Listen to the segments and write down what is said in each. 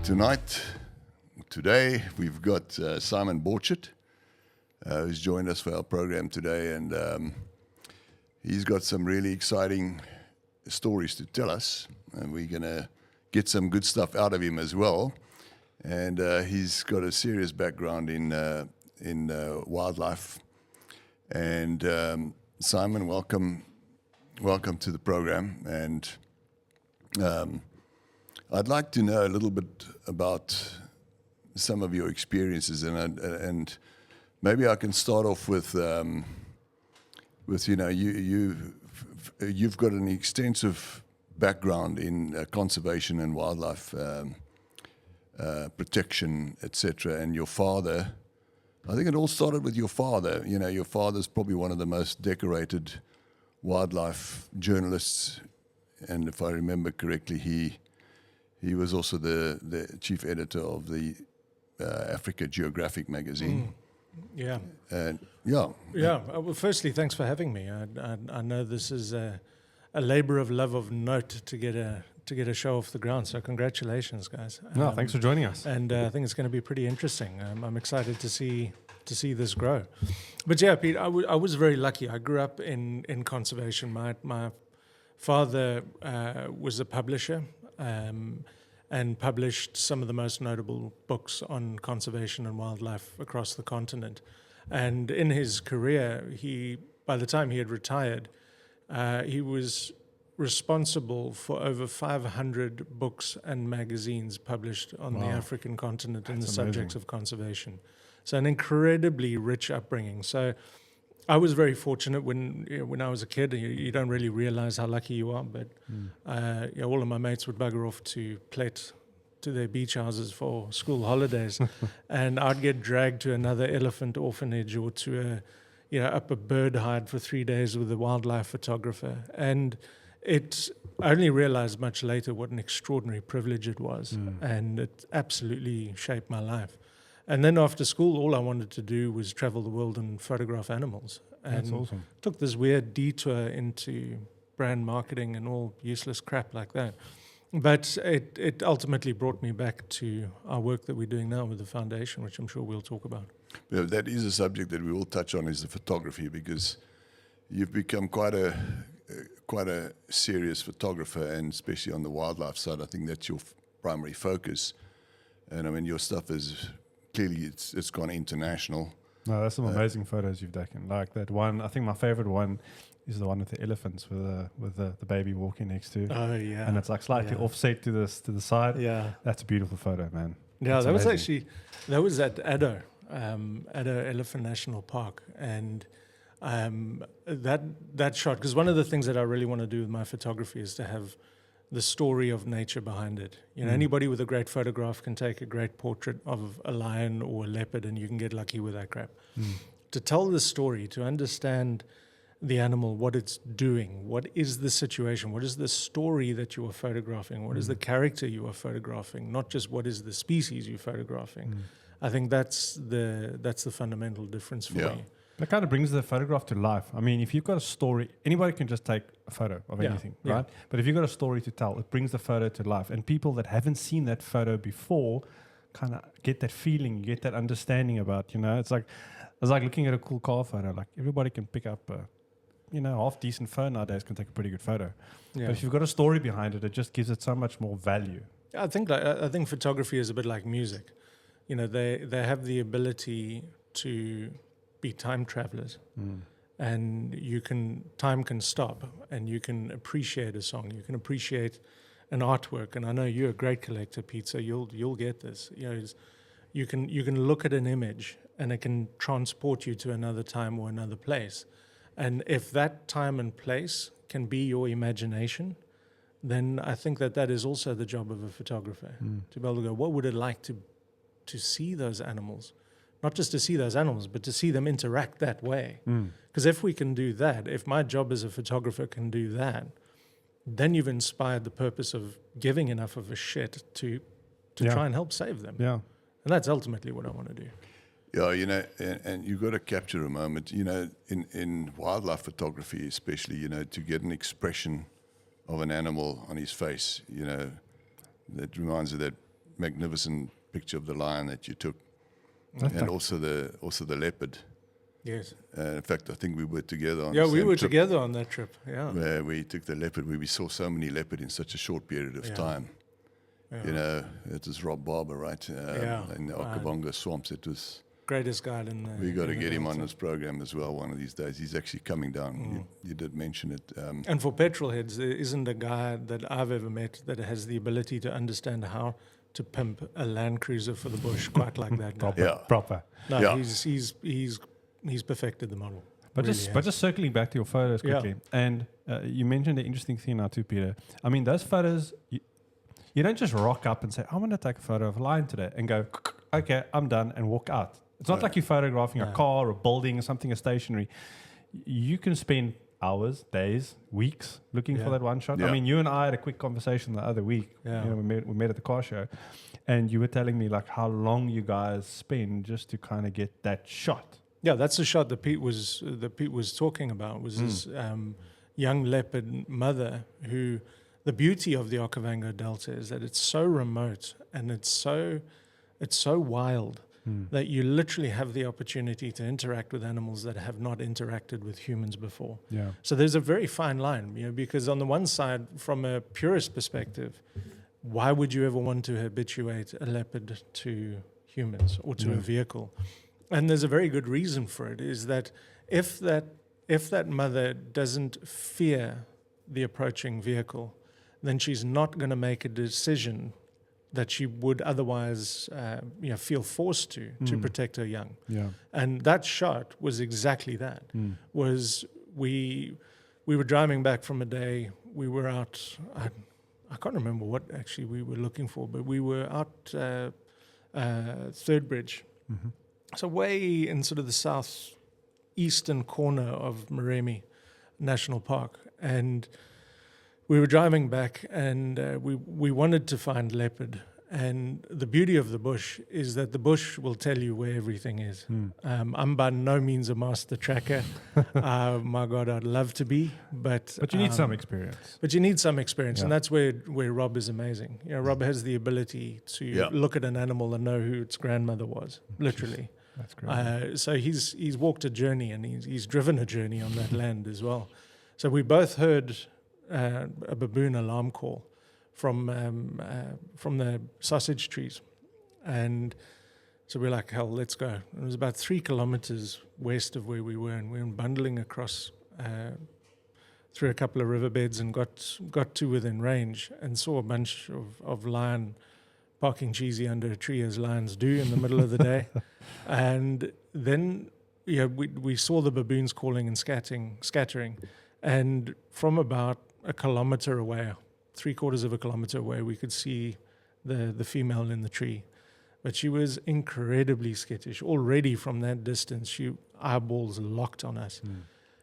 Today, we've got Simon Borchett, who's joined us for our program today, and he's got some really exciting stories to tell us, and we're going to get some good stuff out of him as well. And he's got a serious background in wildlife. And Simon, welcome to the program. And I'd like to know a little bit about some of your experiences, and maybe I can start off with you've got an extensive background in conservation and wildlife protection, etc. And your father, I think it all started with your father. You know, your father's probably one of the most decorated wildlife journalists, and if I remember correctly, he was also the chief editor of the Africa Geographic magazine. Yeah. Yeah. Well, firstly, thanks for having me. I know this is a labour of love of note to get a show off the ground. So congratulations, guys. No, thanks for joining us. And I think it's going to be pretty interesting. I'm excited to see this grow. But yeah, Pete, I was very lucky. I grew up in conservation. My father was a publisher. And published some of the most notable books on conservation and wildlife across the continent. And in his career, by the time he had retired, he was responsible for over 500 books and magazines published on the African continent in the subjects of conservation. So an incredibly rich upbringing. So I was very fortunate when I was a kid. You don't really realize how lucky you are, but all of my mates would bugger off to Plet, to their beach houses for school holidays, and I'd get dragged to another elephant orphanage or to up a bird hide for 3 days with a wildlife photographer. And I only realized much later what an extraordinary privilege it was, and it absolutely shaped my life. And then after school, all I wanted to do was travel the world and photograph animals. And that's awesome. Took this weird detour into brand marketing and all useless crap like that. But it ultimately brought me back to our work that we're doing now with the foundation, which I'm sure we'll talk about. Yeah, that is a subject that we will touch on, is the photography, because you've become quite a serious photographer, and especially on the wildlife side, I think that's your primary focus. And I mean, your stuff is clearly it's gone international. No, that's some amazing photos you've taken. Like that one, I think my favorite one is the one with the elephants with the baby walking next to. Oh yeah. And it's like slightly offset to the side. Yeah. That's a beautiful photo, man. Yeah, that's amazing. that was at Addo Elephant National Park, and that shot, because one of the things that I really want to do with my photography is to have the story of nature behind it. Anybody with a great photograph can take a great portrait of a lion or a leopard, and you can get lucky with that crap. To tell the story, to understand the animal, what it's doing, what is the situation, what is the story that you are photographing, what is the character you are photographing, not just what is the species you're photographing. I think that's the fundamental difference for me. That kind of brings the photograph to life. I mean, if you've got a story, anybody can just take a photo of anything, right? But if you've got a story to tell, it brings the photo to life. And people that haven't seen that photo before kind of get that feeling, you get that understanding about, it's like looking at a cool car photo. Like everybody can pick up a half-decent phone nowadays, can take a pretty good photo. Yeah. But if you've got a story behind it, it just gives it so much more value. I think photography is a bit like music. They have the ability to be time travelers, and time can stop, and you can appreciate a song, you can appreciate an artwork. And I know you're a great collector, Pete, so you'll get this. You can look at an image, and it can transport you to another time or another place. And if that time and place can be your imagination, then I think that is also the job of a photographer, to be able to go, what would it like to see those animals? Not just to see those animals, but to see them interact that way. Because if we can do that, if my job as a photographer can do that, then you've inspired the purpose of giving enough of a shit to try and help save them. Yeah. And that's ultimately what I want to do. Yeah, and you've got to capture a moment, in wildlife photography especially, to get an expression of an animal on his face, that reminds you that magnificent picture of the lion that you took, That's and like- also the leopard. Yes. In fact, I think we were together on Yeah, the we same were trip together on that trip. Yeah. where we took the leopard. We saw so many leopard in such a short period of Yeah. time. Yeah. You know, it was Rob Barber, right? Yeah. In the Okabonga swamps. It was. Greatest guide in the. We got to in the get him Delta. on this program as well one of these days. He's actually coming down. You did mention it. And for petrol heads, there isn't a guy that I've ever met that has the ability to understand how to pimp a Land Cruiser for the bush quite like that guy. Yeah. Proper. No, Yeah. he's perfected the model. But Really just has. circling back to your photos Yeah. quickly, and you mentioned an interesting thing now too, Peter. I mean, those photos, you don't just rock up and say, "I want to take a photo of a lion today," and go, "Okay, I'm done," and walk out. It's not like you're photographing a car or a building or something stationary. You can spend hours, days, weeks looking for Yeah. that one shot. Yeah. I mean, you and I had a quick conversation the other week. Yeah. You know, we met at the car show, and you were telling me like how long you guys spend just to kind of get that shot. Yeah, that's the shot that Pete was talking about. Was this young leopard mother who? The beauty of the Okavango Delta is that it's so remote and it's so wild that you literally have the opportunity to interact with animals that have not interacted with humans before. Yeah. So there's a very fine line, because on the one side, from a purist perspective, why would you ever want to habituate a leopard to humans or to a vehicle? And there's a very good reason for it, is that if that mother doesn't fear the approaching vehicle, then she's not going to make a decision that she would otherwise feel forced to protect her young. Yeah. And that shot was exactly that. Was we were driving back from a day, we were out, I can't remember what actually we were looking for, but we were out Third Bridge. So way in sort of the southeastern corner of Moremi National Park. And we were driving back, and we wanted to find leopard. And the beauty of the bush is that the bush will tell you where everything is. I'm by no means a master tracker. My God, I'd love to be, but But you need some experience. But you need some experience, and Yeah. that's where Rob is amazing. Rob has the ability to look at an animal and know who its grandmother was, literally. That's great. So he's walked a journey, and he's driven a journey on that land as well. So we both heard a baboon alarm call from the sausage trees, and so we're like, hell, let's go. It was about 3 kilometers west of where we were, and we were bundling across through a couple of riverbeds and got to within range, and saw a bunch of lion parking cheesy under a tree, as lions do in the middle of the day. And then we saw the baboons calling and scattering, and from about a kilometer away, 3/4 of a kilometer away, we could see the female in the tree. But she was incredibly skittish. Already from that distance, she eyeballs locked on us.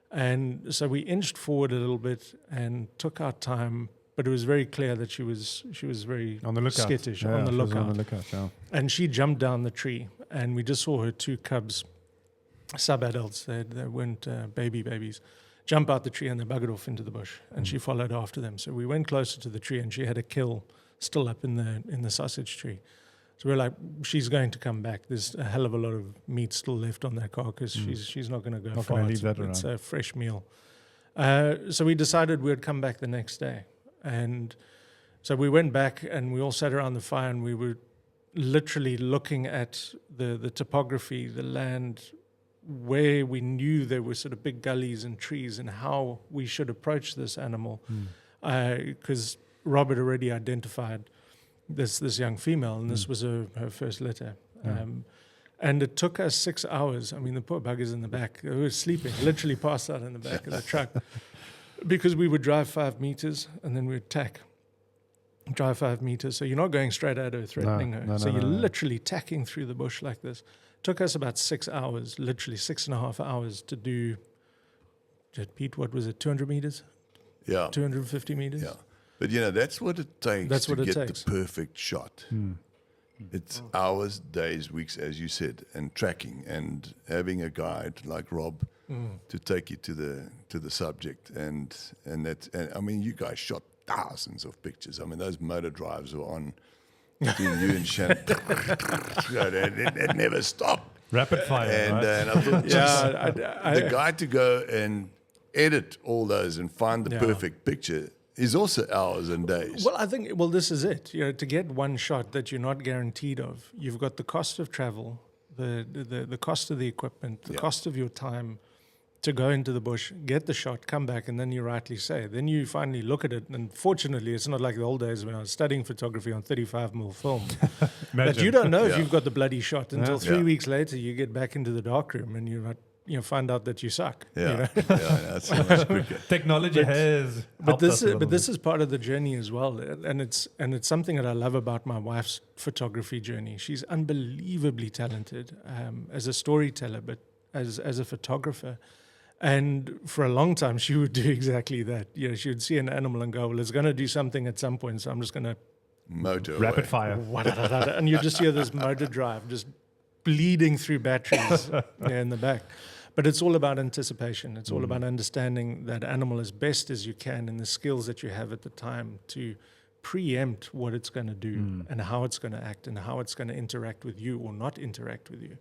And so we inched forward a little bit and took our time, but it was very clear that she was very On the lookout. skittish, Yeah, on the she was lookout. On the lookout, yeah. And she jumped down the tree, and we just saw her 2 cubs, sub-adults, they weren't babies, jump out the tree, and they buggered off into the bush, and she followed after them. So we went closer to the tree, and she had a kill still up in the sausage tree. So we're like, she's going to come back. There's a hell of a lot of meat still left on that carcass. She's not going to go Not far. gonna leave that It's around. a fresh meal. So we decided we'd come back the next day. And so we went back, and we all sat around the fire, and we were literally looking at the topography, the land, where we knew there were sort of big gullies and trees, and how we should approach this animal. Because Robert already identified this young female, and this was her first litter. And it took us 6 hours. I mean, the poor buggers in the back, they were sleeping, literally passed out in the back of the truck, because we would drive 5 meters, and then we'd drive 5 meters. So you're not going straight at her, threatening her. So you're literally tacking through the bush like this. Took us about 6 hours, literally 6.5 hours to do, Pete, what was it, 200 meters? Yeah. 250 meters? Yeah. But, that's what it takes That's to what it get takes. the perfect shot. It's hours, days, weeks, as you said, and tracking and having a guide like Rob to take you to the subject. And I mean, you guys shot thousands of pictures. I mean, those motor drives were on between you and Shannon. It never stopped. Rapid fire. And, right? and I thought, the I guy to go and edit all those and find the Yeah. perfect picture is also hours and days. Well, I think, this is it. To get one shot that you're not guaranteed of, you've got the cost of travel, the cost of the equipment, the cost of your time to go into the bush, get the shot, come back, and then you rightly say, then you finally look at it. And fortunately, it's not like the old days when I was studying photography on 35mm film. That you don't know if you've got the bloody shot until 3 weeks later. You get back into the darkroom and you find out that you suck. Yeah, that's so much quicker. Technology has. But this is part of the journey as well, and it's something that I love about my wife's photography journey. She's unbelievably talented as a storyteller, but as a photographer. And for a long time, she would do exactly that. She would see an animal and go, "Well, it's going to do something at some point, so I'm just going to Motor Rapid away. fire. and you just hear this motor drive just bleeding through batteries in the back." But it's all about anticipation. It's all about understanding that animal as best as you can and the skills that you have at the time to preempt what it's going to do and how it's going to act and how it's going to interact with you or not interact with you.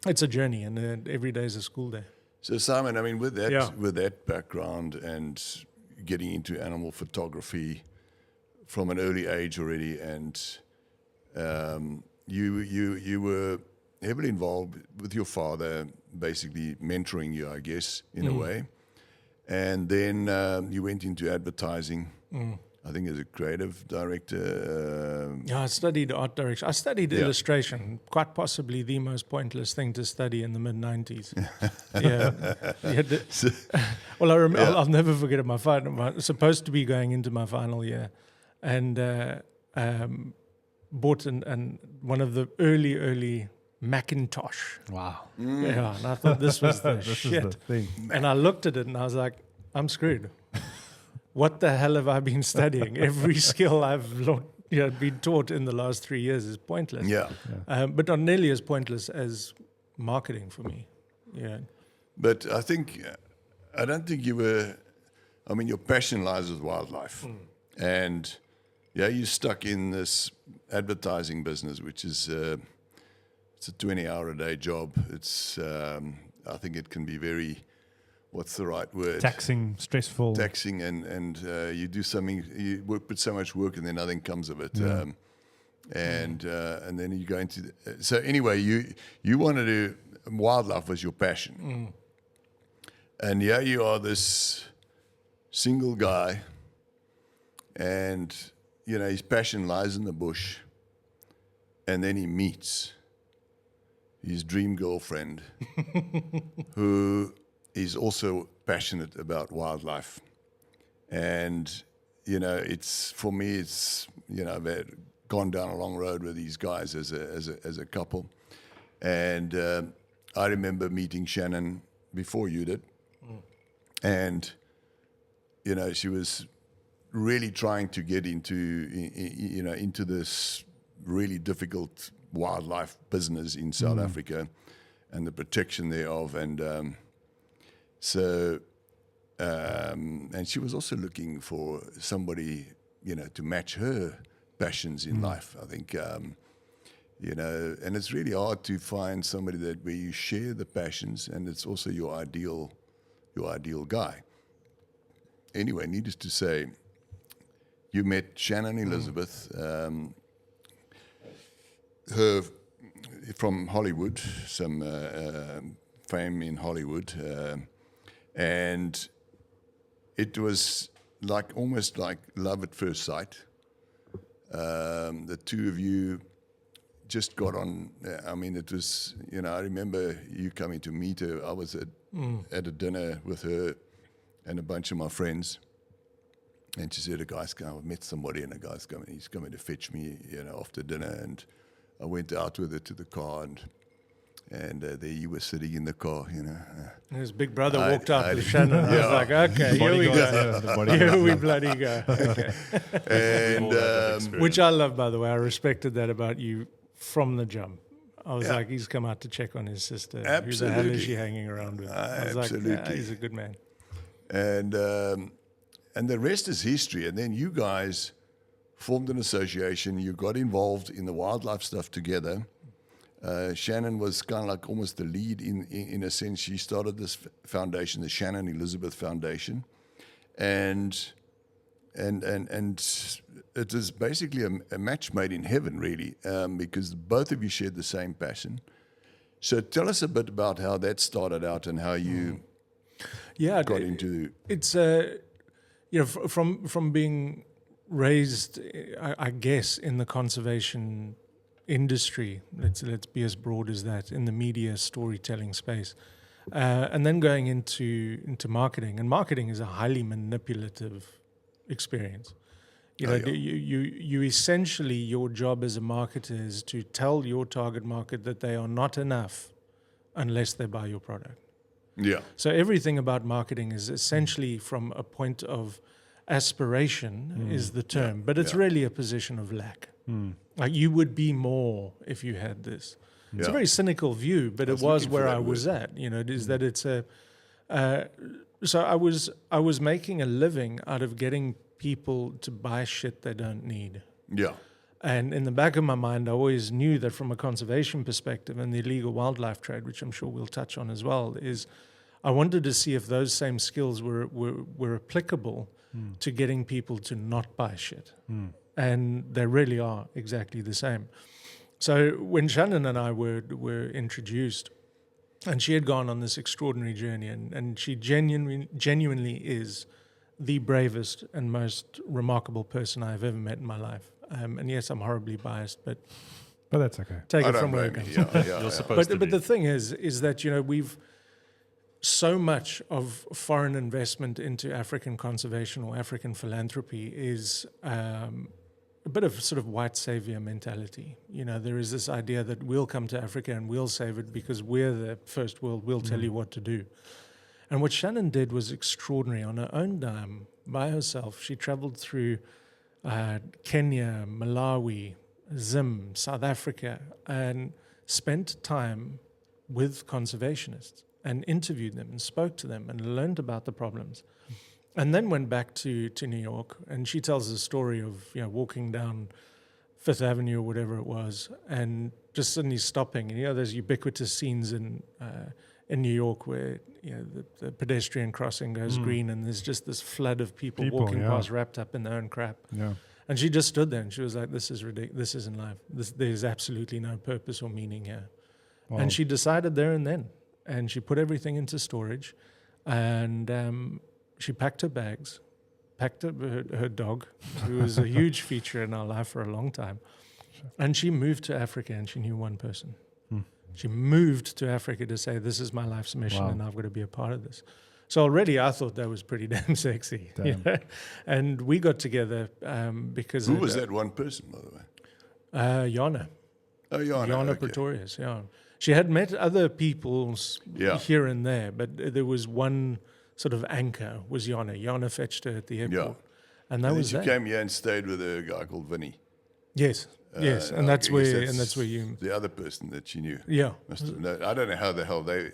It's a journey, and every day is a school day. So Simon, I mean, with that background and getting into animal photography from an early age already, and you were heavily involved with your father, basically mentoring you, I guess, in a way. And then you went into advertising. I think as a creative director. I studied art direction. I studied illustration, quite possibly the most pointless thing to study in the mid-90s. Well, I'll never forget it. I was supposed to be going into my final year, and bought one of the early Macintosh. Wow. Yeah, and I thought this was the shit. Is the thing. And I looked at it and I was like, I'm screwed. What the hell have I been studying? Every skill I've been taught in the last 3 years is pointless. But not nearly as pointless as marketing for me. Yeah. But I don't think you were, I mean, your passion lies with wildlife. And you're stuck in this advertising business, which is, it's a 20-hour-a-day job. It's, I think it can be very, what's the right word? Taxing, stressful. Taxing, and you do something, put so much work and then nothing comes of it. And then you go into, so anyway, you wanted to, wildlife was your passion. And here you are, this single guy, and, his passion lies in the bush, and then he meets his dream girlfriend, who is also passionate about wildlife. And, it's, for me, it's, I've gone down a long road with these guys as a couple. And I remember meeting Shannon before you did. And, she was really trying to get into this really difficult wildlife business in South Africa and the protection thereof. And and she was also looking for somebody, to match her passions in life, I think. And it's really hard to find somebody where you share the passions and it's also your ideal guy. Anyway, needless to say, you met Shannon Elizabeth, her from Hollywood, some fame in Hollywood, and it was almost like love at first sight. The two of you just got on. I mean, it was, I remember you coming to meet her. I was at a dinner with her and a bunch of my friends. And she said, I met somebody and he's coming to fetch me, after dinner. And I went out with her to the car and there you were sitting in the car, His big brother walked up with Shannon. I was like, okay, here we go. Here we bloody go. Okay. And which I love, by the way. I respected that about you from the jump. I was like, he's come out to check on his sister. Absolutely. Who the hell is she hanging around with? I was Absolutely. like, he's a good man. And the rest is history. And then you guys formed an association. You got involved in the wildlife stuff together. Shannon was kind of like almost the lead in a sense. She started this foundation, the Shannon Elizabeth Foundation, and it is basically a match made in heaven, really, because both of you shared the same passion. So tell us a bit about how that started out and how you got into. It's from being raised, I guess, in the conservation industry. Let's be as broad as that, in the media storytelling space, and then going into marketing. And marketing is a highly manipulative experience. You essentially, your job as a marketer is to tell your target market that they are not enough unless they buy your product. Yeah. So everything about marketing is essentially from a point of aspiration is the term, but it's really a position of lack. Like you would be more if you had this. It's a very cynical view, but it was where I was at. It is that it's a. So I was making a living out of getting people to buy shit they don't need. Yeah. And in the back of my mind, I always knew that from a conservation perspective and the illegal wildlife trade, which I'm sure we'll touch on as well, is I wanted to see if those same skills were applicable to getting people to not buy shit. And they really are exactly the same. So when Shannon and I were introduced, and she had gone on this extraordinary journey, and she genuinely is the bravest and most remarkable person I've ever met in my life. And yes, I'm horribly biased, but that's okay. Take it from where it comes. You're supposed to be. But the thing is that we've so much of foreign investment into African conservation or African philanthropy is a bit of sort of white savior mentality. There is this idea that we'll come to Africa and we'll save it because we're the first world, we'll tell you what to do. And what Shannon did was extraordinary. On her own dime, by herself, she traveled through Kenya, Malawi, Zim, South Africa, and spent time with conservationists and interviewed them and spoke to them and learned about the problems. And then went back to New York, and she tells the story of walking down Fifth Avenue or whatever it was, and just suddenly stopping. And there's ubiquitous scenes in New York where the pedestrian crossing goes green, and there's just this flood of people walking past, wrapped up in their own crap. Yeah. And she just stood there and she was like, "This is ridiculous. This isn't life. There's absolutely no purpose or meaning here." Wow. And she decided there and then, and she put everything into storage, and she packed her bags, packed her dog, who was a huge feature in our life for a long time, and she moved to Africa, and she knew one person. She moved to Africa to say, "This is my life's mission, and I've got to be a part of this." So already I thought that was pretty damn sexy. And we got together because... Who was that one person, by the way? Jana. Oh, Jana. Jana Okay. Pretorius, yeah. She had met other people here and there, but there was one sort of anchor, was Jana. Jana fetched her at the airport. Yeah. And that was she that. came here and stayed with a guy called Vinny. Yes, yes. And that's where you... The other person that she knew. Yeah. I don't know how the hell they...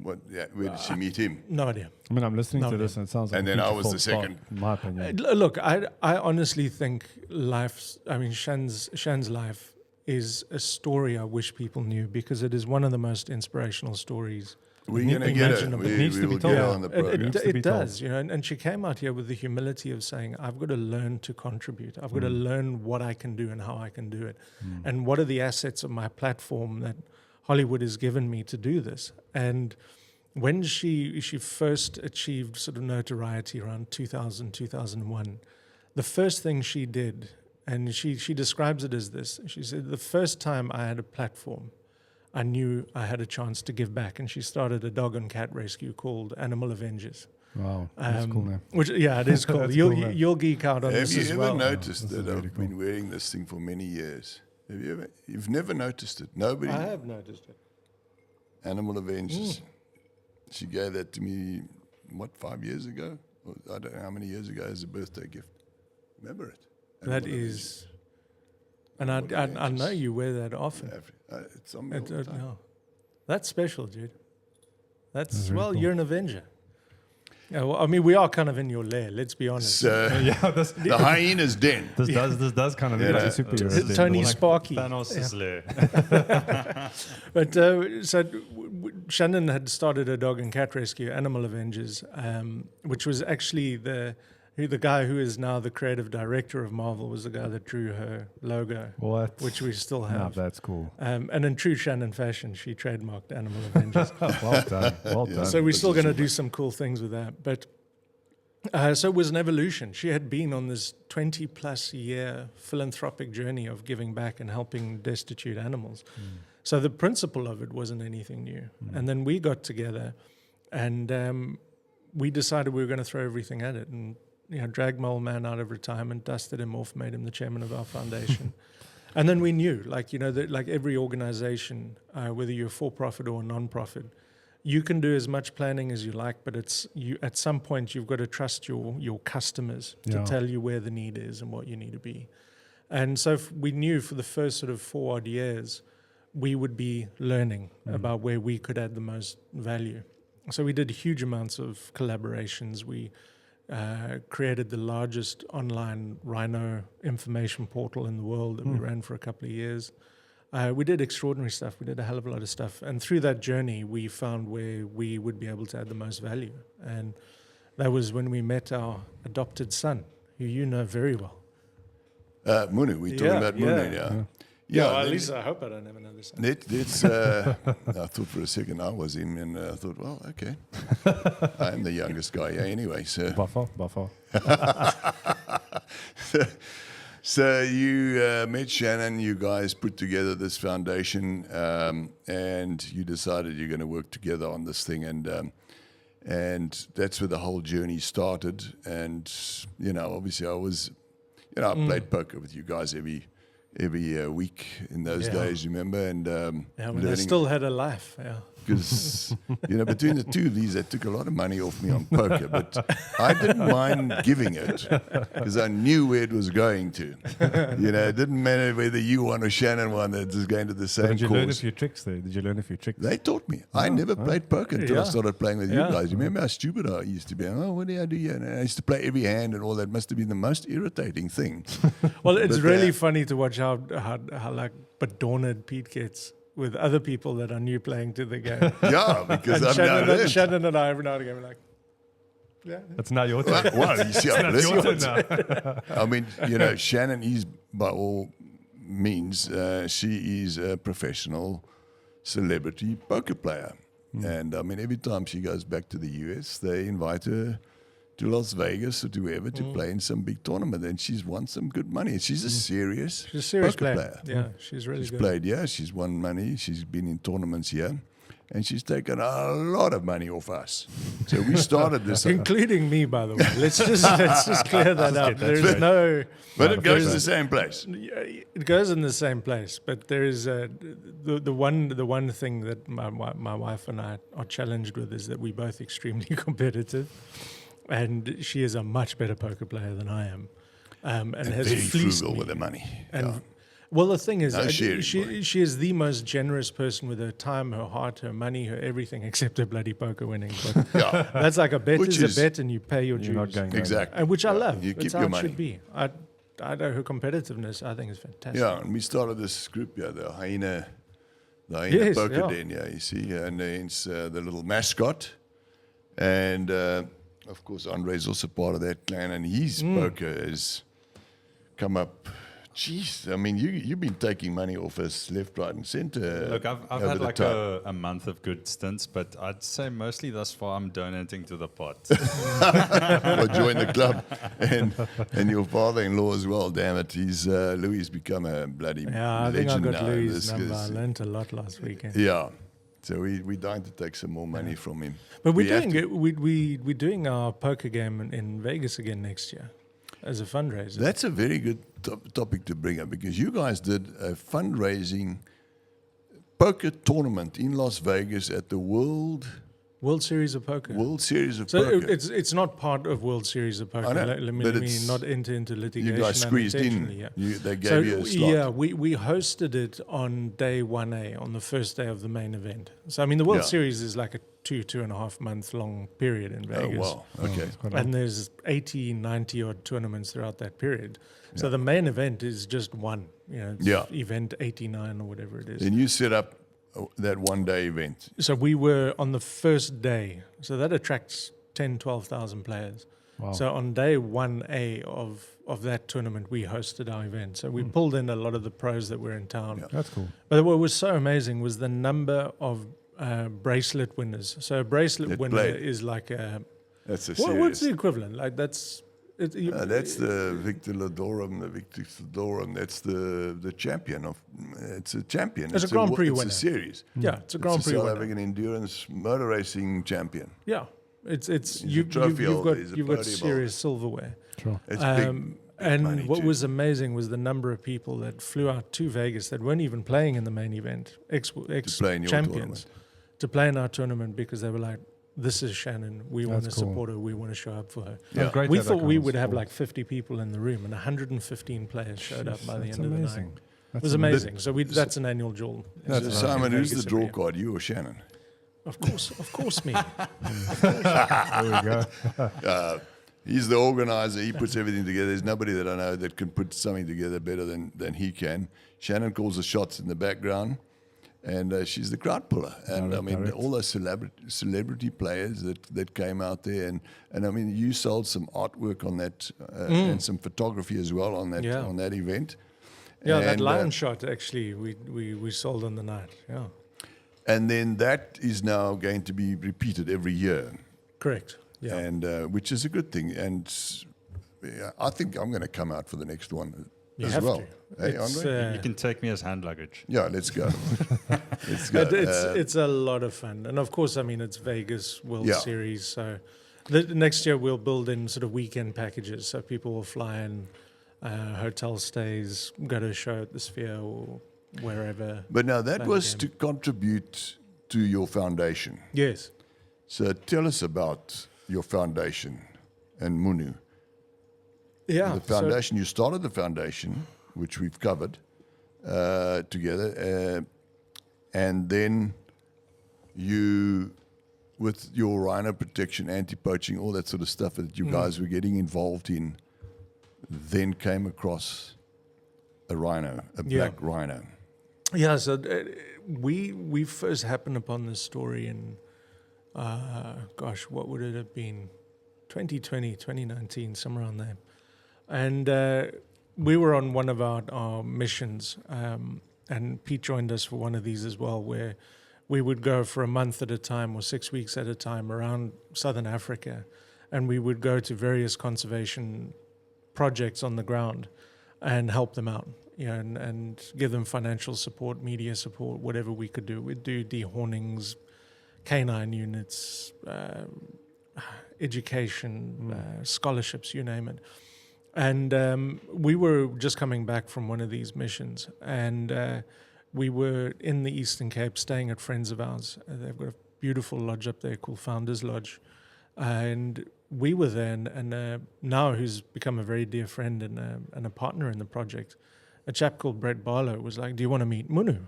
where did she meet him? No idea. I mean, I'm listening to this and it sounds like And then I was the second. In my opinion. Look, I honestly think Shan's life is a story I wish people knew, because it is one of the most inspirational stories. We're going to get it. imaginable. We It needs to be will told. get on the program. It does, and she came out here with the humility of saying, "I've got to learn to contribute. I've got to learn what I can do and how I can do it, and what are the assets of my platform that Hollywood has given me to do this." And when she first achieved sort of notoriety around 2000, 2001, the first thing she did, and she describes it as this, she said, "The first time I had a platform, I knew I had a chance to give back." And she started a dog and cat rescue called Animal Avengers. Wow, that's cool name. Which, it is cool. You'll geek out on Have this you as ever well. noticed that I've been wearing this thing for many years? Have you ever? You've never noticed it? Nobody? I have noticed it. Animal Avengers. She gave that to me, 5 years ago? Or I don't know how many years ago as a birthday gift. Remember it? That is... And I know you wear that often. It's on me all the time. No. That's special, dude. That's really cool. You're an Avenger. Yeah, well, I mean, we are kind of in your lair. Let's be honest. So, the hyena's den. This does kind of look like a superhero. den. Tony Like- Sparky. Thanos' lair. But Shannon had started a dog and cat rescue, Animal Avengers, which was actually the guy who is now the creative director of Marvel was the guy that drew her logo, What? which we still No, have. that's cool. And in true Shannon fashion, she trademarked Animal Avengers. Well done. Well done. So we're still going to do some cool things with that. But so it was an evolution. She had been on this 20-plus year philanthropic journey of giving back and helping destitute animals. So the principle of it wasn't anything new. And then we got together and we decided we were going to throw everything at it and dragged my old man out of retirement, dusted him off, made him the chairman of our foundation. And then we knew, that like every organization, whether you're for-profit or non-profit, you can do as much planning as you like, but at some point you've got to trust your customers to tell you where the need is and what you need to be. And so we knew for the first sort of 4 odd years, we would be learning about where we could add the most value. So we did huge amounts of collaborations. We created the largest online Rhino information portal in the world that we ran for a couple of years. We did extraordinary stuff. We did a hell of a lot of stuff. And through that journey, we found where we would be able to add the most value. And that was when we met our adopted son, who you know very well. Munu, we're talking about Munu now. Yeah, Well, at least I hope I don't have another son. That's, I thought for a second I was him, and I thought, well, okay. I'm the youngest guy, anyway. So, By far. so you met Shannon, you guys put together this foundation, and you decided you're going to work together on this thing, and that's where the whole journey started. And, obviously I was, I played poker with you guys every week in those days, remember? And When I still had a life, because between the two of these, they took a lot of money off me on poker, but I didn't mind giving it because I knew where it was going to. It didn't matter whether you won or Shannon won; it was going to the same Did you cause. learn a few tricks there? Did you learn a few tricks? They taught me. I never played poker until I started playing with you Yeah. guys. You remember how stupid I used to be? Oh, what do I do here? And I used to play every hand and all that. Must have been the most irritating thing. Well, it's But, really funny to watch how like bedorned Pete gets with other people that are new playing to the game. Yeah, because And I'm now learned. Shannon and I every now and again we're like, That's now your turn. Well, you see, I've That's your learned. turn now. I mean, Shannon is by all means, she is a professional celebrity poker player. And I mean, every time she goes back to the US, they invite her to Las Vegas or to wherever to play in some big tournament. And she's won some good money. And she's a serious, she's a serious poker player. Yeah, she's really She's good. played, she's won money. She's been in tournaments here. And she's taken a lot of money off us. So we started this. Including me, by the way. Let's just clear that up. There's no... But it goes to the same place. It goes in the same place, but there is the one thing that my wife and I are challenged with is that we're both extremely competitive, and she is a much better poker player than I am, and has Very fleeced frugal me. with the money. And well, the thing is, No sharing, she is the most generous person with her time, her heart, her money, her everything, except her bloody poker winning. But Yeah. that's like a bet Which is is- a bet, and you pay your dues. You're not going over. Exactly. And which I Yeah. love. You That's keep how your it money. should be. I know her competitiveness. I think is fantastic. Yeah, and we started this group, the hyena Yes, poker yeah. den, you see, and it's the little mascot, and of course Andre's also part of that clan, and his poker has come up. Jeez, I mean, you've been taking money off us left, right, and center. Look, I've over had the like time. a month of good stints, but I'd say mostly thus far I'm donating to the pot. Well, join the club, and your father-in-law as well. Damn it, he's Louis become a bloody Yeah, I think I legend got now. Louis' This number. I is- learned a lot last weekend. Yeah, so we're dying to take some more money from him. But We we're have doing to. we're doing our poker game in Vegas again next year as a fundraiser. That's a very good topic to bring up because you guys did a fundraising poker tournament in Las Vegas at the World Series of Poker. Series of So Poker. it's not part of World Series of Poker. I know, Let me but it's- not enter into litigation. you guys squeezed in. unintentionally, yeah. They gave So you a slot. yeah, we hosted it on day 1A, on the first day of the main event. So I mean, the World Yeah. Series is like a 2.5 month long period in Oh, Vegas. wow. Okay. It's quite And there's 80, 90 odd tournaments throughout that period. So the main event is just one, it's event 89 or whatever it is. Then you set up that one-day event. So we were on the first day. So that attracts 10, 12,000 players. Wow. So on day 1A of that tournament, we hosted our event. So we pulled in a lot of the pros that were in town. Yeah. That's cool. But what was so amazing was the number of bracelet winners. So a bracelet That winner played. is like a... That's a What's serious. the equivalent? Like that's... That's the Victor Ladorum, That's the champion of. It's a champion. It's a Grand Prix It's winner. a series. Yeah, it's a Grand Prix South winner. African endurance motor racing champion. Yeah, it's a you've trophy holder, he's a you've got podium serious silverware. Sure. It's big money And what too. was amazing was the number of people that flew out to Vegas that weren't even playing in the main event, ex play in your champions, tournament. to play in our tournament because they were like, "This is Shannon. We want to That's cool. support her. We want to show up for her." Yeah. Great We to have that thought kind we of would have support. like 50 people in the room, and 115 players showed up by the That's end of the amazing. night. It That's was amazing. So that's an annual jewel. That's It's So Simon, in who's the Vegas draw every year. card? You or Shannon? Of course, me. There we go. He's the organizer. He puts everything together. There's nobody that I know that can put something together better than he can. Shannon calls the shots in the background, and she's the crowd puller. And Direct. all those celebrity players that came out there, and I mean, you sold some artwork on that and some photography as well on that Yeah. on that event. Yeah, that And, lion shot actually we sold on the night. Yeah, and then that is now going to be repeated every year. correct. Yeah. And which is a good thing. And I think I'm going to come out for the next one You as have well. to. Hey, It's, Andre? You can take me as hand luggage. Yeah, let's go. Let's go. It's a lot of fun, and of course, I mean it's Vegas World Yeah. Series, so the next year we'll build in sort of weekend packages, so people will fly in, hotel stays, go to a show at the Sphere or wherever. But now that Play was the to contribute to your foundation. Yes. So tell us about your foundation and Munu. Yeah. The foundation, you started the foundation, which we've covered together, and then you, with your rhino protection, anti-poaching, all that sort of stuff that you guys were getting involved in, then came across a rhino, a Yeah. black rhino. Yeah, so we first happened upon this story in, what would it have been? 2020, 2019, somewhere around there. And we were on one of our missions, and Pete joined us for one of these as well, where we would go for a month at a time or 6 weeks at a time around Southern Africa, and we would go to various conservation projects on the ground and help them out, and give them financial support, media support, whatever we could do. We'd do dehornings, canine units, education, scholarships, you name it. And we were just coming back from one of these missions, and we were in the Eastern Cape staying at friends of ours. They've got a beautiful lodge up there called Founders Lodge. And we were there, and now who's become a very dear friend and a partner in the project, a chap called Brett Barlow was like, "Do you want to meet Munu?"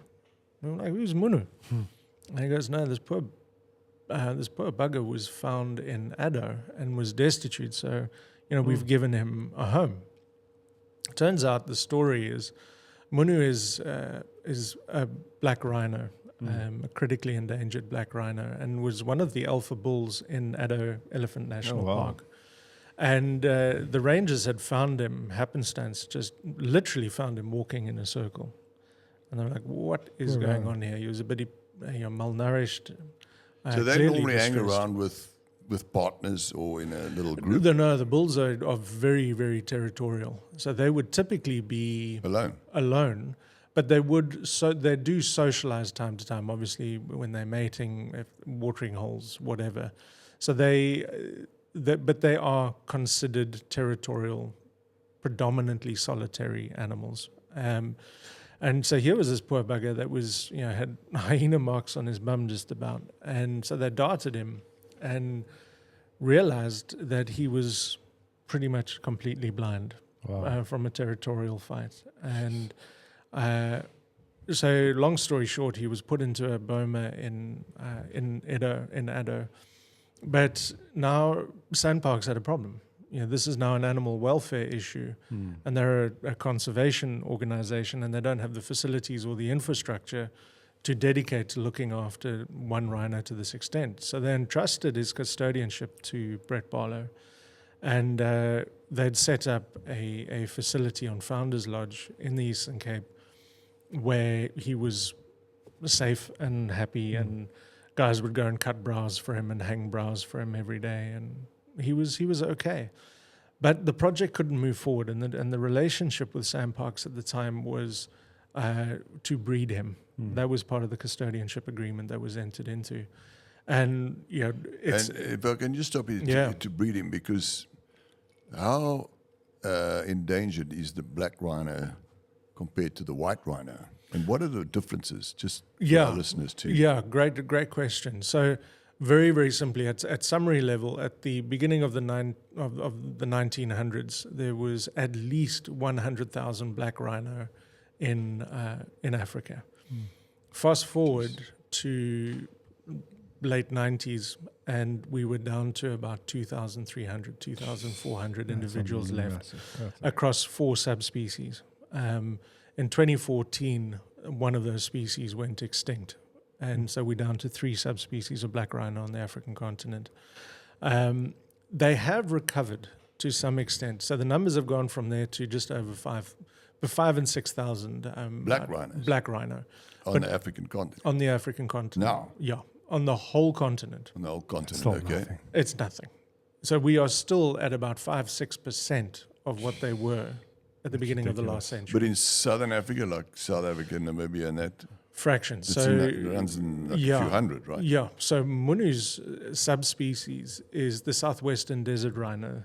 And I'm like, "Who's Munu?" And he goes, "No, this poor bugger was found in Addo and was destitute, so we've given him a home." Turns out the story is Munu is a black rhino, a critically endangered black rhino, and was one of the alpha bulls in Addo Elephant National Park. And the rangers had found him, happenstance, just literally found him walking in a circle. And they're like, "What is going on here?" He was a bit malnourished. So they clearly normally hang distressed. around with partners or in a little group No, the bulls are very, very territorial. So they would typically be alone. but they do socialize time to time, obviously, when they're mating, watering holes, whatever. So but they are considered territorial, predominantly solitary animals. And so here was this poor bugger that was, had hyena marks on his bum just about. And so they darted him and realized that he was pretty much completely blind from a territorial fight. And so long story short, he was put into a boma in Addo, but now sandparks had a problem. This is now an animal welfare issue, and they're a conservation organization, and they don't have the facilities or the infrastructure to dedicate to looking after one rhino to this extent. So they entrusted his custodianship to Brett Barlow, and they'd set up a facility on Founders Lodge in the Eastern Cape where he was safe and happy, and guys would go and cut browse for him and hang browse for him every day, and he was okay. But the project couldn't move forward, and the relationship with sandparks at the time was to breed him. That was part of the custodianship agreement that was entered into. And it's... And if I can just stop you to breed him, because how endangered is the black rhino compared to the white rhino? And what are the differences, just for our listeners too? Yeah, great question. So very, very simply, at summary level, at the beginning of the 1900s, there was at least 100,000 black rhino in Africa. Fast forward to late 90s, and we were down to about 2,300, 2,400 individuals left across 4 subspecies. In 2014, one of those species went extinct, and so we're down to 3 subspecies of black rhino on the African continent. They have recovered to some extent, so the numbers have gone from there to just over 5 and 6,000 black rhinos. Black rhino On the African continent. On the African continent. Now. Yeah, on the whole continent. On the whole continent, Still okay. nothing. It's nothing. So we are still at about 5-6% of what they were at the beginning of the last century. But in southern Africa, like South Africa, Namibia, and that, Fractions. it runs in like a few hundred, right? Yeah. So Munu's subspecies is the southwestern desert rhino,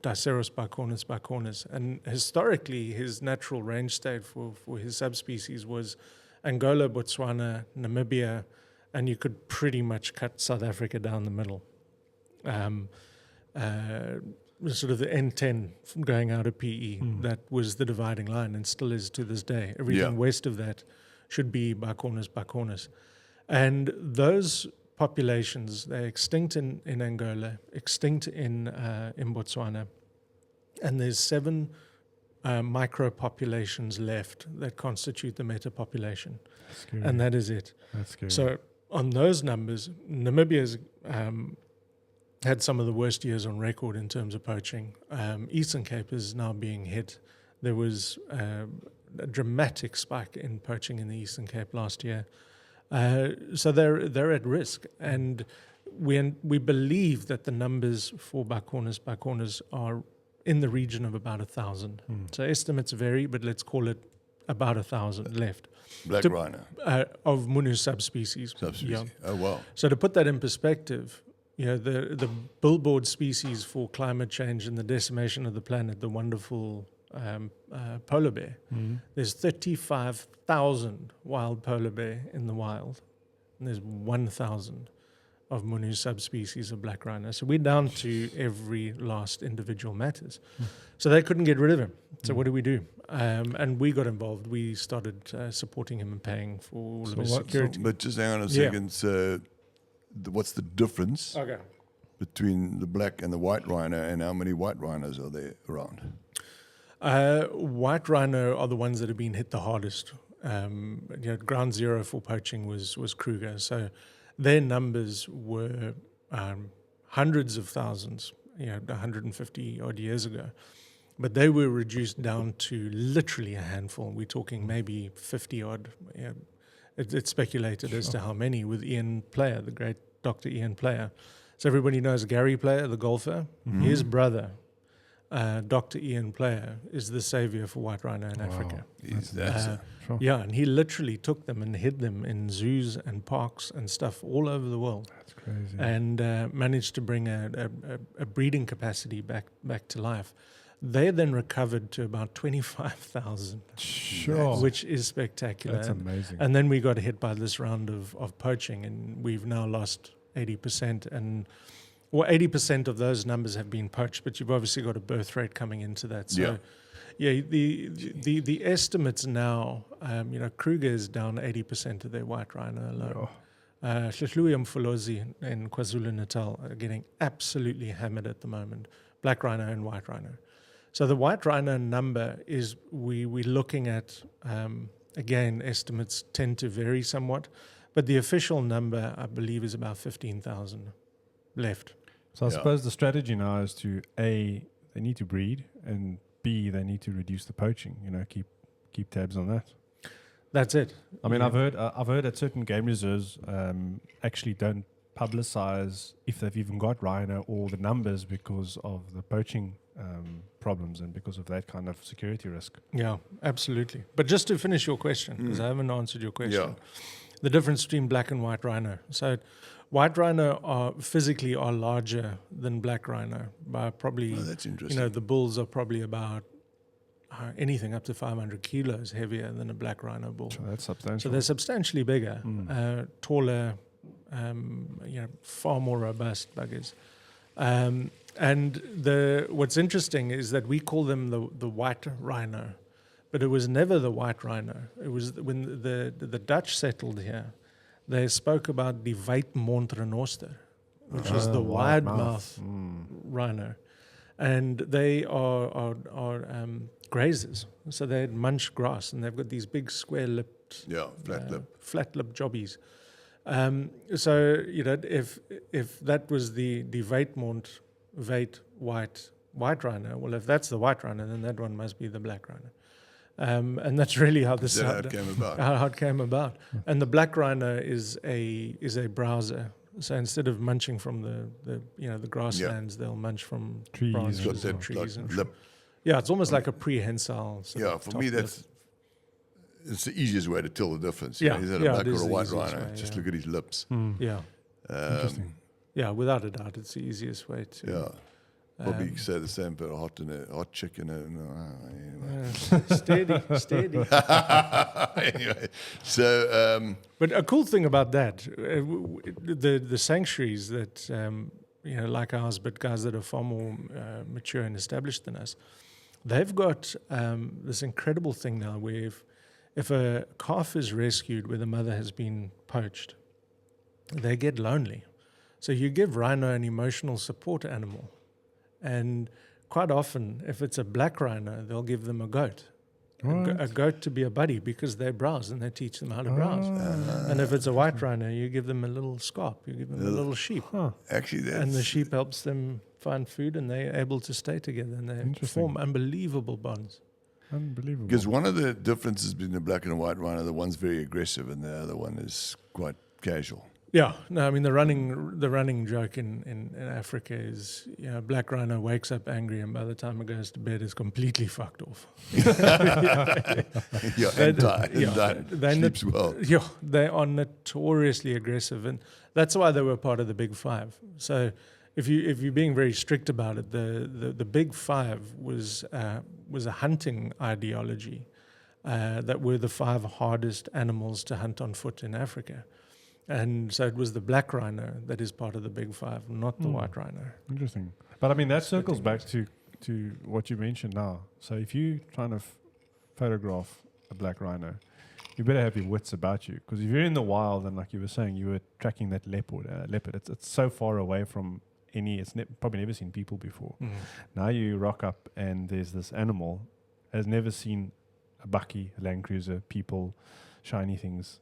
Diceros bicornis. And historically, his natural range state for his subspecies was Angola, Botswana, Namibia, and you could pretty much cut South Africa down the middle. Sort of the N10 going out of PE, that was the dividing line and still is to this day. Everything west of that should be bicornis. And those populations, they're extinct in Angola, extinct in Botswana, and there's 7 micro-populations left that constitute the meta-population. And that is it. That's scary. So on those numbers, Namibia's had some of the worst years on record in terms of poaching. Eastern Cape is now being hit. There was a dramatic spike in poaching in the Eastern Cape last year. So they're at risk. And we believe that the numbers for bicornis are in the region of about 1,000. So estimates vary, but let's call it about 1,000 left. Black rhino. Of Munu subspecies. Subspecies. Oh, wow. So to put that in perspective, the billboard species for climate change and the decimation of the planet, the wonderful polar bear. There's 35,000 wild polar bear in the wild, and there's 1,000 of Munu subspecies of black rhino. So we're down to every last individual matters. So they couldn't get rid of him. So what do? And we got involved. We started supporting him and paying for all of his security. But just hang on a second. So what's the difference between the black and the white rhino, and how many white rhinos are there around? White rhino are the ones that have been hit the hardest. Ground zero for poaching was Kruger. So their numbers were hundreds of thousands, 150 odd years ago. But they were reduced down to literally a handful. We're talking maybe 50 odd. It's speculated as to how many, with Ian Player, the great Dr. Ian Player. So everybody knows Gary Player, the golfer. His brother, Dr. Ian Player, is the savior for white rhino in Africa. Yeah, and he literally took them and hid them in zoos and parks and stuff all over the world. That's crazy. And managed to bring a breeding capacity back to life. They then recovered to about 25,000, which is spectacular. That's amazing. And then we got hit by this round of poaching, and we've now lost 80%. And well, 80% of those numbers have been poached, but you've obviously got a birth rate coming into that. So, the estimates now, Kruger is down 80% of their white rhino alone. Hluhluwe and Mfolozi in KwaZulu-Natal are getting absolutely hammered at the moment, black rhino and white rhino. So the white rhino number is, we're looking at, again, estimates tend to vary somewhat, but the official number, I believe, is about 15,000 left. So I suppose the strategy now is to, A, they need to breed, and B, they need to reduce the poaching, keep tabs on that. That's it. I mean, I've heard that certain game reserves actually don't publicize if they've even got rhino or the numbers because of the poaching problems and because of that kind of security risk. Yeah, absolutely. But just to finish your question, because I haven't answered your question, Yeah. the difference between black and white rhino. So white rhino are physically larger than black rhino by probably, that's interesting. the bulls are probably about anything up to 500 kilos heavier than a black rhino bull. So that's substantial. So they're substantially bigger, taller, far more robust buggers. And what's interesting is that we call them the white rhino, but it was never the white rhino. It was when the Dutch settled here, they spoke about the Weitmond renoster, which is the wide mouth rhino. And they are grazers, so they munch grass, and they've got these big square-lipped, flat-lipped jobbies. So if that was the Weitmond white rhino, well, if that's the white rhino, then that one must be the black rhino. And that's really how this how it came about. How it came about. And the black rhino is a browser. So instead of munching from the grasslands, they'll munch from trees, branches and trees. Lip. Yeah, it's almost like a prehensile. For me, it's the easiest way to tell the difference. Yeah, Is that a black it or is a the white easiest rhino? way, Just yeah. look at his lips. Yeah, Interesting. yeah, without a doubt, it's the easiest way to. Yeah. Probably say the same for a hot chicken. Anyway. Steady. Anyway, so But a cool thing about that, the sanctuaries that like ours, but guys that are far more mature and established than us, they've got this incredible thing now where if a calf is rescued where the mother has been poached, they get lonely. So you give rhino an emotional support animal. And quite often, if it's a black rhino, they'll give them a goat. A goat to be a buddy because they browse and they teach them how to browse. And if it's a white rhino, you give them a little scarp, you give them a little sheep. actually, And the sheep helps them find food and they're able to stay together and they form unbelievable bonds. Unbelievable. because one of the differences between the black and the white rhino, the one's very aggressive and the other one is quite casual. Yeah, no, I mean the running joke in Africa is black rhino wakes up angry and by the time it goes to bed is completely fucked off. And died. Sleeps well. Yeah, they are notoriously aggressive, and that's why they were part of the Big Five. So if you're being very strict about it, the Big Five was a hunting ideology that were the 5 hardest animals to hunt on foot in Africa. And so it was the black rhino that is part of the Big Five, not the white rhino. Interesting. But I mean, that circles back to what you mentioned now. So if you're trying to photograph a black rhino, you better have your wits about you. Because if you're in the wild, and like you were saying, you were tracking that leopard. It's so far away from it's probably never seen people before. Now you rock up and there's this animal, has never seen a bucky, a Land Cruiser, people, shiny things,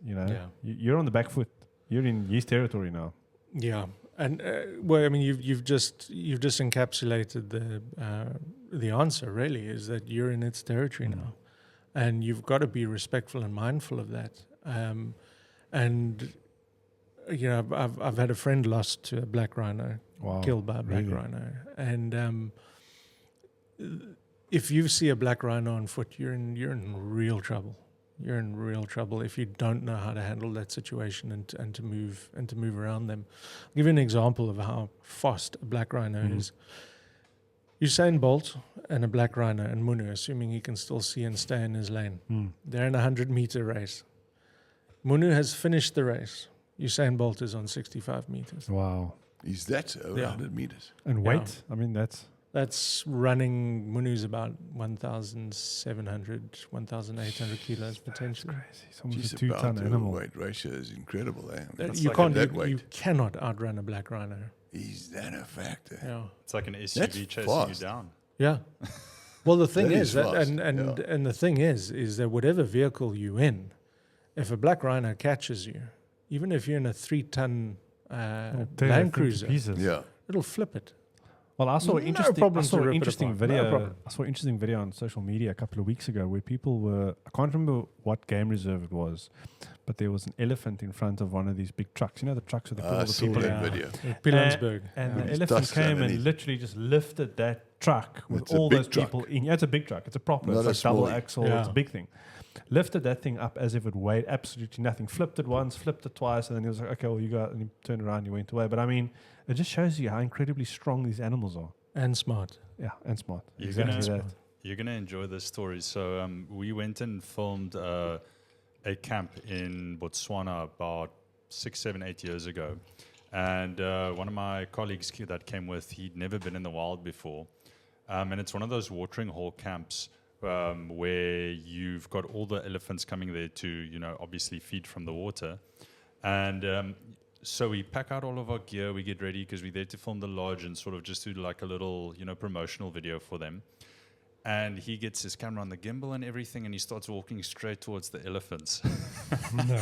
You're on the back foot. You're in his territory now. Yeah, and well, I mean, you've just encapsulated the answer. Really, is that you're in its territory now, and you've got to be respectful and mindful of that. And I've had a friend lost to a black rhino, killed by a black rhino, and if you see a black rhino on foot, you're in real trouble. You're in real trouble if you don't know how to handle that situation and to move around them. I'll give you an example of how fast a black rhino is. Usain Bolt and a black rhino and Munu, assuming he can still see and stay in his lane. They're in a 100-meter race. Munu has finished the race. Usain Bolt is on 65 meters. Wow. Is that over Yeah. 100 meters? And Yeah. weight, I mean, That's running Munu's about 1,700, 1,800 kilos potentially. crazy. It's almost Jeez, a 2-ton the animal. weight ratio is incredible. Eh? That's You like can't, that you weight. cannot outrun a black rhino. Is that a factor? Yeah. It's like an That's SUV chasing fast. you down. Yeah. Well, the thing That is, is that, fast, and the thing is that whatever vehicle you're in, if a black rhino catches you, even if you're in a 3-ton It'll tear that thing Land to Cruiser, pieces. Yeah. it'll flip it. Well, I saw No an interesting, problem to rip it interesting apart. No video. problem. I saw an interesting video on social media a couple of weeks ago where people were. I can't remember what game reserve it was, but there was an elephant in front of one of these big trucks. You know the trucks with the I all the saw people that in. video. Pilansberg. And Yeah. the His elephant dust came underneath. and literally just lifted that truck with It's a all big those truck. people in. Yeah, it's a big truck. It's a proper. Not It's a like double smallie. axle. Yeah. It's a big thing. Lifted that thing up as if it weighed absolutely nothing. Flipped it once, flipped it twice, and then he was like, "Okay, well, you got." And he turned around, and he went away. But I mean, it just shows you how incredibly strong these animals are. And smart. Yeah, and smart. You're Exactly gonna- that. You're going to enjoy this story. So we went and filmed a camp in Botswana about 6, 7, 8 years ago. And one of my colleagues that came with, he'd never been in the wild before. And it's one of those watering hole camps where you've got all the elephants coming there to, obviously feed from the water. And so we pack out all of our gear, we get ready because we're there to film the lodge and sort of just do like a little, promotional video for them. And he gets his camera on the gimbal and everything, and he starts walking straight towards the elephants. No.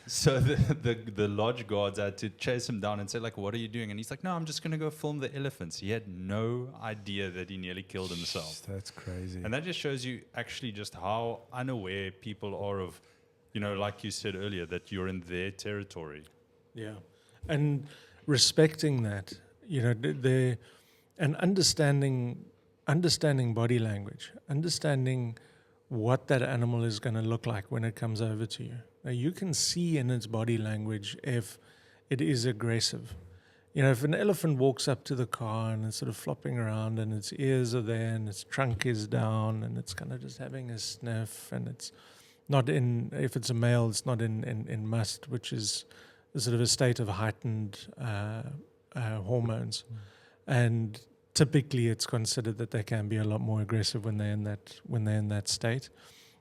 So the lodge guards had to chase him down and say, like, what are you doing? And he's like, no, I'm just going to go film the elephants. He had no idea that he nearly killed himself. That's crazy. And that just shows you actually just how unaware people are of, like you said earlier, that you're in their territory. Yeah. And respecting that, and understanding body language, understanding what that animal is going to look like when it comes over to you. Now, you can see in its body language if it is aggressive. If an elephant walks up to the car and it's sort of flopping around and its ears are there and its trunk is down and it's kind of just having a sniff, and it's not in, if it's a male, it's not in must, which is a sort of a state of heightened hormones. And typically it's considered that they can be a lot more aggressive when they're in that state.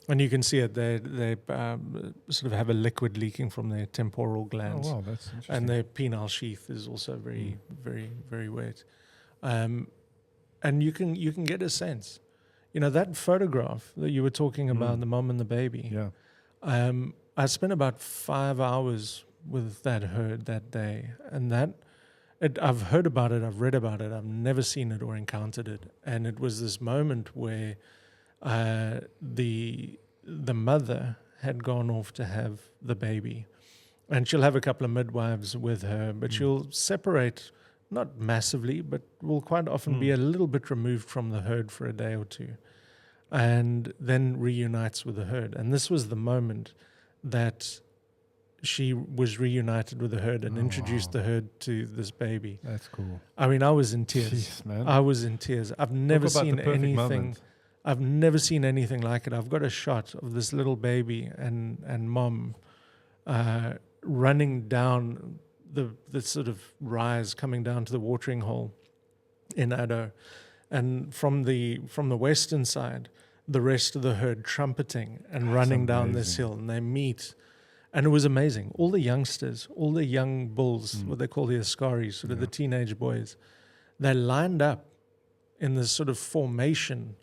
And you can see it, they sort of have a liquid leaking from their temporal glands. Oh, wow, that's interesting. And their penile sheath is also very, very, very wet. And you can get a sense. That photograph that you were talking about, the mom and the baby. Yeah. I spent about 5 hours with that herd that day. And I've heard about it, I've read about it, I've never seen it or encountered it. And it was this moment where the mother had gone off to have the baby, and she'll have a couple of midwives with her, but she'll separate, not massively, but will quite often be a little bit removed from the herd for a day or two, and then reunites with the herd. And this was the moment that she was reunited with the herd and introduced the herd to this baby. That's cool. I mean, I was in tears. Jeez, man. I was in tears. I've never Talk about seen the perfect anything. moment. I've never seen anything like it. I've got a shot of this little baby and mom running down the sort of rise, coming down to the watering hole in Addo, and from the western side, the rest of the herd trumpeting and running down this hill, and they meet. And it was amazing. All the youngsters, all the young bulls, what they call the Askaris, sort of the teenage boys, they lined up in this sort of formation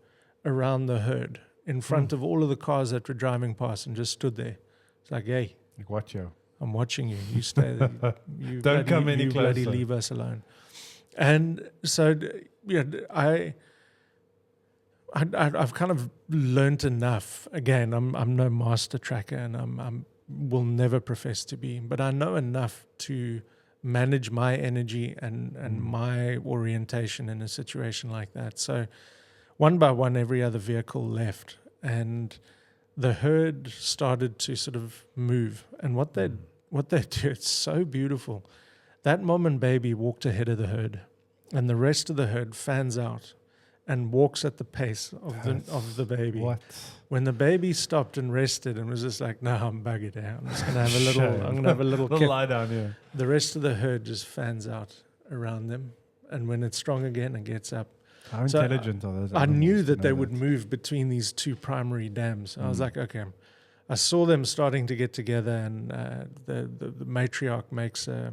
around the herd in front of all of the cars that were driving past, and just stood there. It's like, hey, Like, watch you. I'm watching you. You stay there. You Don't come any you bloody closer. leave us alone. And so, I've kind of learnt enough. Again, I'm no master tracker, and I'm will never profess to be, but I know enough to manage my energy and my orientation in a situation like that. So one by one, every other vehicle left, and the herd started to sort of move. And what they do, it's so beautiful. That mom and baby walked ahead of the herd, and the rest of the herd fans out and walks at the pace of the baby. What? When the baby stopped and rested and was just like, no, I'm buggered out. I'm just gonna have a little. Shame. I'm gonna have a little Little kip. lie down here. The rest of the herd just fans out, around them. And when it's strong again, it gets up. How So intelligent are those I animals knew to that know they would move between these two primary dams. I was like, okay. I saw them starting to get together, and the matriarch makes a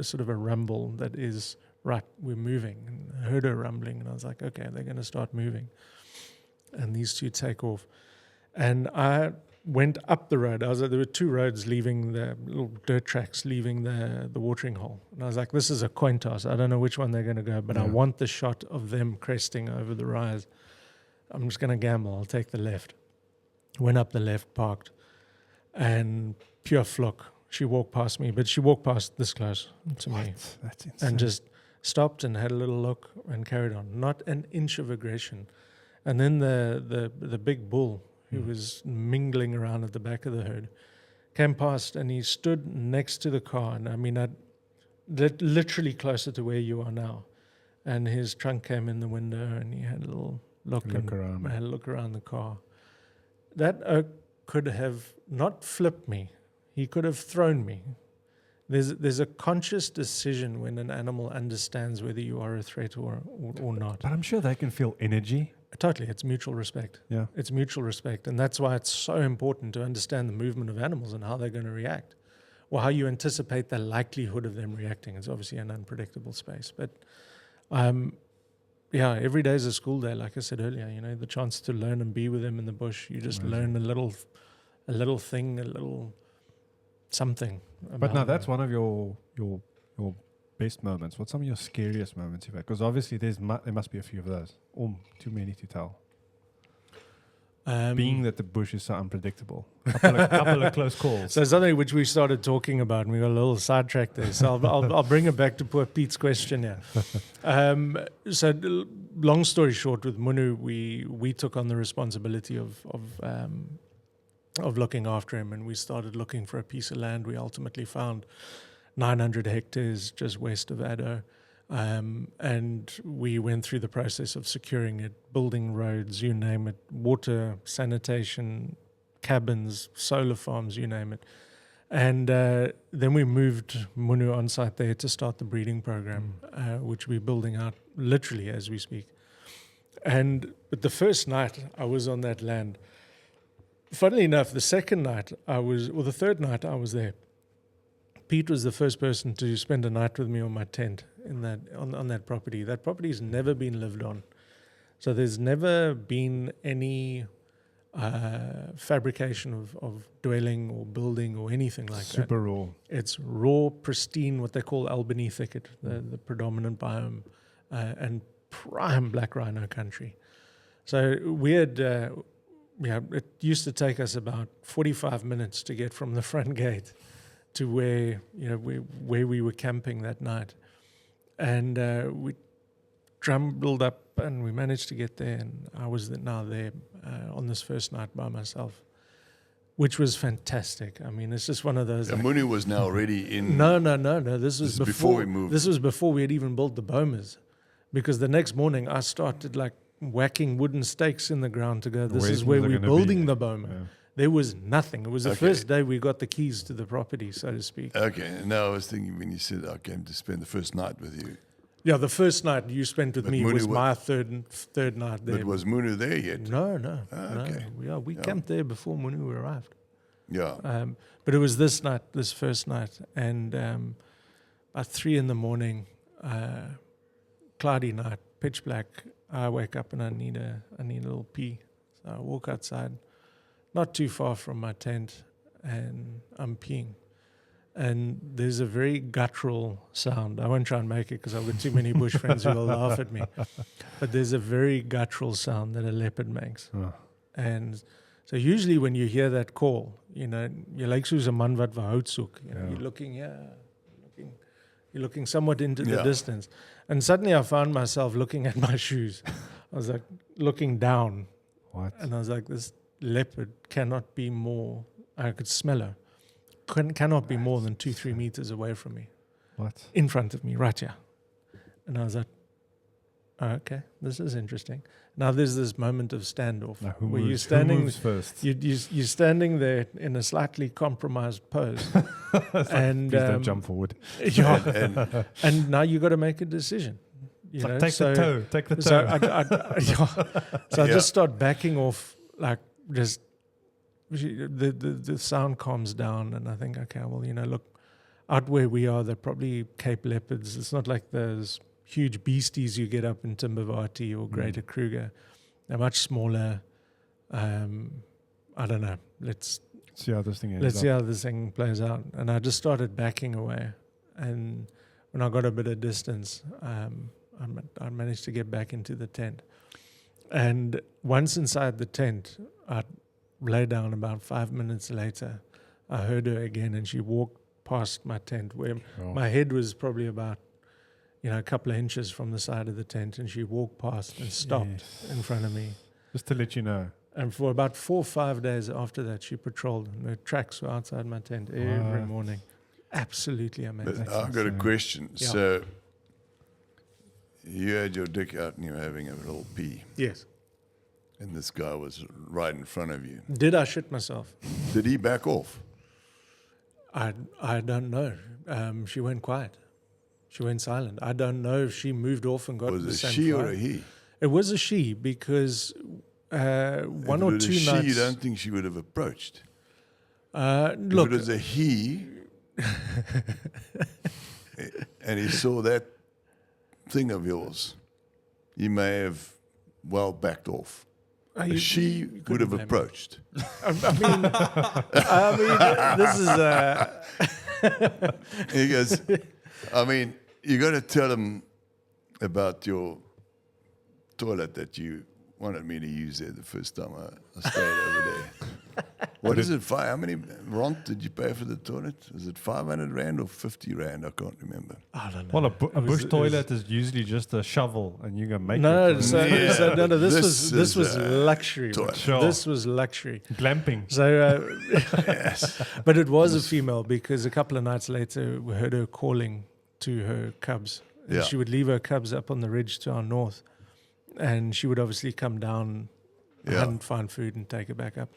sort of a rumble that is, right, we're moving. And I heard her rumbling, and I was like, okay, they're going to start moving. And these two take off. And I went up the road. There were two roads leaving, the little dirt tracks leaving the watering hole. And I was like, this is a coin toss. I don't know which one they're going to go, but I want the shot of them cresting over the rise. I'm just going to gamble. I'll take the left. Went up the left, parked, and pure flock. She walked past me, but she walked past this close to me. That's insane. And just stopped and had a little look and carried on. Not an inch of aggression. And then the big bull, who was mingling around at the back of the herd, came past, and he stood next to the car. And I mean, literally closer to where you are now. And his trunk came in the window, and he had a little look around. had a look around the car. That oak could have not flipped me. He could have thrown me. There's a conscious decision when an animal understands whether you are a threat or not. But I'm sure they can feel energy. Totally, it's mutual respect. Yeah. It's mutual respect, and that's why it's so important to understand the movement of animals and how they're going to react, or how you anticipate the likelihood of them reacting. It's obviously an unpredictable space, but every day is a school day. Like I said earlier, the chance to learn and be with them in the bush. You just learn a little thing, a little something. But now that's one of your best moments. What's some of your scariest moments you've had? Because obviously there must be a few of those, or too many to tell. Being that the bush is so unpredictable, couple of close calls. So something which we started talking about, and we got a little sidetracked there. So I'll bring it back to poor Pete's question here. So long story short, with Munu, we took on the responsibility of looking after him, and we started looking for a piece of land. We ultimately found 900 hectares just west of Addo. And we went through the process of securing it, building roads, you name it, water, sanitation, cabins, solar farms, you name it. And then we moved Munu on site there to start the breeding program, which we're building out literally as we speak. But the first night I was on that land, funnily enough, the third night I was there. Pete was the first person to spend a night with me on my tent on that property. That property's never been lived on. So there's never been any fabrication of dwelling or building or anything like that. Super raw. It's raw, pristine, what they call Albany thicket, the predominant biome, and prime black rhino country. So we had, it used to take us about 45 minutes to get from the front gate to where we were camping that night. And we drumbled up, and we managed to get there, and I was now there on this first night by myself, which was fantastic. I mean, it's just one of those. Munu was now already in. No. This was before we moved. This was before we had even built the bomas, because the next morning I started whacking wooden stakes in the ground to go, this is where we're building the boma. Yeah. There was nothing. It was the first day we got the keys to the property, so to speak. Okay. Now I was thinking when you said I came to spend the first night with you. Yeah, the first night you spent with me Munu was my third night there. But was Munu there yet? No. Okay. We camped there before Munu arrived. Yeah. But it was this first night, and at 3 a.m, cloudy night, pitch black. I wake up and I need a little pee. So I walk outside, not too far from my tent, and I'm peeing. And there's a very guttural sound. I won't try and make it because I've got too many bush friends who will laugh at me. But there's a very guttural sound that a leopard makes. Oh. And so usually when you hear that call, jy lyk soos 'n man wat vir hout soek. You're looking here, you're looking somewhat into the distance. And suddenly I found myself looking at my shoes. I was looking down. What? And I was this leopard cannot be more, I could smell her, cannot be more than 2-3 meters away from me. What? In front of me, right here. And I was Okay, this is interesting. Now there's this moment of standoff Now, who where you're moves, standing. who moves first? You're standing there in a slightly compromised pose, and Please don't jump forward. yeah, and now you got to make a decision. You It's like, know, take the toe. Take the toe. So I Yeah. just start backing off, like just the sound calms down, and I think, okay, well, you know, look, out where we are, they're probably Cape leopards. It's not like those huge beasties you get up in Timbavati or Greater Kruger. They're much smaller. I don't know. Let's see how this thing ends see up. how this thing plays out. And I just started backing away, and when I got a bit of distance, I managed to get back into the tent. And once inside the tent, I lay down. About 5 minutes later, I heard her again, and she walked past my tent where my head was probably about, you know, a couple of inches from the side of the tent, and she walked past and stopped in front of me. Just to let you know. And for about 4 or 5 days after that, she patrolled, and her tracks were outside my tent every Wow. morning. Absolutely amazing. But I've got a question. Yeah. So you had your dick out and you were having a little pee, Yes. and this guy was right in front of you. Did I shit myself? Did he back off? I don't know. She went quiet. She went silent. I don't know if she moved off and got Was the it same she or a flight. he? It was a she, because one If or it was two a she, nights. you don't think she would have approached? Look, If it was a he, and he saw that thing of yours, he may have well backed off. you- She you would couldn't have blame me. approached. I mean, this is. He goes, I mean, you got to tell him about your toilet that you wanted me to use there the first time I stayed over there. What is it? How many rand did you pay for the toilet? Is it 500 rand or 50 rand? I can't remember. I don't know. Well, a It was- bush it was- toilet is usually just a shovel, and you can make No, it. so, Yeah, so no, but this this was is a luxury. toilet. bro. Sure. This was luxury. Glamping. So, Yes. but it was a female, because a couple of nights later we heard her calling to her cubs. And Yeah. she would leave her cubs up on the ridge to our north, and she would obviously come down, Yeah. hunt, find food, and take her back up.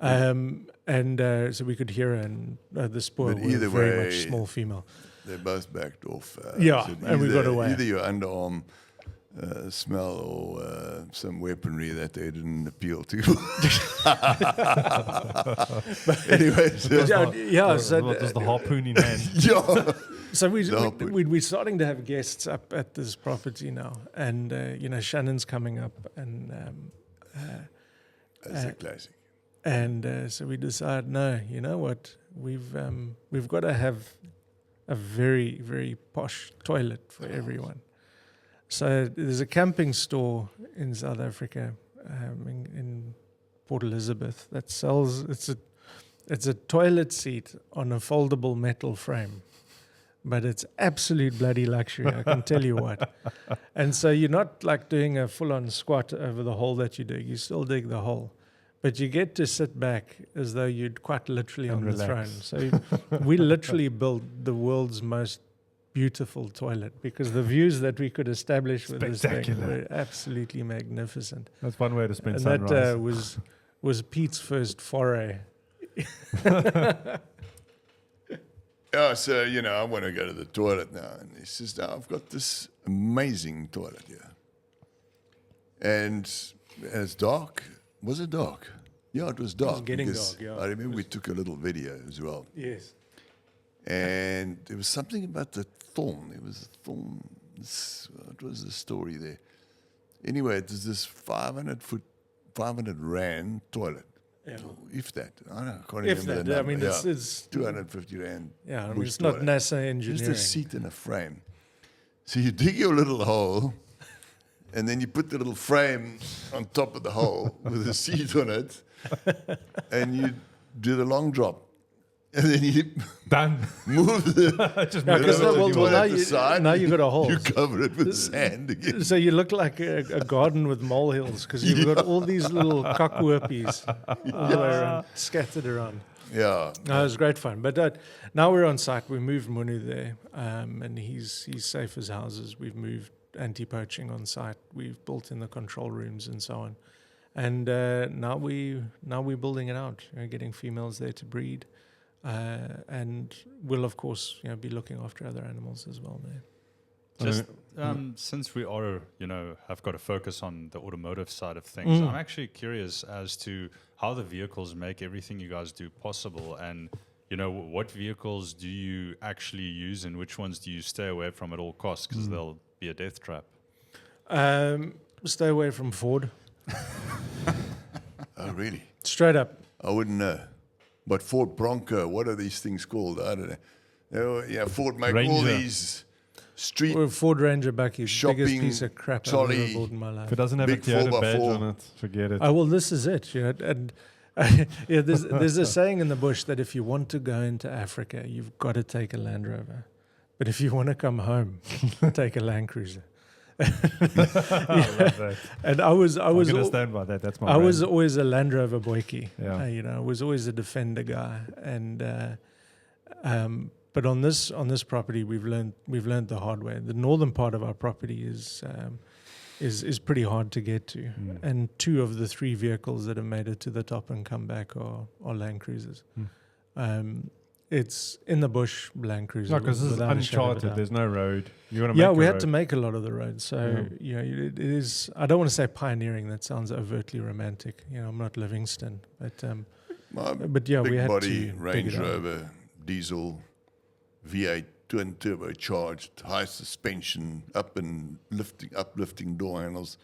So we could hear her, and the Spuy But were either very way- much small female. They both backed off. Yeah, so and we got away. Either your underarm smell or some weaponry that they didn't appeal to. Anyway, so, Yeah, so What was the harpoon in hand? yeah. So No, but- we're starting to have guests up at this property now, and you know, Shannon's coming up, and That's a classic. so we decide, no, you know what, we've got to have a very, very posh toilet for everyone. So there's a camping store in South Africa, in Port Elizabeth, that sells. It's a toilet seat on a foldable metal frame. But it's absolute bloody luxury, I can tell you what. And so you're not like doing a full-on squat over the hole that you dig. You still dig the hole. But you get to sit back as though you'd quite literally And on the relax. throne. So we literally built the world's most beautiful toilet, because the views that we could establish with this thing Spectacular. were absolutely magnificent. That's one way to spend And sunrise. that was Pete's first foray. Yeah, so, you know, I want to go to the toilet now. And he says, now I've got this amazing toilet here. And it's dark. Was it dark? Yeah, it was dark. getting because dark, yeah. I remember we took a little video as well. Yes. And there was something about the thorn. There was a thorn. What was the story there? Anyway, it was this 500 rand toilet. Yeah. If that. I don't know, I can't If remember that, the I number. mean, Yeah. it's 250 rand. yeah, I mean, bush it's not toilet. NASA engineering. Just a seat and a frame. So you dig your little hole, and then you put the little frame on top of the hole with a seat on it, and you do the long drop. And then you Done. move the Just Yeah, move 'cause it now- over well, to well, your- now at the you- side, now you got a hole. You cover it with sand again. So you look like a garden with molehills, because you've got all these little cockwurpies scattered around. Yeah. No, it was great fun. But now we're on site. We moved Munu there, and he's safe as houses. We've moved anti-poaching on site. We've built in the control rooms and so on. And now we're building it out, getting females there to breed. And we'll, of course, be looking after other animals as well there. Just since we are, have got to focus on the automotive side of things, I'm actually curious as to how the vehicles make everything you guys do possible, and what vehicles do you actually use, and which ones do you stay away from at all costs because they'll be a death trap? Stay away from Ford. Oh, really? Straight up. I wouldn't know. But Ford Bronco, what are these things called? I don't know. Ford make all Ranger. these street Or Ford Ranger Bucky, shopping biggest piece of crap I've trolley. ever bought in my life. If it doesn't have Big a Toyota 4x4. badge on it, forget it. Oh, well, this is it. And there's a saying in the bush that if you want to go into Africa, you've got to take a Land Rover. But if you want to come home, take a Land Cruiser. I love that. And I was I'm going to stand by that. That's my I was brand. always a Land Rover boykie. Yeah. I was always a Defender guy. And but on this property, we've learned the hard way. The northern part of our property is pretty hard to get to, and 2 of the 3 vehicles that have made it to the top and come back are Land Cruisers. It's in the bush, Land Cruiser. No, because this is without a shadow of a uncharted. doubt. There's no road. You want to make We a had road. to make a lot of the roads. So, it is, I don't want to say pioneering. That sounds overtly romantic. I'm not Livingston. But yeah, big we had body to Range dig it out. Rover, diesel, V8, twin turbocharged, high suspension, uplifting door handles.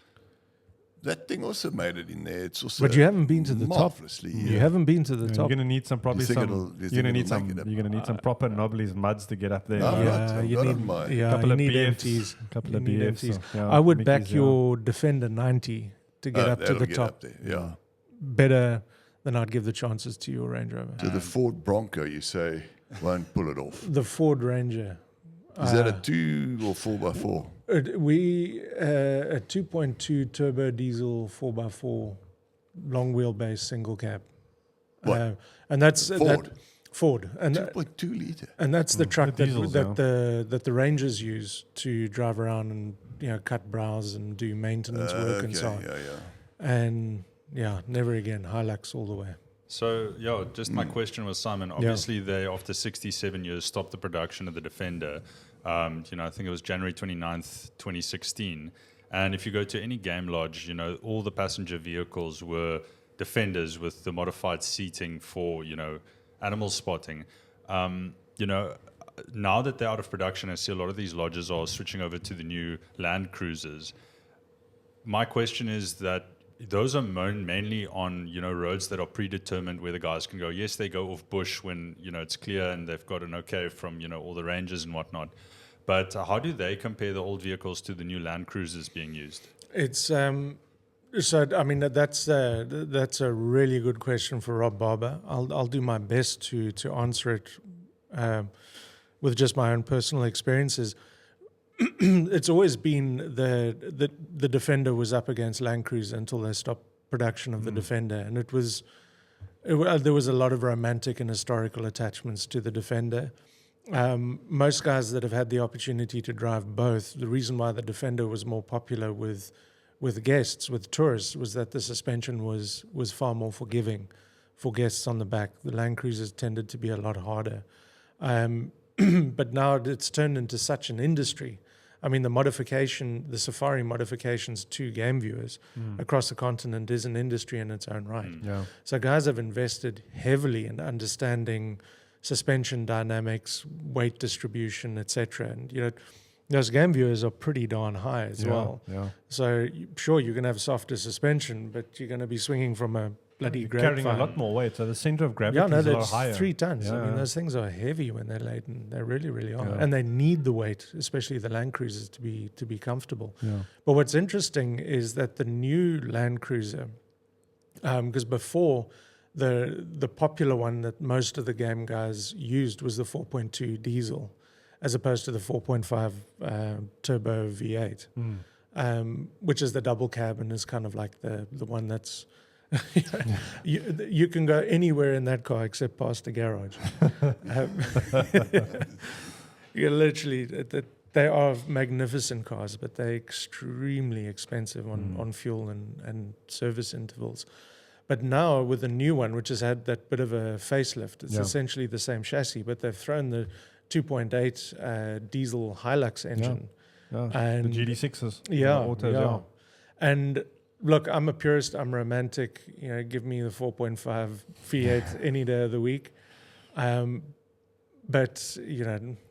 That thing also made it in there. It's also But you haven't been to the top. marvelously. You haven't been to the You're top. going to need some You think it'll make it up? proper knobblies muds to get up there. No, right? right. I've you got need, on mine. yeah, Couple you of need BFs, empties. couple You of need BFs, empties. yeah, I would Mickeys, back yeah. your Defender 90 to get up to That'll the get top up there, yeah. better than I'd give the chances to your Range Rover. So the Ford Bronco, you say, won't pull it off. The Ford Ranger. Is that a 2 or 4x4? We a 2.2 turbo diesel 4x4 long wheelbase single cab. What? And that's Ford? Ford. And 2.2 litre. And that's the truck The diesels, that the Rangers use to drive around and cut brows and do maintenance work and so on. Yeah. And never again. Hilux all the way. So, just my question was, Simon, obviously they, after 67 years, stopped the production of the Defender. I think it was January 29th, 2016. And if you go to any game lodge, all the passenger vehicles were Defenders with the modified seating for, animal spotting. Now that they're out of production, I see a lot of these lodges are switching over to the new Land Cruisers. My question is that those are mainly on, roads that are predetermined where the guys can go. Yes, they go off bush when, it's clear and they've got an okay from, all the rangers and whatnot. But how do they compare the old vehicles to the new Land Cruisers being used? It's that's a really good question for Rob Barber. I'll do my best to answer it with just my own personal experiences. It's always been the Defender was up against Land Cruiser until they stopped production of the Defender, and there was a lot of romantic and historical attachments to the Defender. Most guys that have had the opportunity to drive both, the reason why the Defender was more popular with guests, with tourists, was that the suspension was far more forgiving for guests on the back. The Land Cruisers tended to be a lot harder. But now it's turned into such an industry. I mean, the safari modifications to game viewers across the continent is an industry in its own right. Yeah. So guys have invested heavily in understanding suspension dynamics, weight distribution, etc. And, those game viewers are pretty darn high as well. Yeah. So sure, you're going to have softer suspension, but you're going to be swinging from a bloody You're grapevine. carrying a lot more weight, so the center of gravity is a lot that's higher. 3 tons. Yeah, I mean, yeah. those things are heavy when they're laden. They really, really are, Yeah. and they need the weight, especially the Land Cruisers, to be comfortable. Yeah. But what's interesting is that the new Land Cruiser, because before the popular one that most of the game guys used was the 4.2 diesel, as opposed to the 4.5 turbo V8, which is the double cab and is kind of like the one that's you can go anywhere in that car except past the garage. You literally they are magnificent cars, but they're extremely expensive on fuel and service intervals. But now with the new one, which has had that bit of a facelift, it's essentially the same chassis, but they've thrown the 2.8 diesel Hilux engine. And the GD6s. Yeah, autos, yeah. And look, I'm a purist. I'm romantic. Give me the 4.5 V8 any day of the week. But,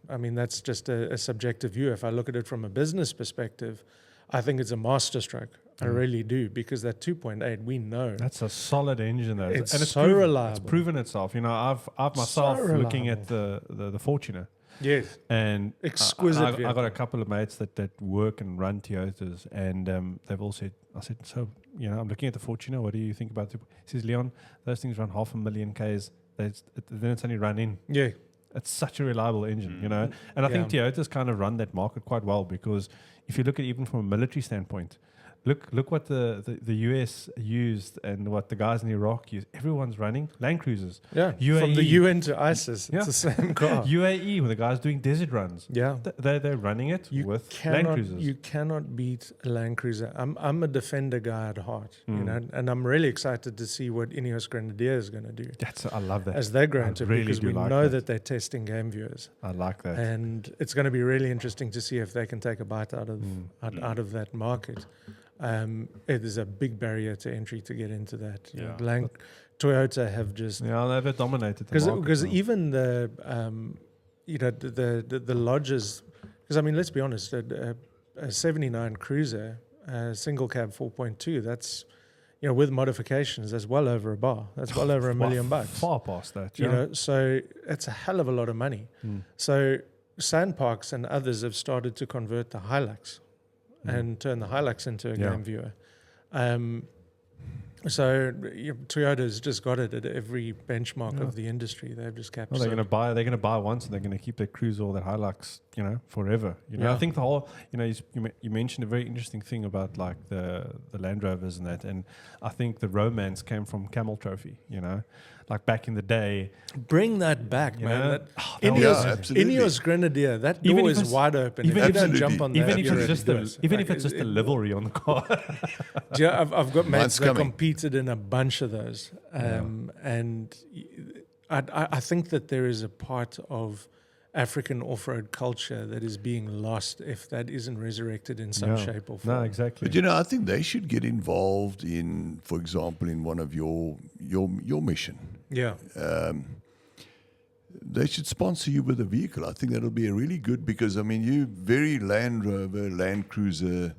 I mean, that's just a subjective view. If I look at it from a business perspective, I think it's a masterstroke. I really do, because that 2.8, we know. That's a solid engine, though. It's and it's so reliable. It's proven itself. I've myself looking at the Fortuner. Yes. And exquisite. I got a couple of mates that work and run Toyotas, and they've all said, I said, so, I'm looking at the Fortuner. What do you think about it? He says, Leon, those things run 500,000 Ks. Then it's only run in. Yeah. It's such a reliable engine, And I think Toyota's kind of run that market quite well, because if you look at even from a military standpoint, look what the US used and what the guys in Iraq use. Everyone's running Land Cruisers. Yeah, UAE. from the UN to ISIS, it's the same car. UAE, when the guys doing desert runs. Yeah. They're running it with Land Cruisers. You cannot beat a Land Cruiser. I'm a Defender guy at heart, and I'm really excited to see what Ineos Grenadier is going to do. I love that. As they grow into, really because we like know that they're testing game viewers. I like that. And it's going to be really interesting to see if they can take a bite out of that market. It is a big barrier to entry to get into that. Toyota have just they've dominated the market. Because even the lodges, because I mean, let's be honest, a 79 Cruiser, single cab 4.2, that's with modifications, that's well over a bar. That's well over $1 million. Far past that. So it's a hell of a lot of money. So Sandparks and others have started to convert the Hilux and turn the Hilux into a game viewer. So Toyota's just got it at every benchmark of the industry. They've just captured. They're going to buy once, and they're going to keep their Cruiser or their Hilux, forever. I think the whole, you mentioned a very interesting thing about like the Land Rovers and that, and I think the romance came from Camel Trophy. Like back in the day. Bring that back, man. Ineos Grenadier, that door is wide open. If you don't jump on that, even if it's just a livery on the car. I've got mates that competed in a bunch of those, and I think that there is a part of African off-road culture that is being lost if that isn't resurrected in some shape or form. No, exactly. But I think they should get involved in, for example, in one of your mission. Yeah. They should sponsor you with a vehicle. I think that'll be a really good, because I mean, you very Land Rover, Land Cruiser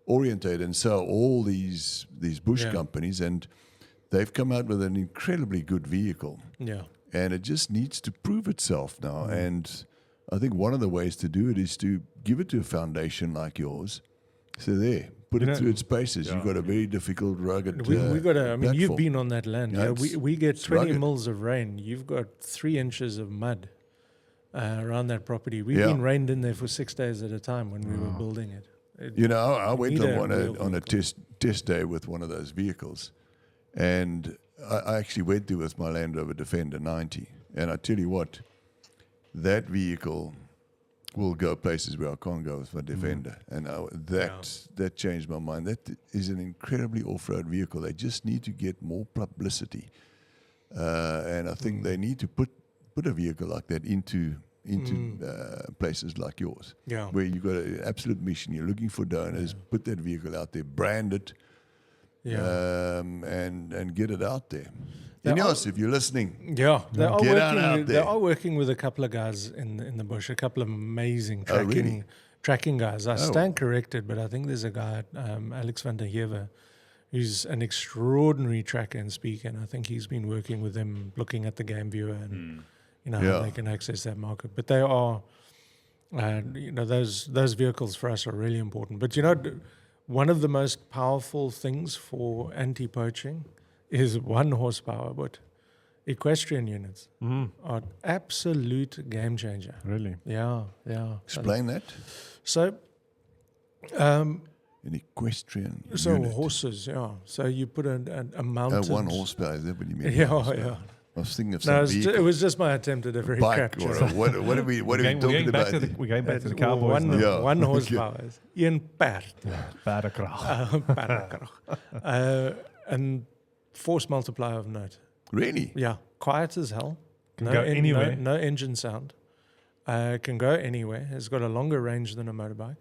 oriented, and so all these bush companies, and they've come out with an incredibly good vehicle. Yeah. And it just needs to prove itself now. And I think one of the ways to do it is to give it to a foundation like yours. So put it through its paces. You've got a very difficult, rugged we got I mean, platform. you've been on that land. We get 20 rugged. mils of rain. You've got 3 inches of mud around that property. We've been rained in there for 6 days at a time when we were building it. I went on a test day with one of those vehicles. And I actually went there with my Land Rover Defender 90. And I tell you what, that vehicle will go places where I can't go with my Defender. And that changed my mind. That is an incredibly off-road vehicle. They just need to get more publicity. And I think they need to put a vehicle like that into places like yours, where you've got an absolute mission. You're looking for donors. Put that vehicle out there, brand it, and get it out there. Ineos, if you're listening, they are working with a couple of guys in the bush, a couple of amazing tracking guys. I stand corrected, but I think there's a guy, Alex van der Heever, who's an extraordinary tracker and speaker, and I think he's been working with them, looking at the game viewer and how they can access that market. But they are, those vehicles for us are really important. But one of the most powerful things for anti-poaching is 1 horsepower, but equestrian units are absolute game changer. Really? Yeah. Explain that. So, an equestrian unit. horses, So you put a mounted... 1 horsepower, is that what you mean? Yeah. I was thinking of No, some it vehicle, was just my attempt at a very crap bike, or joke. what are we talking about? We're going back to the It's Cowboys now. Yeah. one horsepower. Een perd. Paardenkracht. Paardenkracht. And force multiplier of note. Really? Yeah, quiet as hell. Can go anywhere. No engine sound. Can go anywhere. Has got a longer range than a motorbike.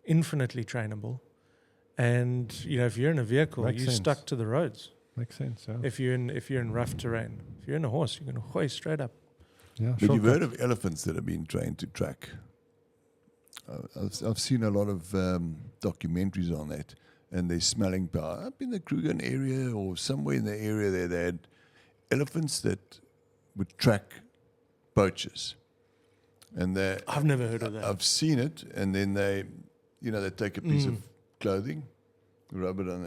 Infinitely trainable. And if you're in a vehicle, Makes you're sense. stuck to the roads. Makes sense. Yeah. If you're in rough terrain, if you're in a horse, you're going to hoist straight up. Yeah. But you've heard shortcut. of elephants that have been trained to track. I've seen a lot of documentaries on that, and they're smelling power. Up in the Kruger area or somewhere in the area there, they had elephants that would track poachers. And I've never heard of that. I've seen it, and then they take a piece of clothing, rub it on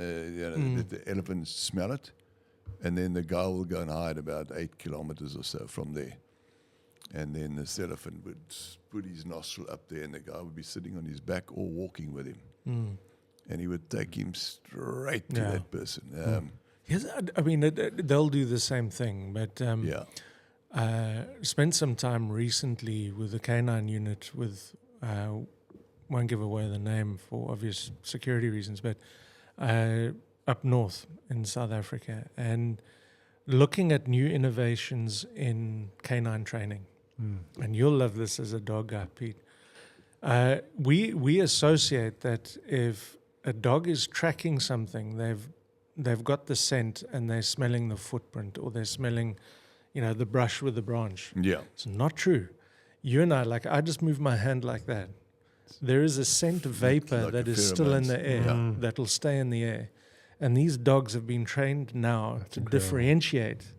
let the elephants smell it, and then the guy will go and hide about 8 kilometers or so from there. And then this elephant would put his nostril up there, and the guy would be sitting on his back or walking with him. And he would take him straight to that person. Yes, I mean, they'll do the same thing, but spent some time recently with the canine unit with, won't give away the name for obvious security reasons, but up north in South Africa, and looking at new innovations in canine training. And you'll love this as a dog guy, Pete. We associate that if a dog is tracking something, they've got the scent and they're smelling the footprint, or they're smelling, the brush with the branch. Yeah. It's not true. You and I just move my hand like that. There is a scent vapor like that a is still in pheromones. the air that will stay in the air. And these dogs have been trained now to differentiate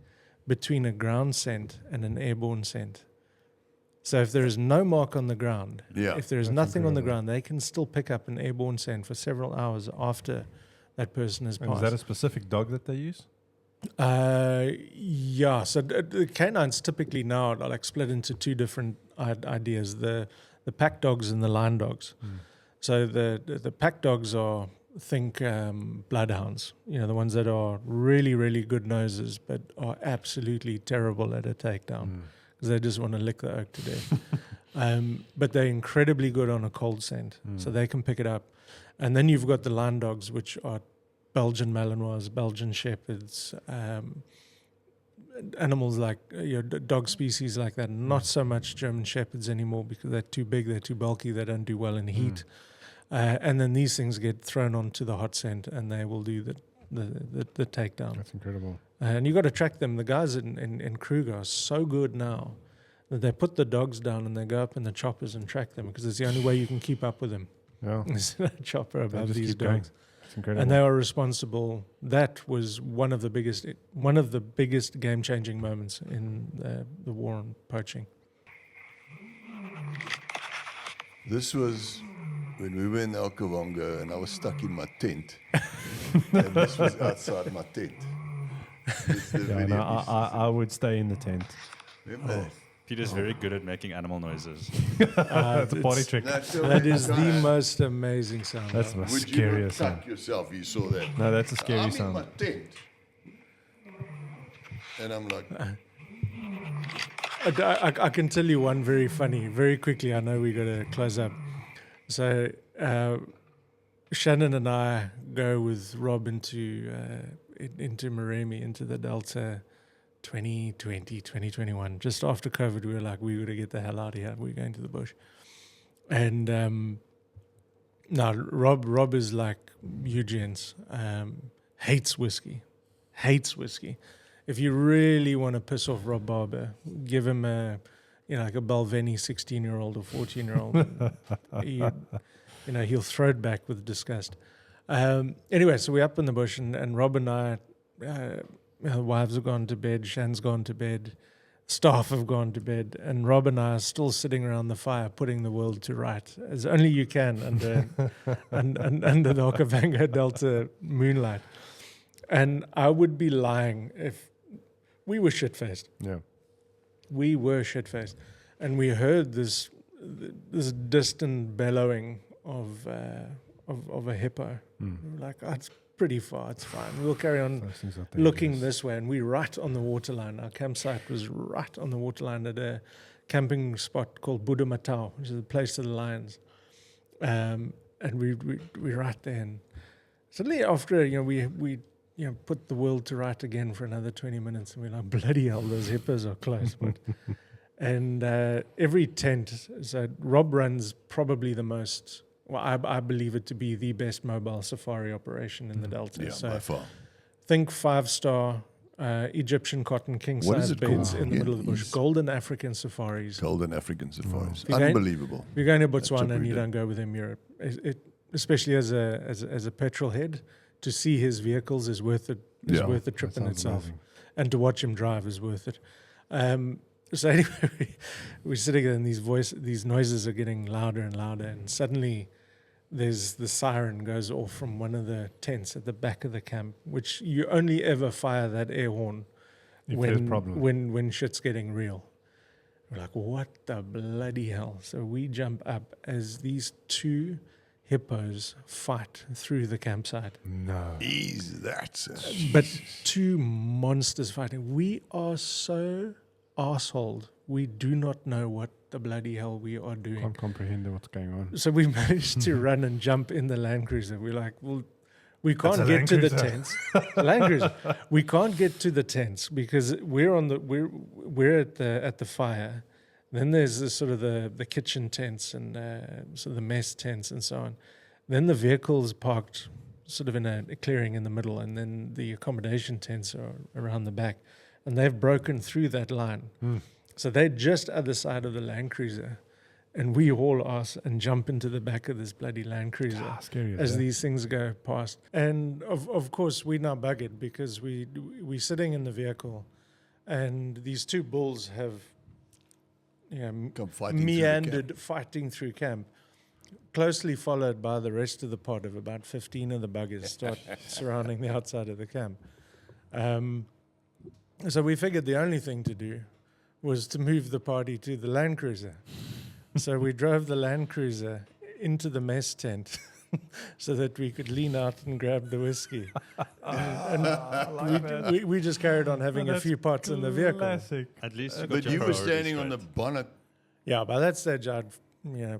between a ground scent and an airborne scent. So if there is no mark on the ground, if there is nothing on the ground, they can still pick up an airborne scent for several hours after that person has And passed. is that a specific dog that they use? Yeah. So the canines typically now are like split into two different ideas: the pack dogs and the line dogs. So the pack dogs are bloodhounds. The ones that are really, really good noses, but are absolutely terrible at a takedown because they just want to lick the oak to death. But they're incredibly good on a cold scent, so they can pick it up. And then you've got the line dogs, which are Belgian Malinois, Belgian Shepherds, animals like dog species like that. Not so much German Shepherds anymore because they're too big, they're too bulky, they don't do well in heat. And then these things get thrown onto the hot scent, and they will do the takedown. That's incredible. And you got to track them. The guys in Kruger are so good now that they put the dogs down and they go up in the choppers and track them because it's the only way you can keep up with them. Yeah. There's no chopper They above just these keep going. dogs. It's incredible. And they are responsible. That was one of the biggest game-changing moments in the war on poaching. This was when we were in Okavango, and I was stuck in my tent. And this was outside my tent. It's the video I would stay in the tent. Remember that? Peter's very good at making animal noises. It's a body trick. No, tell That me, is the guys, most amazing sound. That's the would you not scariest sound. tuck yourself? You saw that. No, that's a scary I'm sound. in my tent. And I'm like, I can tell you one very quickly. I know we got to close up. So Shannon and I go with Rob into Maremi, into the Delta 2020, 2021. Just after COVID, we were like, we got to get the hell out of here. We're going to the bush. And now Rob is like Eugene's, hates whiskey. If you really want to piss off Rob Barber, give him like a Balvenie 16-year-old or 14-year-old. He'll throw it back with disgust. Anyway, so we're up in the bush, and Rob and I, the wives have gone to bed, Shan's gone to bed, staff have gone to bed, and Rob and I are still sitting around the fire putting the world to right, as only you can under the Okavango Delta moonlight. And I would be lying if we were shit-faced. Yeah. We were shit-faced. And we heard this distant bellowing of of a hippo. We were like, oh, it's pretty far, it's fine. We'll carry on Those things are looking dangerous. this way. And we're right on the waterline. Our campsite was right on the waterline at a camping spot called Budamatau, which is the place of the lions. And we're right there. And suddenly after, we put the world to right again for another 20 minutes. And we're like, bloody hell, those hippos are close. But and every tent, so Rob runs probably the most, well, I believe it to be the best mobile safari operation in the Delta. Yeah, so by far. think 5-star Egyptian cotton king What is size it beds called in the middle of the bush. again? Golden African safaris. Golden African safaris. You're going- Unbelievable. If you're going to That's Botswana what and we you did. don't go with him, Europe, especially as a petrol head, to see his vehicles is worth it. Is Yeah, worth the trip That in sounds itself, amazing. and to watch him drive is worth it. So anyway, we're sitting there and these noises are getting louder and louder, and suddenly there's the siren goes off from one of the tents at the back of the camp, which you only ever fire that air horn If there's when problem. when shit's getting real. We're like, what the bloody hell? So we jump up as these two hippos fight through the campsite. No. Is that? But two monsters fighting. We are so arseholed. We do not know what the bloody hell we are doing. Can't comprehend what's going on. So we managed to run and jump in the Land Cruiser. We're like, well, we That's can't a get Land to the Cruiser. tents. Land Cruiser. We can't get to the tents because we're at the fire. Then there's the sort of the kitchen tents and sort of the mess tents and so on. Then the vehicles parked sort of in a clearing in the middle, and then the accommodation tents are around the back, and they've broken through that line. So they're just other side of the Land Cruiser, and we haul ass and jump into the back of this bloody Land Cruiser Scary as that. these things go past. And of course we're now buggered because we're sitting in the vehicle, and these two bulls have Come fighting through the meandered fighting through camp, closely followed by the rest of the pod of about 15 of the buggers start surrounding the outside of the camp. So we figured the only thing to do was to move the party to the Land Cruiser. So we drove the Land Cruiser into the mess tent so that we could lean out and grab the whiskey. And we just carried on having a few pots in the vehicle. Classic. At least you got But your you were priorities standing on the straight. bonnet. Yeah, by that stage, I'd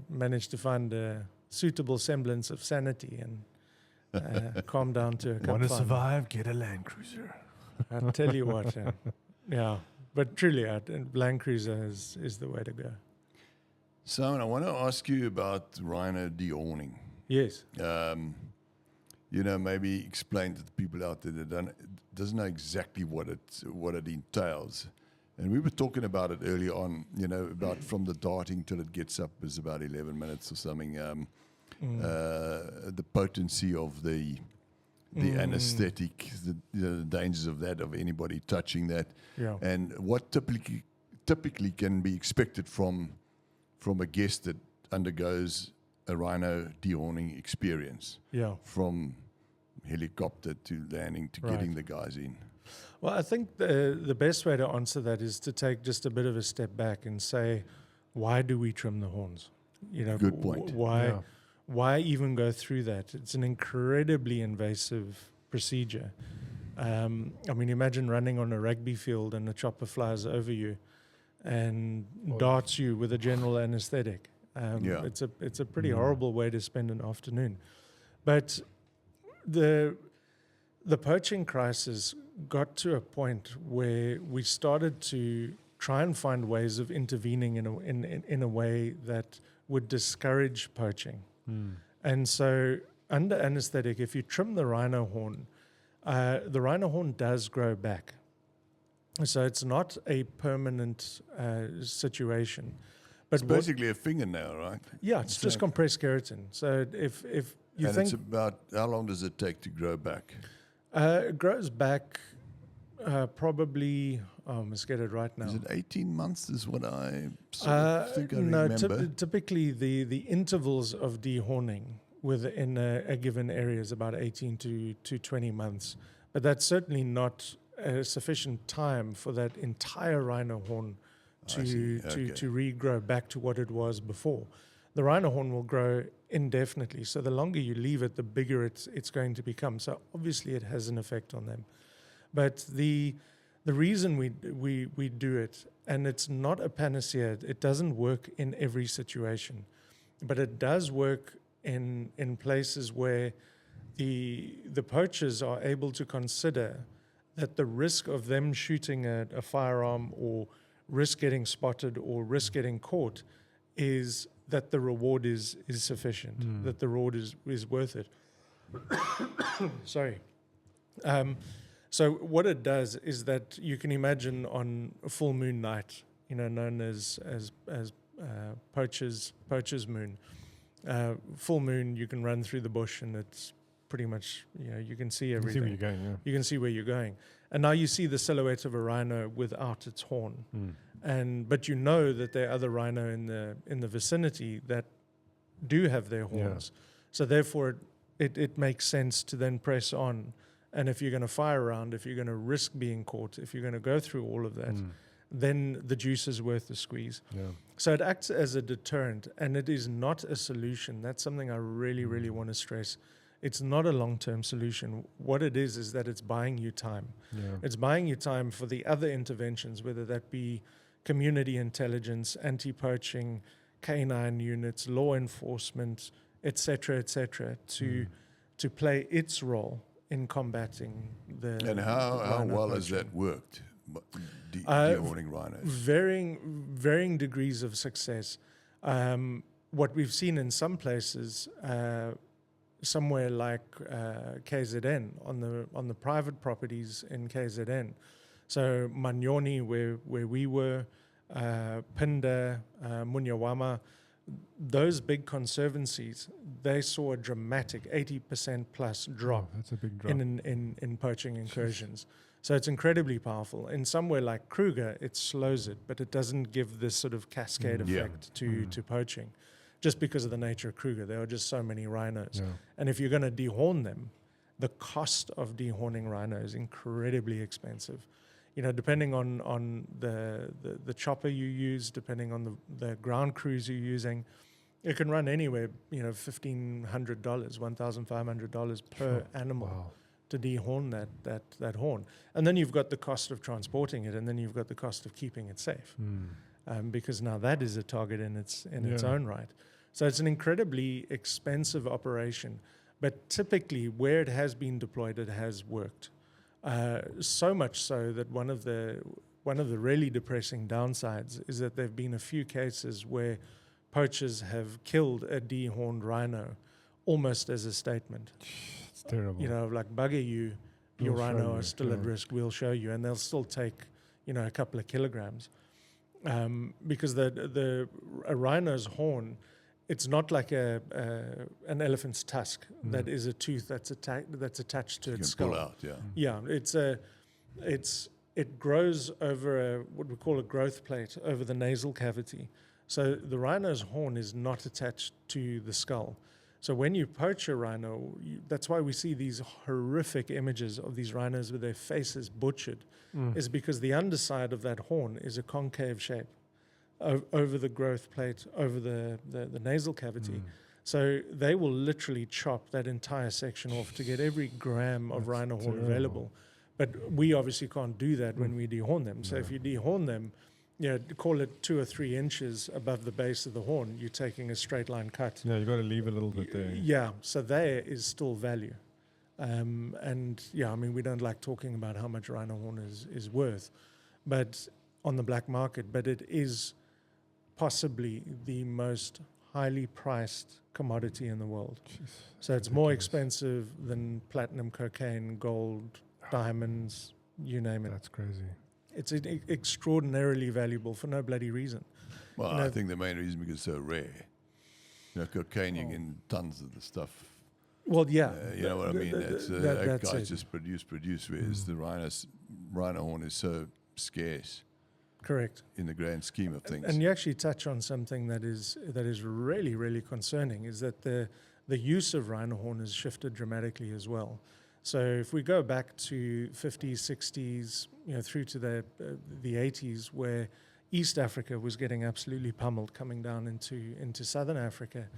managed to find a suitable semblance of sanity and calm down to a cup Want to fun. survive? Get a Land Cruiser. I tell you what, yeah. But truly, Land Cruiser is the way to go. Simon, I want to ask you about Rhino dehorning. Yes. Maybe explain to the people out there that doesn't know exactly what it entails. And we were talking about it earlier on, about from the darting till it gets up is about 11 minutes or something. The potency of the anesthetic, the dangers of that, of anybody touching that, Yeah. and what typically can be expected from a guest that undergoes a rhino dehorning experience, Yeah. from helicopter to landing to getting the guys in. Well, I think the best way to answer that is to take just a bit of a step back and say, why do we trim the horns? Good point. Why even go through that? It's an incredibly invasive procedure. Imagine running on a rugby field and a chopper flies over you and darts you with a general anesthetic. It's a pretty horrible way to spend an afternoon. But the poaching crisis got to a point where we started to try and find ways of intervening in a way that would discourage poaching. And so under anesthetic, if you trim the rhino horn does grow back. So it's not a permanent situation. But It's basically a fingernail, right? yeah, it's just compressed keratin. So if you And think it's about, how long does it take to grow back? it grows back probably, let's get it right now. Is it 18 months is what I think I No, remember? typically the intervals of dehorning within a given area is about 18 to 20 months. But that's certainly not sufficient time for that entire rhino horn to I see. Okay. regrow back to what it was before. The rhino horn will grow indefinitely. So the longer you leave it, the bigger it's going to become. So obviously it has an effect on them. But the reason we do it, and it's not a panacea, it doesn't work in every situation, but it does work in places where the poachers are able to consider that the risk of them shooting a firearm or risk getting spotted or risk getting caught is that the reward is sufficient, that the reward is worth it. Sorry. So what it does is that you can imagine on a full moon night, known as poacher's moon. Full moon, you can run through the bush and it's pretty much, you can see everything. You can see where you're going, yeah. You can see where you're going. And now you see the silhouette of a rhino without its horn. But you know that there are other rhino in the vicinity that do have their horns. Yeah. So therefore it makes sense to then press on. And if you're going to fire around, if you're going to risk being caught, if you're going to go through all of that, then the juice is worth the squeeze. Yeah. So it acts as a deterrent, and it is not a solution. That's something I really, really want to stress. It's not a long-term solution. What it is that it's buying you time. Yeah. It's buying you time for the other interventions, whether that be community intelligence, anti-poaching, canine units, law enforcement, et cetera, to play its role in combating the. And how rhino well has poaching. that worked? Dehorning rhinos. Varying degrees of success. What we've seen in some places, somewhere like KZN on the private properties in KZN. So Manyoni, where we were, Pinda, Munyawama, those big conservancies, they saw a dramatic 80% plus drop. That's a big drop. in poaching incursions. So it's incredibly powerful. In somewhere like Kruger, it slows it, but it doesn't give this sort of cascade effect to poaching, just because of the nature of Kruger. There are just so many rhinos. Yeah. And if you're going to dehorn them, the cost of dehorning rhino is incredibly expensive. Depending on the chopper you use, depending on the ground crews you're using, it can run anywhere, $1,500, $1,500 per animal. Wow. To dehorn that horn. And then you've got the cost of transporting it, and then you've got the cost of keeping it safe, because now that is a target in its own right. So it's an incredibly expensive operation, but typically where it has been deployed, it has worked. So much so that one of the really depressing downsides is that there have been a few cases where poachers have killed a dehorned rhino almost as a statement. It's terrible. Like bugger you, your We'll show rhino you, are still at yeah. risk, we'll show you. And they'll still take, a couple of kilograms. Because a rhino's horn, it's not like an elephant's tusk that is a tooth that's attached to You its can skull. pull out, yeah. Yeah, it grows over what we call a growth plate over the nasal cavity. So the rhino's horn is not attached to the skull. So when you poach a rhino, that's why we see these horrific images of these rhinos with their faces butchered, is because the underside of that horn is a concave shape over the growth plate, over the nasal cavity. So they will literally chop that entire section off to get every gram of rhino horn available. But we obviously can't do that when we dehorn them. So if you dehorn them, call it 2 or 3 inches above the base of the horn, you're taking a straight line cut. Yeah, you got to leave a little bit there. Yeah, so there is still value. We don't like talking about how much rhino horn is worth, but on the black market, but it is possibly the most highly priced commodity in the world. Jeez, So it's more expensive than platinum, cocaine, gold, diamonds, you name it. That's crazy. It's extraordinarily valuable for no bloody reason. Well, I think the main reason because it's so rare. Cocaine, you get tons of the stuff. Well, yeah. You know what I mean? That's that's guys it. just produce, whereas the rhino horn is so scarce Correct. in the grand scheme of things. And you actually touch on something that is really, really concerning, is that the use of rhino horn has shifted dramatically as well. So if we go back to 50s, 60s, through to the 80s, where East Africa was getting absolutely pummeled coming down into Southern Africa.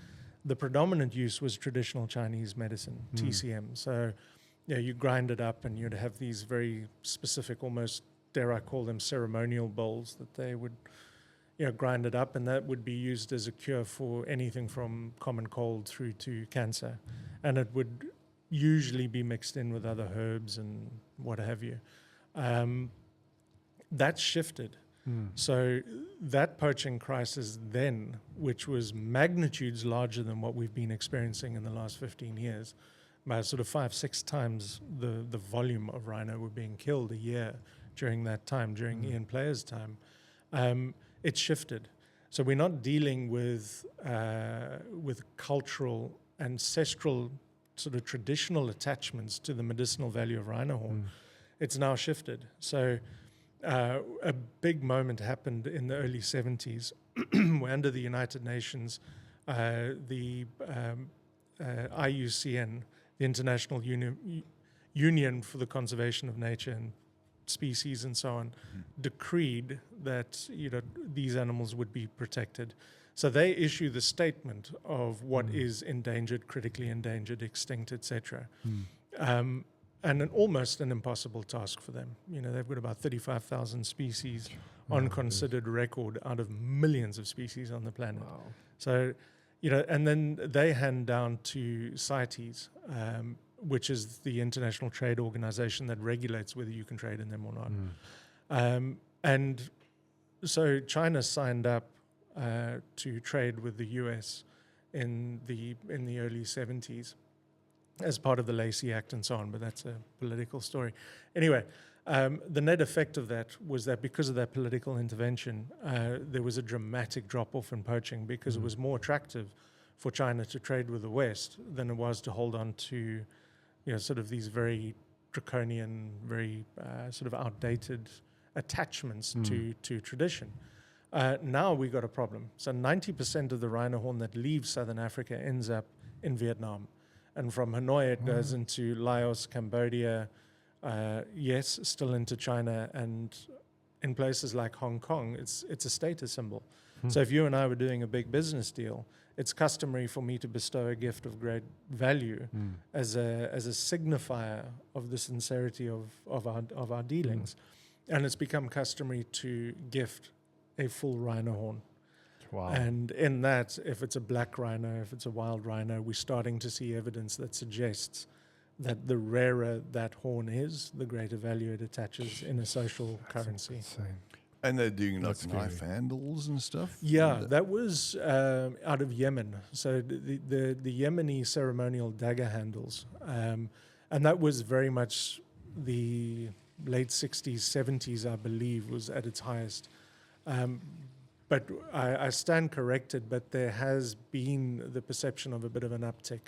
The predominant use was traditional Chinese medicine, TCM. So, you grind it up and you'd have these very specific, almost, dare I call them, ceremonial bowls that they would, grind it up, and that would be used as a cure for anything from common cold through to cancer. And it would usually be mixed in with other herbs and what have you. That shifted. So that poaching crisis then, which was magnitudes larger than what we've been experiencing in the last 15 years, by sort of 5-6 times the volume of rhino were being killed a year during that time, during Ian Player's time, it shifted. So we're not dealing with cultural, ancestral, sort of traditional attachments to the medicinal value of rhino horn. It's now shifted. So a big moment happened in the early 70s where under the United Nations, the IUCN, the International Union for the Conservation of Nature and Species and so on, decreed that these animals would be protected. So they issue the statement of what is endangered, critically endangered, extinct, etc. And almost an impossible task for them. They've got about 35,000 species on considered record out of millions of species on the planet. Wow. So, and then they hand down to CITES, which is the international trade organization that regulates whether you can trade in them or not. And so China signed up to trade with the US in the early 70s. As part of the Lacey Act and so on, but that's a political story. Anyway, the net effect of that was that because of that political intervention, there was a dramatic drop-off in poaching because it was more attractive for China to trade with the West than it was to hold on to, sort of these very draconian, very sort of outdated attachments to tradition. Now we got a problem. So 90% of the rhino horn that leaves Southern Africa ends up in Vietnam. And from Hanoi, it goes into Laos, Cambodia, yes, still into China, and in places like Hong Kong, it's a status symbol. So if you and I were doing a big business deal, it's customary for me to bestow a gift of great value as a signifier of the sincerity of our dealings. And it's become customary to gift a full rhino horn. Wow. And in that, if it's a black rhino, if it's a wild rhino, we're starting to see evidence that suggests that the rarer that horn is, the greater value it attaches in a social currency. Insane. And they're doing like That's knife scary. handles and stuff? Yeah, that was out of Yemen. So the Yemeni ceremonial dagger handles. And that was very much the late 60s, 70s, I believe, was at its highest. But I stand corrected, but there has been the perception of a bit of an uptick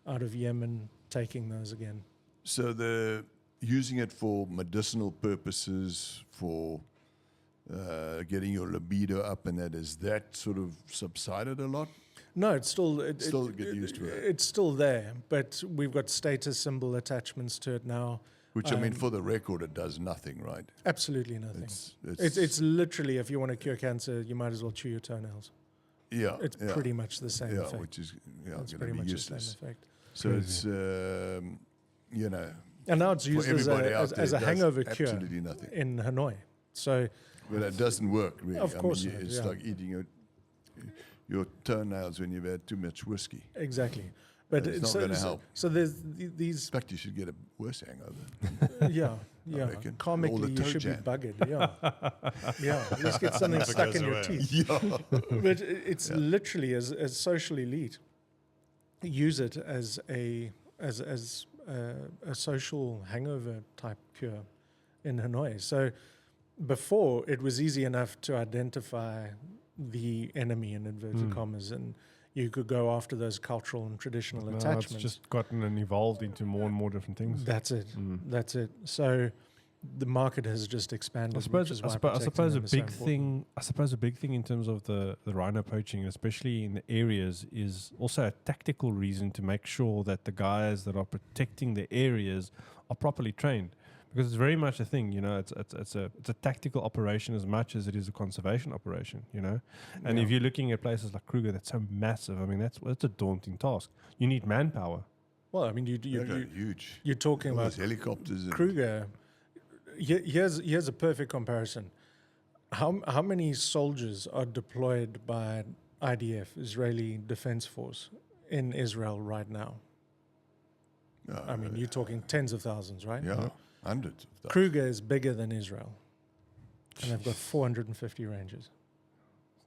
out of Yemen taking those again. So they're using it for medicinal purposes, for getting your libido up, and is that sort of subsided a lot? No, it's still get used to it. It's still there, but we've got status symbol attachments to it now. Which, I mean, for the record, it does nothing, right? Absolutely nothing. It's It's literally, if you want to cure cancer, you might as well chew your toenails. yeah, It's yeah, pretty much the same yeah, effect. which is It's going pretty to be much useless. the same effect. So it's And now it's used as everybody out as there, a it does hangover cure absolutely nothing. in Hanoi. So But it doesn't work, really. Of course I mean, not, it's yeah. like eating your toenails when you've had too much whiskey. exactly. But It's not gonna help. So there's these, In fact, you should get a worse hangover. yeah. reckon. All Karmically, the you should be toe jam. buggered. Yeah. Let's get something Never stuck goes in your away. teeth. Yeah. But it's literally as social elite use it as a social hangover type cure in Hanoi. So before it was easy enough to identify the enemy in inverted commas, and you could go after those cultural and traditional Now attachments. it's just gotten and evolved into more and more different things. That's it. That's it. So the market has just expanded. I suppose, which is I why suppose, I protecting suppose a them is so big important. thing. I suppose a big thing in terms of the rhino poaching, especially in the areas, is also a tactical reason to make sure that the guys that are protecting the areas are properly trained. because it's very much a thing, it's a tactical operation as much as it is a conservation operation, And if you're looking at places like Kruger, that's so massive. I mean, that's a daunting task. You need manpower. Well, I mean, Huge. you're talking All about those helicopters. And Kruger. Here's a perfect comparison. How many soldiers are deployed by IDF, Israeli Defense Force, in Israel right now? I mean, you're talking tens of thousands, right? yeah, hundreds of thousands. Kruger is bigger than Israel, and they've got 450 rangers.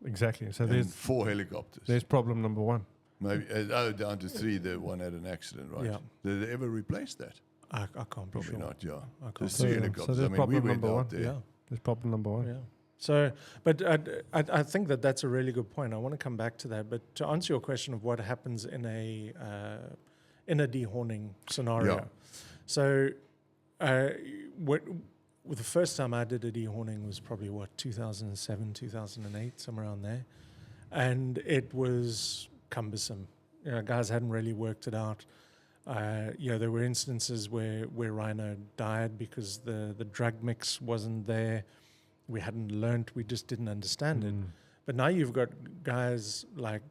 Exactly. So And 4 helicopters. there's problem number one. Maybe down to 3. The one had an accident, right? Yeah. Did they ever replace that? I can't be Probably sure. not. Yeah. I can't There's be 3 sure. helicopters. So I there's mean, we problem went number out one. there. Yeah. There's problem number one. Yeah. So, but I think that's a really good point. I want to come back to that. But to answer your question of what happens in a dehorning scenario. Yeah. So, the first time I did a dehorning was probably 2007, 2008, somewhere around there, and it was cumbersome. Guys hadn't really worked it out. There were instances where Rhino died because the drug mix wasn't there. We hadn't learnt, we just didn't understand it. But now you've got guys like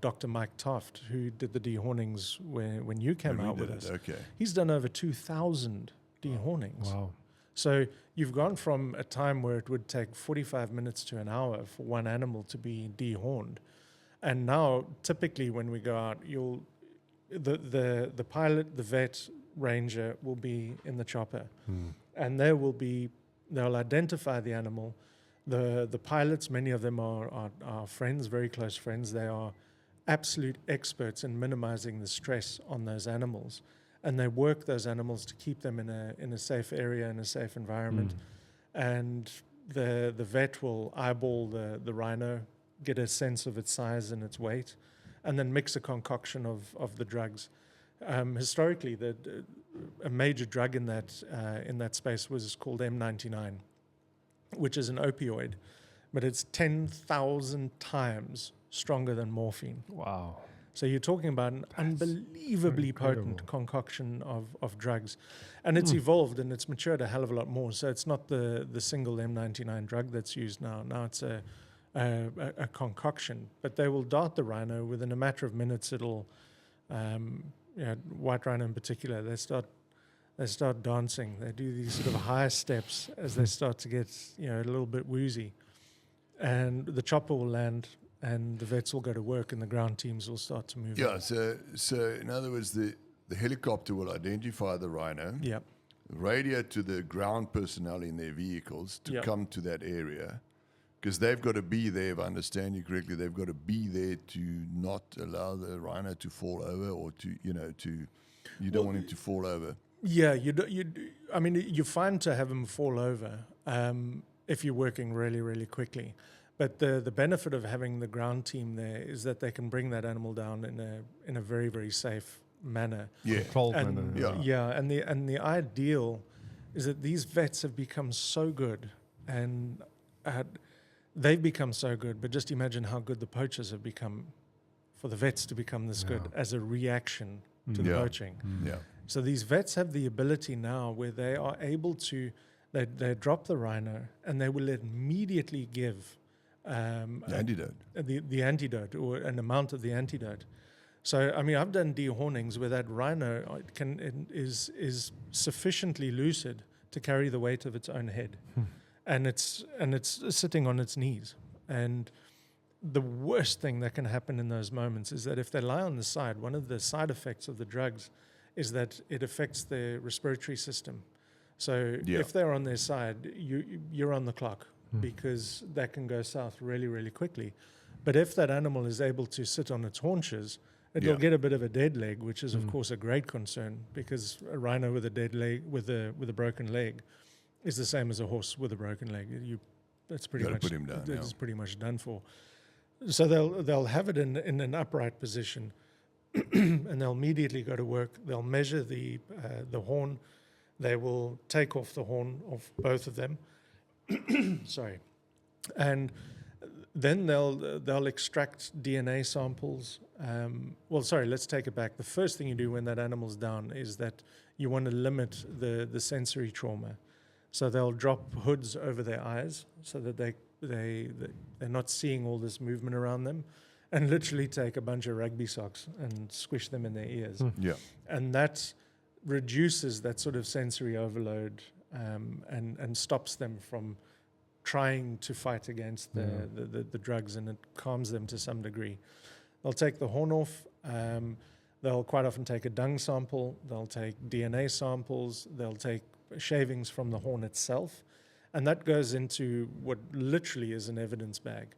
Dr. Mike Toft, who did the dehornings when you came And we out with did us. it. Okay. He's done over 2,000 dehornings. Wow. So you've gone from a time where it would take 45 minutes to an hour for one animal to be dehorned. And now, typically when we go out, the pilot, the vet, ranger will be in the chopper. And they'll identify the animal. The pilots, many of them are friends, very close friends. They are absolute experts in minimizing the stress on those animals. And they work those animals to keep them in a safe area, in a safe environment. And the vet will eyeball the rhino, get a sense of its size and its weight, and then mix a concoction of the drugs. Historically, a major drug in that space was called M99, which is an opioid, but it's 10,000 times stronger than morphine. Wow. So you're talking about an unbelievably potent concoction of drugs. And it's evolved and it's matured a hell of a lot more. So it's not the single M99 drug that's used now. Now it's a concoction. But they will dart the rhino within a matter of minutes. It'll, white rhino in particular, they start dancing. They do these sort of higher steps as they start to get a little bit woozy. And the chopper will land, and the vets will go to work, and the ground teams will start to move. Yeah, so in other words, the helicopter will identify the rhino, Yeah. radio to the ground personnel in their vehicles to Yeah. come to that area, because they've got to be there, if I understand you correctly, they've got to be there to not allow the rhino to fall over, or you don't want him to fall over. Yeah, I mean, you're fine to have them fall over if you're working really, really quickly. But the benefit of having the ground team there is that they can bring that animal down in a very, very safe manner. Yeah. Controlled And manner. Yeah. and the ideal is that these vets have become so good, and they've become so good. But just imagine how good the poachers have become, for the vets to become this good as a reaction to the Yeah. poaching. Yeah. So these vets have the ability now where they are able to, they drop the rhino and they will immediately give The antidote. the antidote, or an amount of the antidote. So I mean, I've done dehornings where that rhino is sufficiently lucid to carry the weight of its own head, and it's sitting on its knees. And the worst thing that can happen in those moments is that if they lie on the side, one of the side effects of the drugs is that it affects their respiratory system. So if they're on their side, you're on the clock, because that can go south really, really quickly. But if that animal is able to sit on its haunches, it'll get a bit of a dead leg, which is of course a great concern, because a rhino with a dead leg, with a broken leg, is the same as a horse with a broken leg. That's pretty Gotta much put him down, It's yeah. pretty much done for. So they'll have it in an upright position, and they'll immediately go to work. They'll measure the horn. They will take off the horn of both of them. Sorry. And Then they'll extract DNA samples. Let's take it back. The first thing you do when that animal's down is that you want to limit the sensory trauma. So they'll drop hoods over their eyes so that they're not seeing all this movement around them, and literally take a bunch of rugby socks and squish them in their ears. Yeah. And that reduces that sort of sensory overload and stops them from trying to fight against the drugs, and it calms them to some degree. They'll take the horn off. They'll quite often take a dung sample. They'll take DNA samples. They'll take shavings from the horn itself. And that goes into what literally is an evidence bag.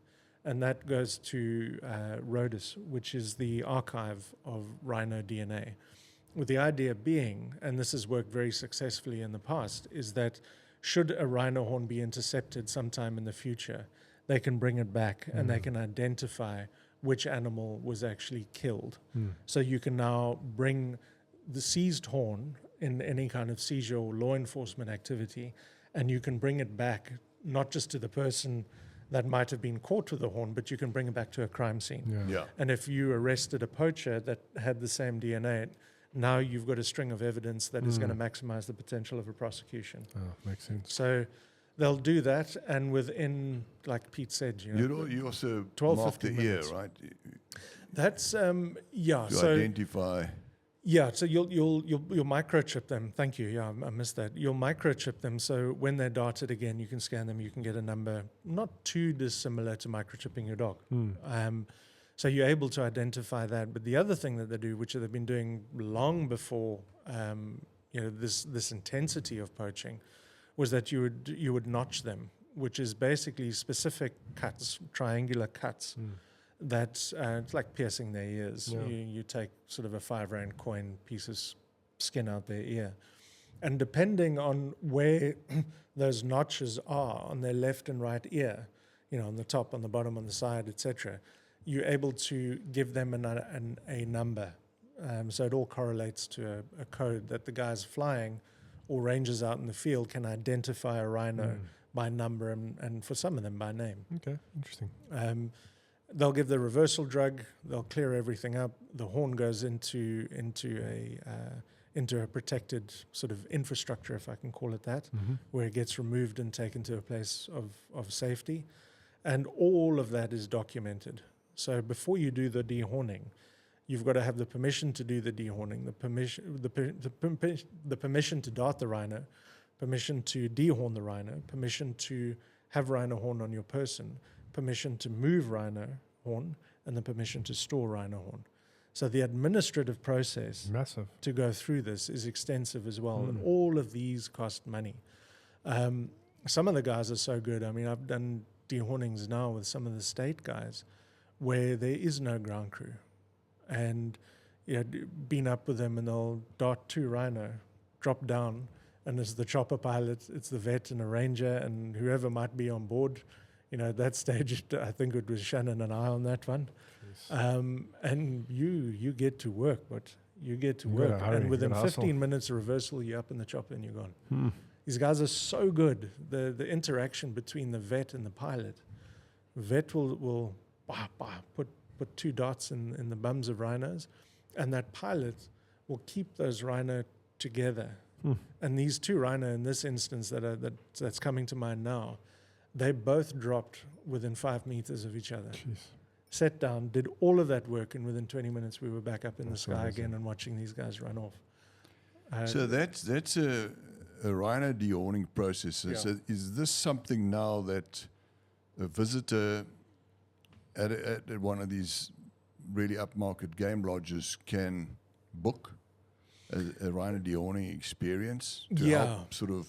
And that goes to RODIS, which is the archive of rhino DNA. With the idea being, and this has worked very successfully in the past, is that should a rhino horn be intercepted sometime in the future, they can bring it back and they can identify which animal was actually killed. So you can now bring the seized horn in any kind of seizure or law enforcement activity, and you can bring it back not just to the person that might have been caught with the horn, but you can bring it back to a crime scene. Yeah. And if you arrested a poacher that had the same DNA, now you've got a string of evidence that is going to maximize the potential of a prosecution. Oh, makes sense. So they'll do that, and within, like Pete said, You also 12, mark the 15 ear, minutes. right? That's To So identify. yeah, so you'll microchip them. Thank you. Yeah, I missed that. You'll microchip them, so when they're darted again, you can scan them. You can get a number not too dissimilar to microchipping your dog. So you're able to identify that. But the other thing that they do, which they've been doing long before, this intensity of poaching, was that you would notch them, which is basically specific cuts, triangular cuts. That it's like piercing their ears. Yeah. You take sort of a 5 rand coin piece of skin out their ear, and depending on where those notches are on their left and right ear, on the top, on the bottom, on the side, etc., you're able to give them a number. So it all correlates to a code that the guys flying or rangers out in the field can identify a rhino by number and for some of them by name. Okay, interesting. They'll give the reversal drug. They'll clear everything up. The horn goes into a protected sort of infrastructure, if I can call it that, where it gets removed and taken to a place of safety, and all of that is documented. So before you do the dehorning, you've got to have the permission to do the dehorning, the permission to dart the rhino, permission to dehorn the rhino, permission to have rhino horn on your person, permission to move rhino horn, and the permission to store rhino horn. So the administrative process Massive. to go through this is extensive as well, and all of these cost money. Some of the guys are so good. I mean, I've done dehornings now with some of the state guys where there is no ground crew, and been up with them, and they'll dart 2 rhino, drop down, and it's the chopper pilot, it's the vet and a ranger and whoever might be on board. At that stage, I think it was Shannon and I on that one. And you get to work, but you get to work. hurry, And within you gotta hustle. 15 minutes of reversal, you're up in the chopper and you're gone. These guys are so good. The interaction between the vet and the pilot. Vet will put 2 dots in the bums of rhinos, and that pilot will keep those rhino together. And these 2 rhino in this instance that's coming to mind now, they both dropped within 5 meters of each other. Jeez. Sat down, did all of that work, and within 20 minutes we were back up in That's the sky amazing. again and watching these guys run off. So that's a rhino dehorning process. Yeah. So is this something now that a visitor at one of these really upmarket game lodges can book a rhino dehorning experience to Yeah. help sort of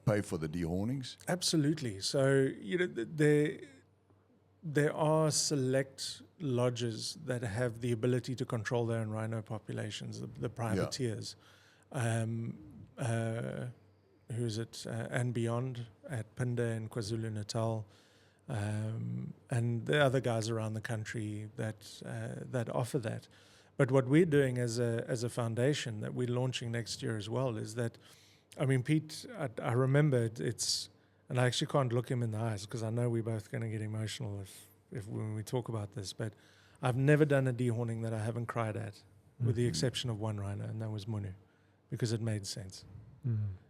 pay for the dehornings? Absolutely. So there are select lodges that have the ability to control their own rhino populations, the privateers. Who's it? And Beyond at Pinde in KwaZulu-Natal. And there are other guys around the country that offer that. But what we're doing as a foundation that we're launching next year as well is that, I mean, Pete, I remember it's, and I actually can't look him in the eyes because I know we're both going to get emotional when we talk about this, but I've never done a dehorning that I haven't cried at, with the exception of one rhino, and that was Munu, because it made sense.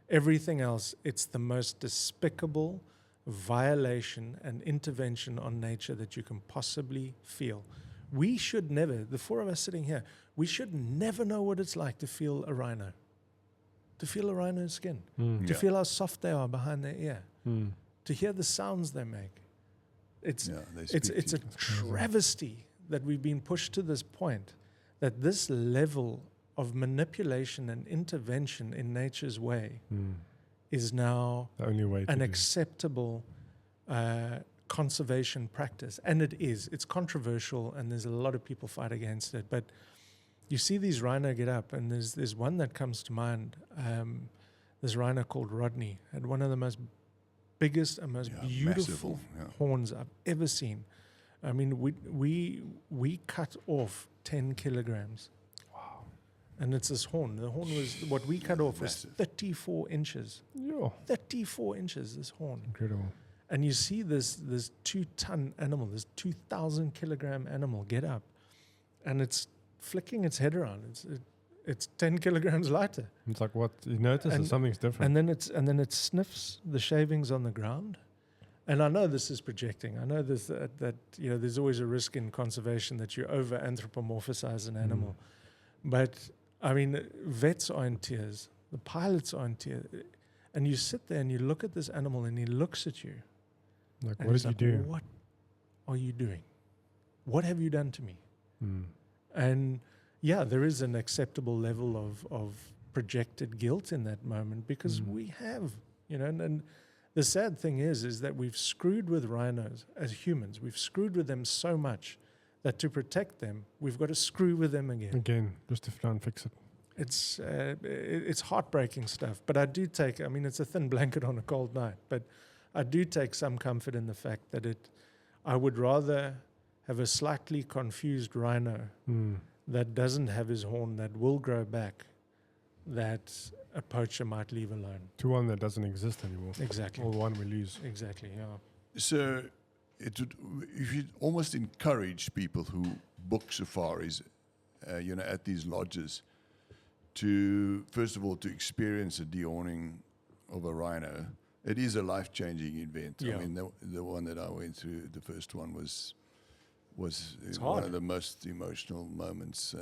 Everything else, it's the most despicable violation and intervention on nature that you can possibly feel. We should never, the four of us sitting here, we should never know what it's like to feel a rhino. To feel a rhino's skin. To feel how soft they are behind their ear. To hear the sounds they make. It's a travesty that we've been pushed to this point, that this level of manipulation and intervention in nature's way is now The only way to an do. acceptable conservation practice. And it is. It's controversial, and there's a lot of people fight against it. But you see these rhino get up, and there's one that comes to mind. This rhino called Rodney had one of the most biggest and most beautiful massive, horns I've ever seen. I mean, we cut off 10 kilograms. Wow. And it's this horn. The horn was, what we cut off was 34 inches. Yeah. 34 inches, this horn. Incredible. And you see this 2-ton animal, this 2,000 kilogram animal get up, and it's flicking its head around. It's 10 kilograms lighter. It's like what you notice is something's different. And then it sniffs the shavings on the ground. And I know this is projecting. I know this that you know there's always a risk in conservation that you over anthropomorphize an animal. But I mean, vets are in tears. The pilots are in tears. And you sit there and you look at this animal, and he looks at you. Like, And what he's did you like, do? What are you doing? What have you done to me? And yeah, there is an acceptable level of projected guilt in that moment, because we have, you know, and the sad thing is that we've screwed with rhinos as humans. We've screwed with them so much that to protect them, we've got to screw with them again. Again, just to try and fix it. It's heartbreaking stuff. But I do take, I mean, it's a thin blanket on a cold night, but I do take some comfort in the fact that I would rather have a slightly confused rhino that doesn't have his horn, that will grow back, that a poacher might leave alone. To one that doesn't exist anymore. Exactly. Or one we lose. Exactly, yeah. So you should almost encourage people who book safaris, you know, at these lodges, to first of all to experience a dehorning of a rhino. It is a life-changing event. Yeah. I mean, the one that I went through, the first one was It's one hard. of the most emotional moments.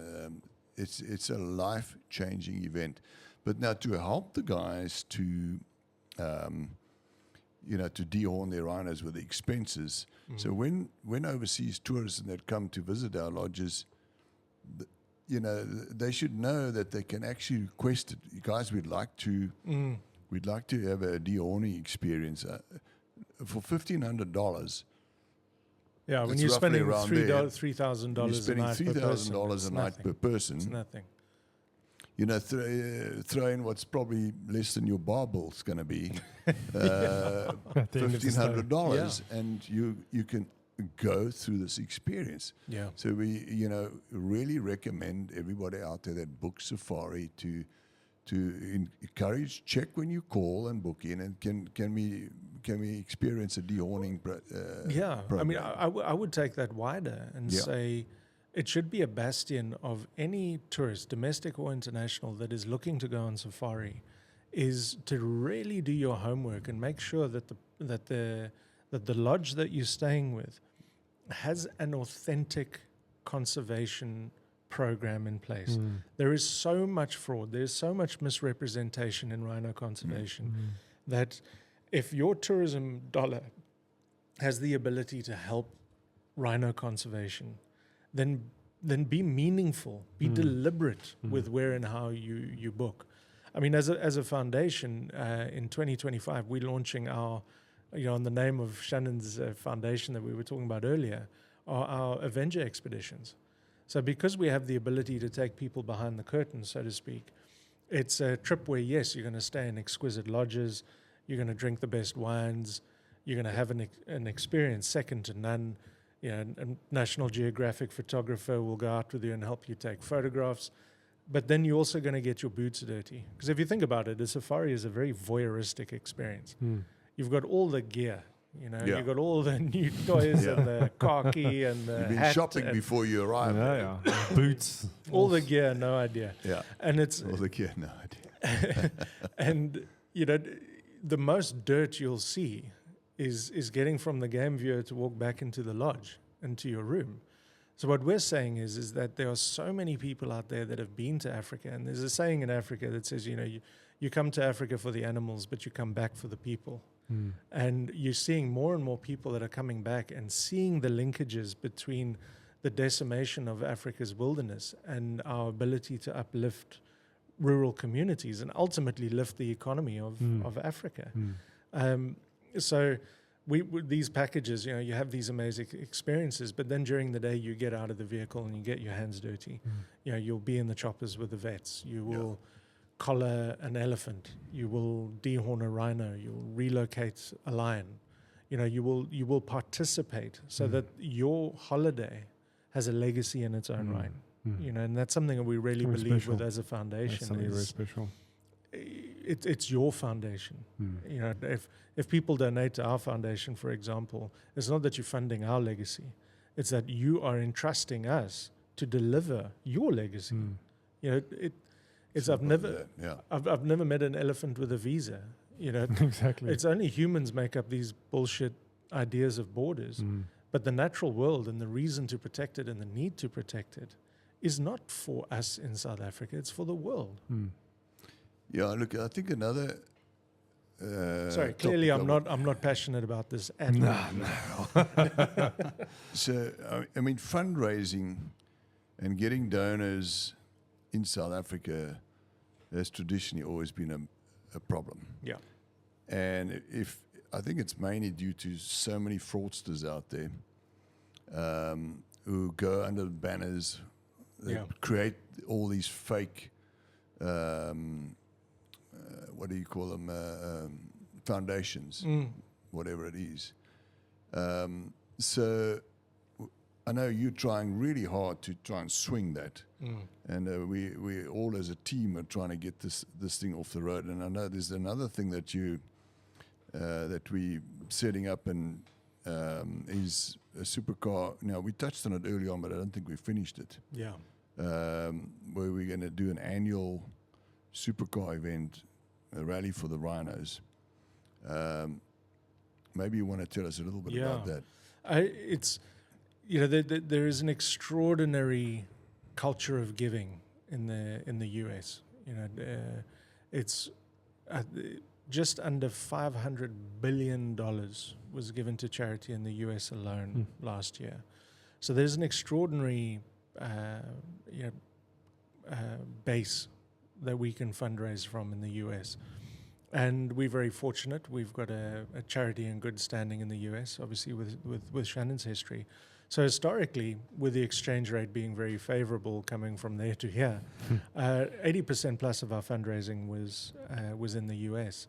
It's a life-changing event. But now to help the guys to, you know, to dehorn their rhinos with the expenses. So when overseas tourists that come to visit our lodges, you know, they should know that they can actually request it. Guys, we'd like to have a dehorning experience for $1,500. Yeah, when It's you're roughly spending around there. $3,000 You're a spending night per person, $3,000 it's a night nothing. per person. It's nothing. You know, throw in what's probably less than your bar bill's going to be, At the end of the story. $1,500, and you can go through this experience. Yeah. So we, you know, really recommend everybody out there that books safari to encourage, check when you call and book in, and can we experience a dehorning Yeah, I mean, program? I would take that wider and say it should be a bastion of any tourist, domestic or international, that is looking to go on safari, is to really do your homework and make sure that the lodge that you're staying with has an authentic conservation program in place. There is so much fraud, there's so much misrepresentation in rhino conservation that if your tourism dollar has the ability to help rhino conservation, then be meantheful, be deliberate with where and how you book. I mean, as a foundation, in 2025, we're launching our, you know, in the name of Shannon's foundation that we were talking about earlier, our Avenger expeditions. So because we have the ability to take people behind the curtain, so to speak, it's a trip where, yes, you're going to stay in exquisite lodges, you're going to drink the best wines, you're going to have an experience second to none. You know, a National Geographic photographer will go out with you and help you take photographs. But then you're also going to get your boots dirty. Because if you think about it, a safari is a very voyeuristic experience. You've got all the gear. You know, Yeah. you got all the new toys Yeah. and the car key and the You've been hat shopping and before you arrive. Yeah. Boots. all the gear, no idea. Yeah. And it's All the kid, no idea. and you know, the most dirt you'll see is getting from the game viewer to walk back into the lodge, into your room. So what we're saying is that there are so many people out there that have been to Africa, and there's a saying in Africa that says, you know, you come to Africa for the animals, but you come back for the people. And you're seeing more and more people that are coming back and seeing the linkages between the decimation of Africa's wilderness and our ability to uplift rural communities and ultimately lift the economy of Africa. So with these packages, you know, you have these amazing experiences, but then during the day you get out of the vehicle and you get your hands dirty. You know, you'll be in the choppers with the vets. You will collar an elephant. You will dehorn a rhino. You'll relocate a lion. You know, you will participate so that your holiday has a legacy in its own right. You know, and that's something that we really Something believe special. with as a foundation. That's something very is special. it's your foundation. You know, if people donate to our foundation, for example, it's not that you're funding our legacy. It's that you are entrusting us to deliver your legacy. You know, it's I've never met an elephant with a visa. You know, Exactly. it's only humans make up these bullshit ideas of borders. But the natural world and the reason to protect it and the need to protect it is not for us in South Africa. It's for the world. Yeah, look, I think another. Sorry, clearly I'm not passionate about this at all. So, I mean, fundraising and getting donors in South Africa has traditionally always been a problem. Yeah. And I think it's mainly due to so many fraudsters out there who go under banners, they create all these fake, what do you call them, foundations, whatever it is. So I know you're trying really hard to try and swing that. And we all as a team are trying to get this thing off the road. And I know there's another thing that that we setting up and is a supercar. Now, we touched on it early on, but I don't think we finished it. Yeah. Where we're going to do an annual supercar event, a rally for the rhinos. Maybe you want to tell us a little bit about that. It's, you know, there is an extraordinary culture of giving in the US. You know, it's just under $500 billion was given to charity in the US alone last year. So there's an extraordinary base that we can fundraise from in the US. And we're very fortunate. We've got a charity in good standing in the US, obviously with Shannon's history. So historically, with the exchange rate being very favorable coming from there to here, 80% plus of our fundraising was in the US.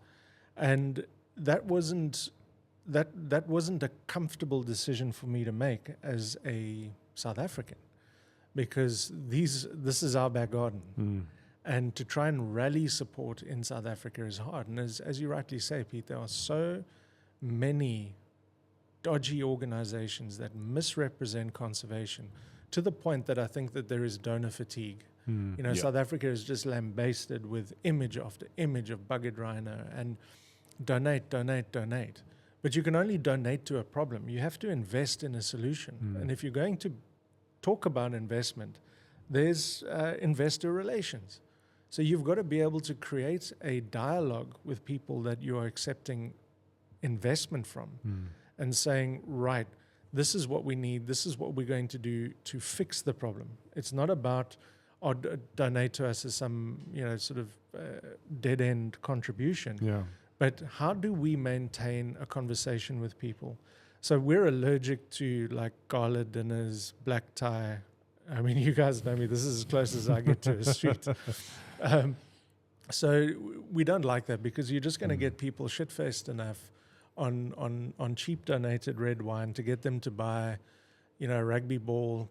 And that wasn't a comfortable decision for me to make as a South African, because this is our back garden. And to try and rally support in South Africa is hard. And as you rightly say, Pete, there are so many dodgy organizations that misrepresent conservation to the point that I think that there is donor fatigue. You know, South Africa is just lambasted with image after image of buggered rhino and donate. But you can only donate to a problem. You have to invest in a solution. And if you're going to talk about investment, there's investor relations. So you've got to be able to create a dialogue with people that you are accepting investment from and saying, right, this is what we need, this is what we're going to do to fix the problem. It's not about, donate to us as some, you know, sort of dead-end contribution. Yeah. But how do we maintain a conversation with people? So we're allergic to like gala dinners, black tie. I mean, you guys know me. This is as close as I get to a street. So we don't like that, because you're just going to get people shit-faced enough on cheap donated red wine to get them to buy, you know, a rugby ball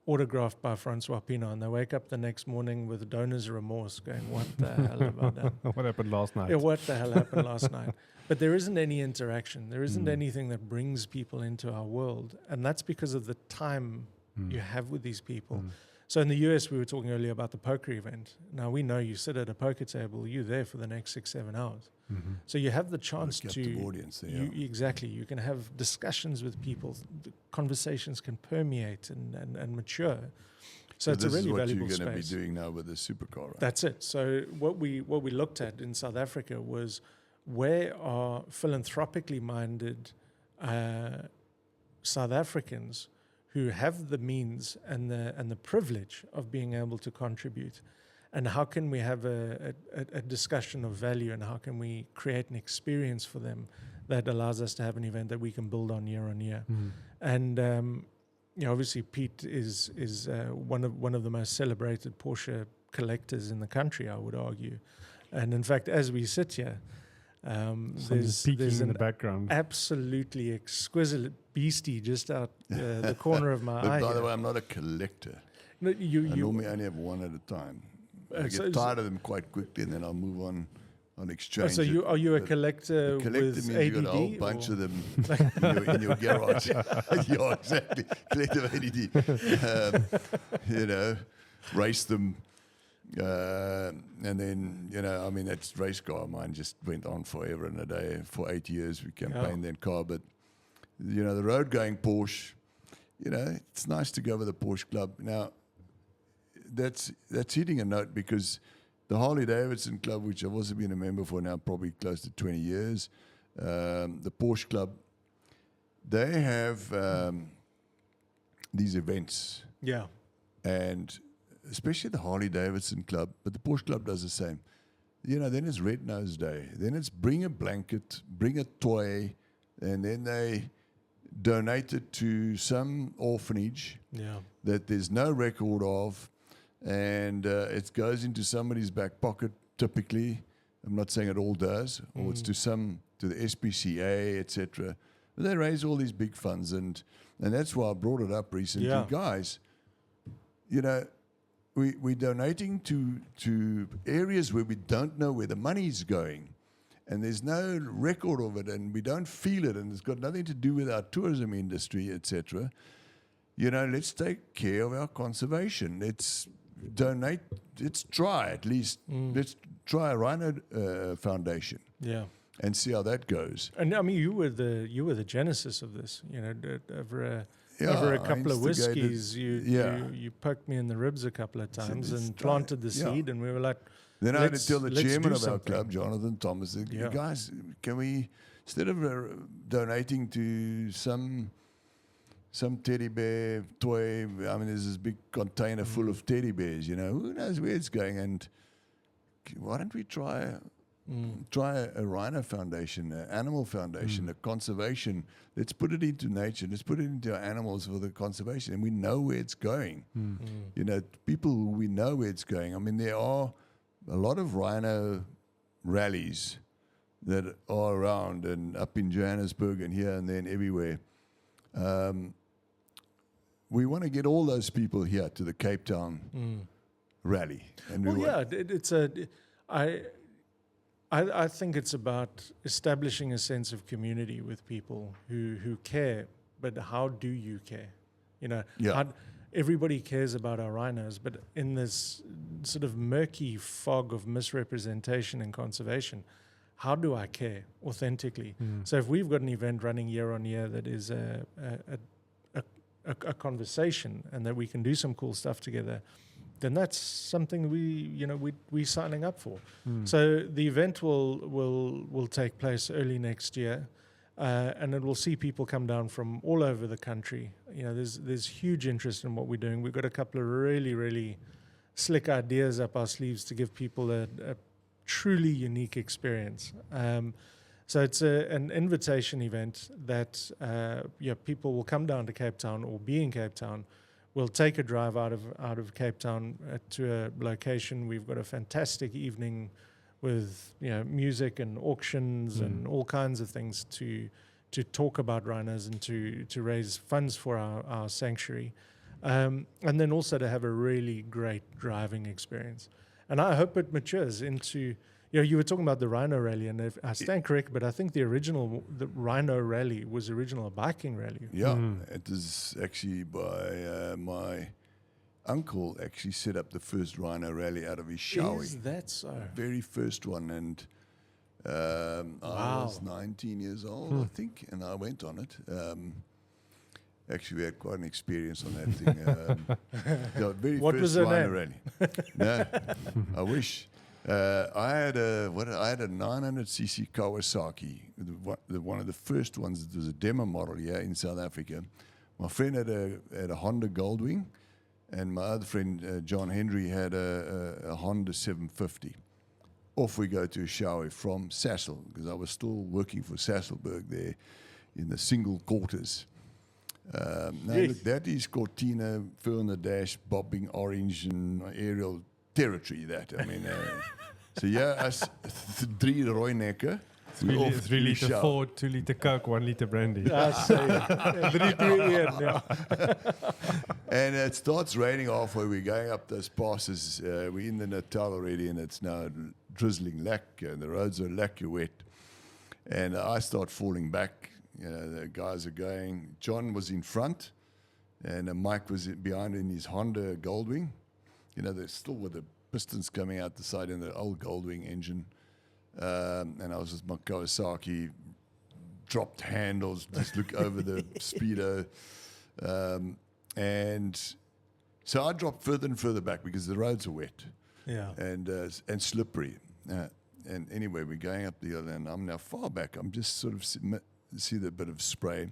autographed by Francois Pienaar, and they wake up the next morning with donor's remorse going, what the hell have I done? What happened last night? Yeah, what the hell happened last night? But there isn't any interaction. There isn't anything that brings people into our world. And that's because of the time you have with these people. So in the US, we were talking earlier about the poker event. Now, we know you sit at a poker table, you're there for the next 6-7 hours. So you have the chance to... audience there, Exactly. You can have discussions with people. The conversations can permeate and mature. So it's a really valuable space. This is what you're going to be doing now with the supercar, right? That's it. So what we looked at in South Africa was where are philanthropically minded South Africans who have the means and the privilege of being able to contribute, and how can we have a discussion of value, and how can we create an experience for them that allows us to have an event that we can build on year. And obviously Pete is one of the most celebrated Porsche collectors in the country, I would argue. And in fact, as we sit here, there's in the background, absolutely exquisite beastie just out the corner of my eye. By the way, I'm not a collector. No, I normally only have one at a time. I get tired of them quite quickly, and then I'll move on exchange. So are you a collector with means ADD? you got a whole bunch of them in your garage. Yeah, exactly. Collective ADD. Race them. And then, that race car of mine just went on forever and a day. For 8 years, we campaigned that car. But, the road going Porsche, it's nice to go with the Porsche Club. Now, that's hitting a note, because the Harley Davidson Club, which I've also been a member for now, probably close to 20 years, the Porsche Club, they have these events. Yeah. And especially the Harley Davidson Club, but the Porsche Club does the same. Then it's Red Nose Day. Then it's bring a blanket, bring a toy, and then they donate it to some orphanage that there's no record of, and it goes into somebody's back pocket typically. I'm not saying it all does, or it's to the SPCA, etc. But they raise all these big funds, and that's why I brought it up recently. Guys, we're donating to areas where we don't know where the money's going, and there's no record of it, and we don't feel it, and it's got nothing to do with our tourism industry, etc. Let's take care of our conservation. Let's donate. Let's try at least. Let's try a Rhino Foundation. Yeah. And see how that goes. And I mean, you were the genesis of this. Over a couple of whiskeys, you poked me in the ribs a couple of times and planted the seed, and we were like. Then I had to tell the chairman of our club, Jonathan Thomas, guys, can we, instead of donating to some teddy bear toy, there's this big container full of teddy bears, who knows where it's going, and why don't we try a Rhino Foundation, an animal foundation, a conservation. Let's put it into nature. Let's put it into our animals for the conservation, and we know where it's going. People who we know where it's going. There are a lot of rhino rallies that are around and up in Johannesburg and here and there and everywhere. We want to get all those people here to the Cape Town rally. And I think it's about establishing a sense of community with people who care, but how do you care? Everybody cares about our rhinos, but in this sort of murky fog of misrepresentation and conservation, how do I care authentically? So if we've got an event running year on year that is a conversation, and that we can do some cool stuff together, then that's something we're signing up for. So the event will take place early next year, and it will see people come down from all over the country. There's huge interest in what we're doing. We've got a couple of really, really slick ideas up our sleeves to give people a truly unique experience. So it's an invitation event that people will come down to Cape Town or be in Cape Town. We'll take a drive out of Cape Town to a location. We've got a fantastic evening with music and auctions and all kinds of things to talk about rhinos and to raise funds for our sanctuary. and then also to have a really great driving experience. And I hope it matures into, you were talking about the Rhino Rally, and if I stand correct, but I think the Rhino Rally was original a biking rally. Yeah, it is actually by my uncle actually set up the first Rhino Rally out of his Spuy. Is that so? Very first one, and I was 19 years old, I think, and I went on it. Actually, we had quite an experience on that thing. The very What first was her Rhino name? Rally. No, I wish. I had a 900cc Kawasaki, one of the first ones. It was a demo model here in South Africa. My friend had a Honda Goldwing, and my other friend John Henry had a Honda 750. Off we go to a Spuy from Sassel, because I was still working for Sasselberg there in the single quarters. Look, that is Cortina, fur on the dash, bobbing orange and aerial territory, that. I mean, so yeah, us 3 rooi nekke. 3 liter Ford, 2 liter Coke, 1 liter brandy. I say 3, 2, 1, yeah. And it starts raining halfway. We're going up those passes. We're in the Natal already, and it's now drizzling lekker, and the roads are lekker wet. And I start falling back. The guys are going. John was in front, and Mike was behind in his Honda Goldwing. They're still with the pistons coming out the side in the old Goldwing engine. And I was with my Kawasaki, dropped handles, just look over the speedo. And so I dropped further and further back because the roads are wet and slippery. And anyway, we're going up the hill, and I'm now far back. I'm just sort of see the bit of spray.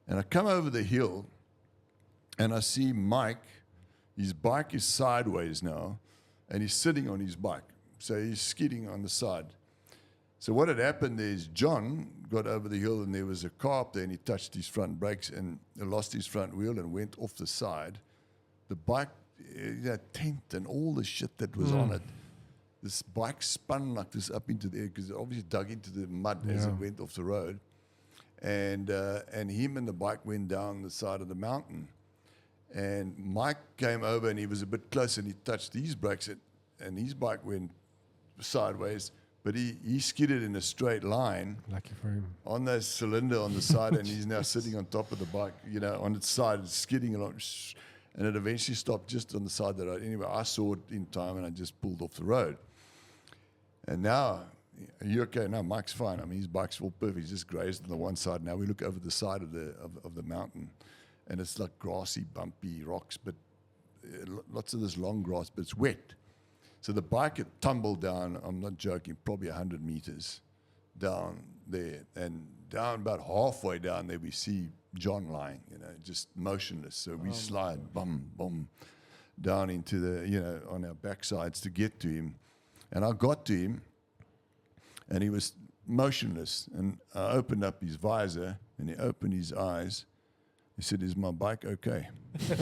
And I come over the hill, and I see Mike. His bike is sideways now, and he's sitting on his bike. So he's skidding on the side. So what had happened is John got over the hill, and there was a car up there, and he touched his front brakes and lost his front wheel and went off the side. The bike, tent and all the shit that was on it, this bike spun like this up into the air because it obviously dug into the mud as it went off the road. And him and the bike went down the side of the mountain. And Mike came over, and he was a bit close, and he touched his brakes, and his bike went sideways, but he skidded in a straight line. Lucky for him. On the cylinder on the side, and he's now sitting on top of the bike, on its side, skidding along, and it eventually stopped just on the side of the road. Anyway, I saw it in time, and I just pulled off the road. And now, are you okay? No, Mike's fine. I mean, his bike's all perfect. He's just grazed on the one side. Now we look over the side of the mountain, and it's like grassy, bumpy rocks, but lots of this long grass, but it's wet. So the bike had tumbled down, I'm not joking, probably 100 meters down there. And down about halfway down there, we see John lying, just motionless. So we slide, bum, bum, down into the, on our backsides to get to him. And I got to him, and he was motionless. And I opened up his visor, and he opened his eyes. He said, "Is my bike okay?" That's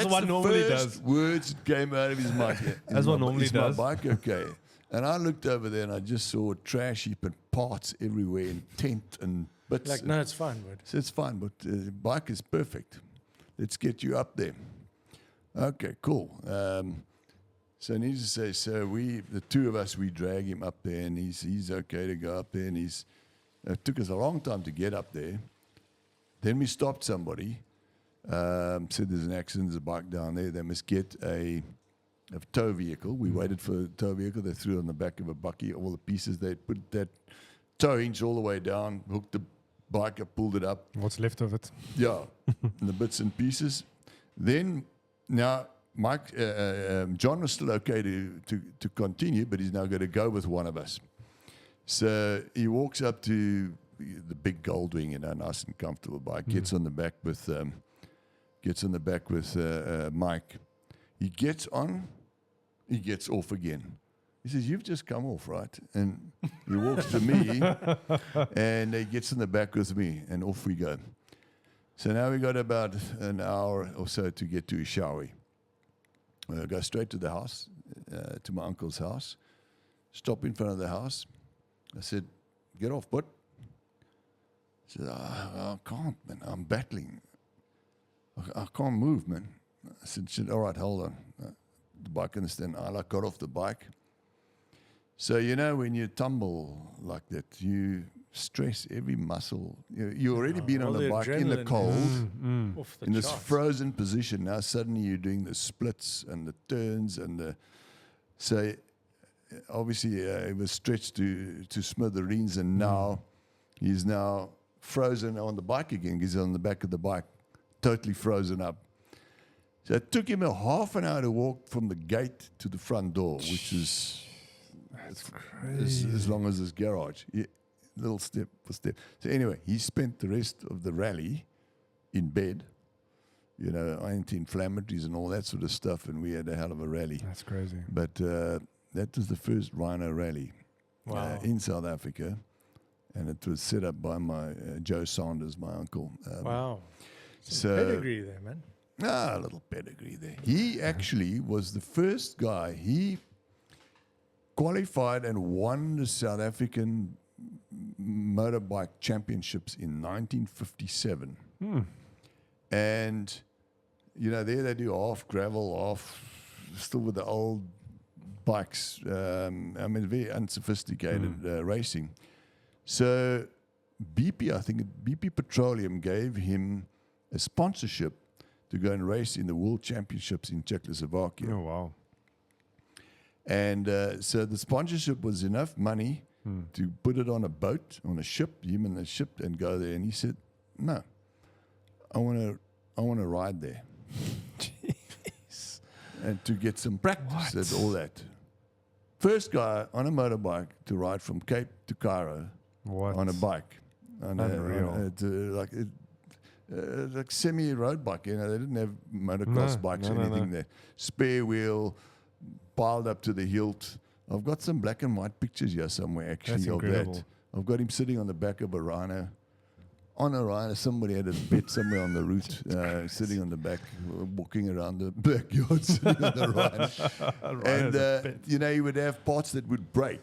what normally does. Words that came out of his mouth. That's what normally does. Is my bike okay? And I looked over there, and I just saw a trash heap and parts everywhere, and tent and bits. Like, no, it's fine, bud. So it's fine, but the bike is perfect. Let's get you up there. Okay, cool. So needless to say, the two of us, we drag him up there, and he's okay to go up there, and it took us a long time to get up there. Then we stopped somebody, said there's an accident, there's a bike down there. They must get a tow vehicle. We waited for the tow vehicle. They threw it on the back of a bucky, all the pieces. They put that tow hinge all the way down, hooked the bike up, pulled it up. What's left of it? Yeah, and the bits and pieces. Then, now, John was still okay to continue, but he's now going to go with one of us. So he walks up to the big Goldwing, nice and comfortable bike. Gets on the back with Mike. He gets on, he gets off again. He says, "You've just come off, right?" And he walks to me, and he gets in the back with me, and off we go. So now we got about an hour or so to get to Spuy. Go straight to the house, to my uncle's house. Stop in front of the house. I said, "Get off, bud." He said, "I can't, man. I'm battling." I can't move, man. I said, shit, all right, hold on. The bike understand. I got off the bike. So, when you tumble like that, you stress every muscle. You already been on all the the bike in the adrenaline cold, off the in this charts. frozen position. Now suddenly you're doing the splits and the turns so obviously it was stretched to smithereens, and now he's now frozen on the bike again. He's on the back of the bike, totally frozen up. So it took him a half an hour to walk from the gate to the front door, which is as long as his garage. Yeah, little step for step. So anyway, he spent the rest of the rally in bed, anti-inflammatories and all that sort of stuff, and we had a hell of a rally. That's crazy. But that was the first Rhino rally in South Africa, and it was set up by my Joe Saunders, my uncle. Wow. So Pedigree there, man. a little pedigree there. He actually was the first guy. He qualified and won the South African motorbike championships in 1957. And, there they do half gravel, still with the old bikes. Very unsophisticated racing. So BP Petroleum gave him a sponsorship to go and race in the World Championships in Czechoslovakia. Oh, wow. And so the sponsorship was enough money to put it on a boat, on a ship, him and the ship, and go there. And he said, no, I want to ride there. Jeez. And to get some practice and all that. First guy on a motorbike to ride from Cape to Cairo on a bike. Unreal. Like semi-road bike, they didn't have motocross bikes or anything there. Spare wheel, piled up to the hilt. I've got some black and white pictures here somewhere, actually, That's of incredible. that. I've got him sitting on the back of a Rhino. On a Rhino, somebody had a bet somewhere on the route, sitting on the back, walking around the backyard, sitting on the Rhino. And, he would have parts that would break.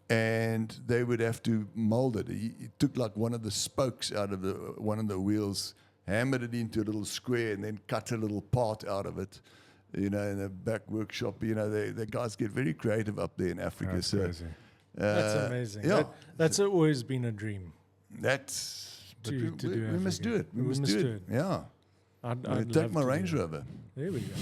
And they would have to mold it. He took like one of the spokes out of one of the wheels, hammered it into a little square, and then cut a little part out of it. In a back workshop. The guys get very creative up there in Africa. That's crazy. That's amazing. Yeah, That's always been a dream. That's To do we must do it. We must do it. Yeah. I'd Take love my to Range do it. Rover. There we go.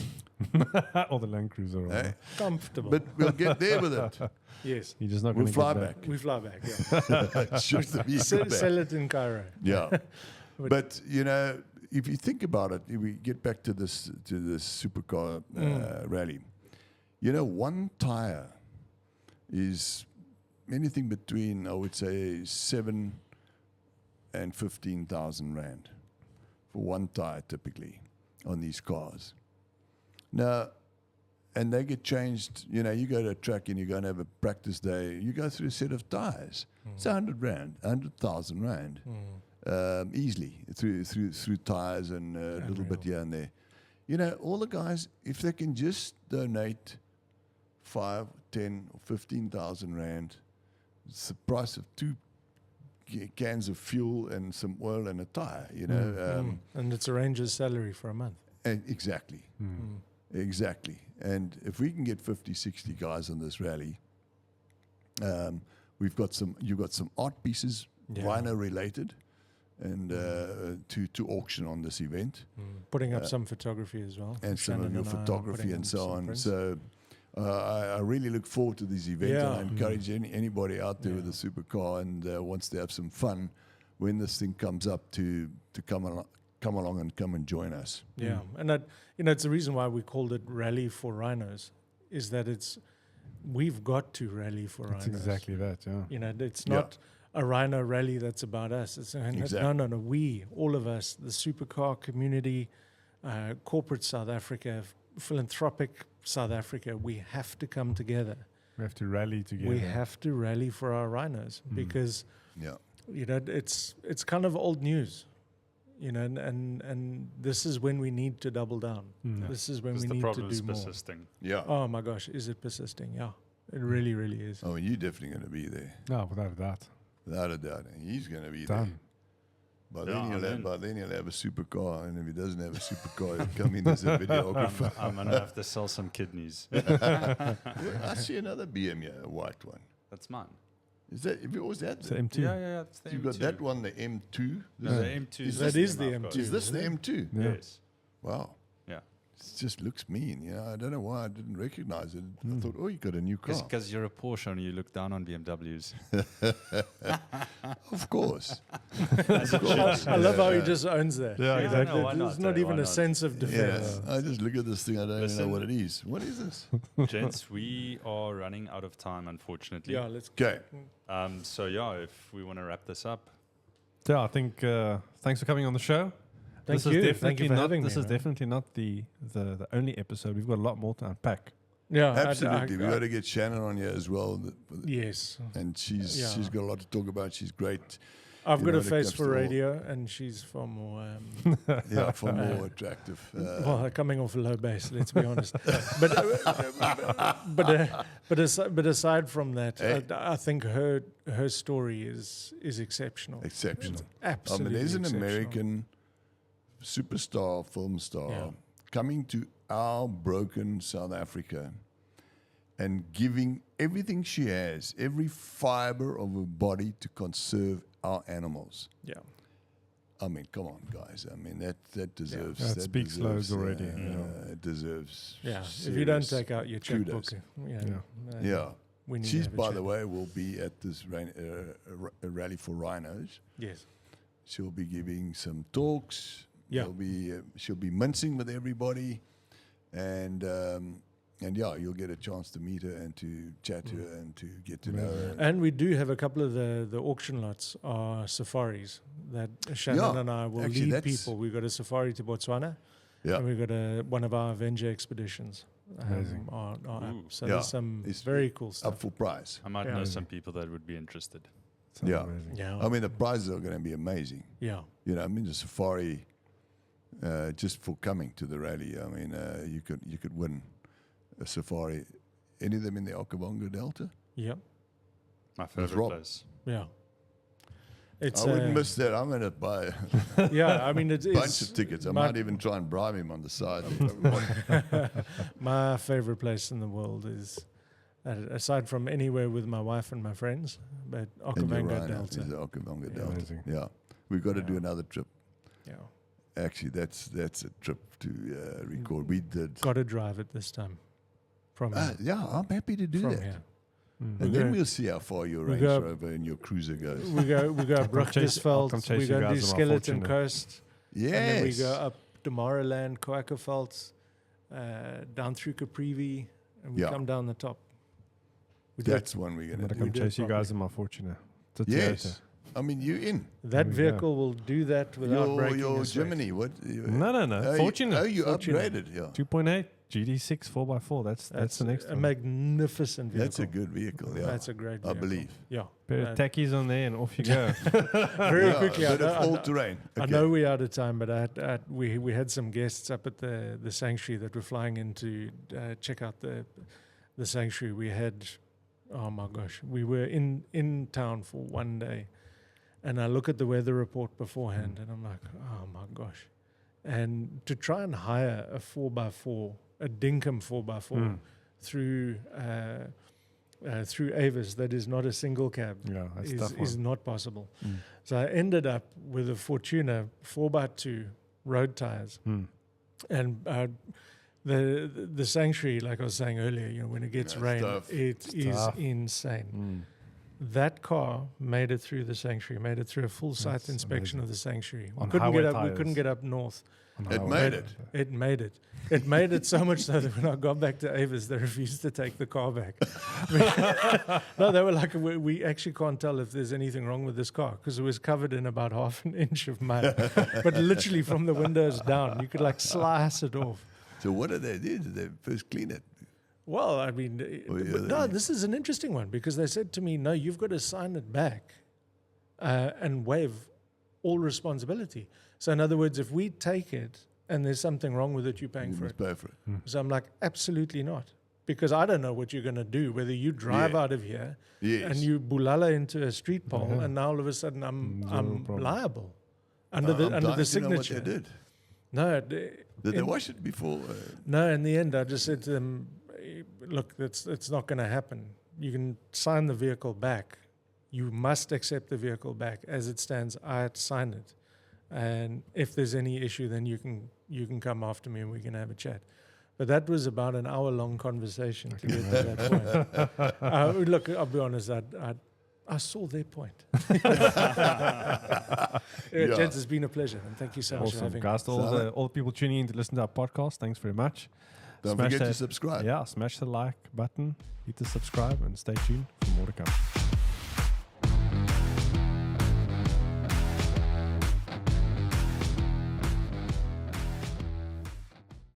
Or the Land Cruiser. Hey? Comfortable. But we'll get there with it. yes. You're just not We'll going to fly get back. We fly back. Yeah. Shoot the vehicle back. Sell it in Cairo. Yeah. But if you think about it, if we get back to this supercar rally, one tire is anything between, I would say, 7 and 15,000 rand for one tire typically on these cars. Now, and they get changed. You go to a track and you're going to have a practice day. You go through a set of tires. It's 100 rand, 100,000 rand. Easily through tires and a little bit here and there. All the guys, if they can just donate 5, 10, or 15,000 rand, it's the price of 2 cans of fuel and some oil and a tire. And it's a ranger's salary for a month. And exactly, exactly. And if we can get 50, 60 guys on this rally, you've got some art pieces, Rhino related, and to auction on this event. Putting up some photography as well. And some of your Shannon and I are photography putting and up so some on. prints. So I really look forward to this event, and I encourage anybody out there with a supercar and wants to have some fun when this thing comes up to come along and come and join us. Yeah, and that, it's the reason why we called it Rally for Rhinos, is that we've got to rally for That's rhinos. exactly that, yeah. It's not a rhino rally that's about us. It's Exactly. no. We, all of us, the supercar community, corporate South Africa, philanthropic South Africa, we have to come together. We have to rally together. We have to rally for our rhinos because it's kind of old news. And this is when we need to double down. This is when we need to problem do is more. persisting. Yeah. Oh my gosh, is it persisting? Yeah, it really, really is. Oh, and you're definitely going to be there. No, without a doubt. Without a doubt. And he's going to be Done. By Yeah, then he'll have a supercar, and if he doesn't have a supercar, he'll come in as a videographer. I'm gonna have to sell some kidneys. I see another BM here, a white one. That's mine. Is that? Have you always had It's that? the M2. Yeah. That's the You M2. got that one, the M2. No, the M2. That is the M2. Is this the M2? Yeah. Yes. Wow. Yeah. It just looks mean. You know, I don't know why I didn't recognize it. I thought, oh, you got a new car. Because you're a Porsche and you look down on BMWs. Of course. I love how he just owns that. Yeah, That- exactly. that- Why There's not, not eh? even Why a not? sense of defense. Yeah. I just look at this thing. I don't even know Listen. what it is. What is this? Gents, we are running out of time, unfortunately. Yeah, let's. Okay. So yeah, if we want to wrap this up, Yeah, I think thanks for coming on the show. Thank This is you. definitely Thank you for not, having This me, is man. definitely not the only episode. We've got a lot more to unpack. Yeah, Absolutely. We got to get Shannon on here as well. Yes, And she's Yeah. got a lot to talk about. She's great. I've You got know, a when it face comes for to all- radio, and she's far more. Yeah, far more attractive. Well, coming off a low base, let's be honest. But aside from that, Hey. I think her story is exceptional. Exceptional. Absolutely, there's an exceptional. American superstar, film star, Yeah. coming to our broken South Africa and giving everything she has, every fiber of her body to conserve our animals. Yeah, I mean, come on, guys. I mean, that deserves. That speaks deserves, loads already, It deserves. yeah. If you don't serious take out your kudos. checkbook, Yeah. we need to She's, have a by chat. the way, will be at this rally for rhinos. Yes. She'll be giving some talks. Yeah. She'll be mincing with everybody, and yeah, you'll get a chance to meet her and to chat to her and to get to know her. And we do have a couple of the auction lots are safaris that Shannon Yeah, and I will actually lead that's- people. We've got a safari to Botswana, Yeah, and we've got one of our Avenger expeditions. Amazing. Are up. Ooh. So Yeah, there's some it's very cool stuff. up for prize. I might Yeah. know some people that would be interested. Sounds Yeah. amazing. Yeah, I mean, the prizes are going to be amazing. yeah, You know, I mean, the safari, just for coming to the rally. I mean, you could win a safari. Any of them in the Okavango Delta? yeah, My favorite Rob. place. yeah. It's I wouldn't miss that. I'm going to buy yeah. I mean, it's a bunch of tickets. I my- might even try and bribe him on the side. My favorite place in the world is, aside from anywhere with my wife and my friends, but And your Okavango rhino is Delta. the Okavango Yeah. Delta. Amazing. Yeah, we've got to do Yeah. another trip. Yeah, Actually, that's a trip to record. We did. got to drive it this time. From Yeah, I'm happy to do from that. here. Mm. And We then go- we'll see how far your we Range go- Rover and your Cruiser goes. We go I'll come chase Brugdisveld, we you go guys do on my Skeleton Fortuner. Coast, Yes. and then we go up Damaraland, Kouakaveld, down through Caprivi, and we Yeah. come down the top. We do That's one we're I'm going going to to do. come do it chase you guys in my Fortuner. It's a Yes. Toyota. I mean, you in. that There we go. vehicle will do that without breaking Your a sweat. Gemini, what? No. Oh, Fortuner. you Fortuner. upgraded, yeah. 2.8 GD6 4x4. That's the next a one. magnificent vehicle. That's a good vehicle, yeah. That's a great I vehicle. believe. Yeah. Pair of tackies on there and off you go. Very Yeah, quickly, a bit of I all know- terrain. I Okay. know we're out of time, but we had some guests up at the sanctuary that were flying in to check out the sanctuary. We had, oh my gosh, we were in town for one day, and I look at the weather report beforehand, and I'm like, oh my gosh, and to try and hire a 4x4, a Dinkum 4x4 through Avis that is not a single cab. Yeah, that's is, tough is one. not possible. Mm. So I ended up with a Fortuna 4x2 road tires, and the sanctuary, like I was saying earlier, you know, when it gets Yeah, rain, tough. it is tough. insane. That car made it through the sanctuary, made it through a full site That's inspection amazing. of the sanctuary. On We couldn't highway get up. We tires. couldn't get up north. On It highway. made it. It made it. It made it so much so that when I got back to Avis, they refused to take the car back. No, they were like, we actually can't tell if there's anything wrong with this car because it was covered in about half an inch of mud. But literally from the windows down, you could like slice it off. So what did they do? Did they first clean it? Well, I mean, but no, this is an interesting one because they said to me, no, you've got to sign it back and waive all responsibility. So in other words, if we take it and there's something wrong with it, you're paying You for must it. pay for it. So I'm like, absolutely not. Because I don't know what you're going to do, whether you drive Yeah. out of here Yes. and you bulala into a street pole Yeah. and now all of a sudden I'm problem. liable. under the I'm under dying the to know what signature. they did. No, Did they wash it before? no. In the end, I just said to them, "Look, it's not going to happen. You can sign the vehicle back. You must accept the vehicle back as it stands. I signed it, and if there's any issue, then you can come after me and we can have a chat." But that was about an hour-long conversation to get to that point. Look, I'll be honest. I saw their point. Gents, it's been a pleasure, and thank you so much for Awesome, having me. guys. To all the people tuning in to listen to our podcast, thanks very much. Don't Smash forget to that- subscribe. Yeah, smash the like button, hit the subscribe, and stay tuned for more to come.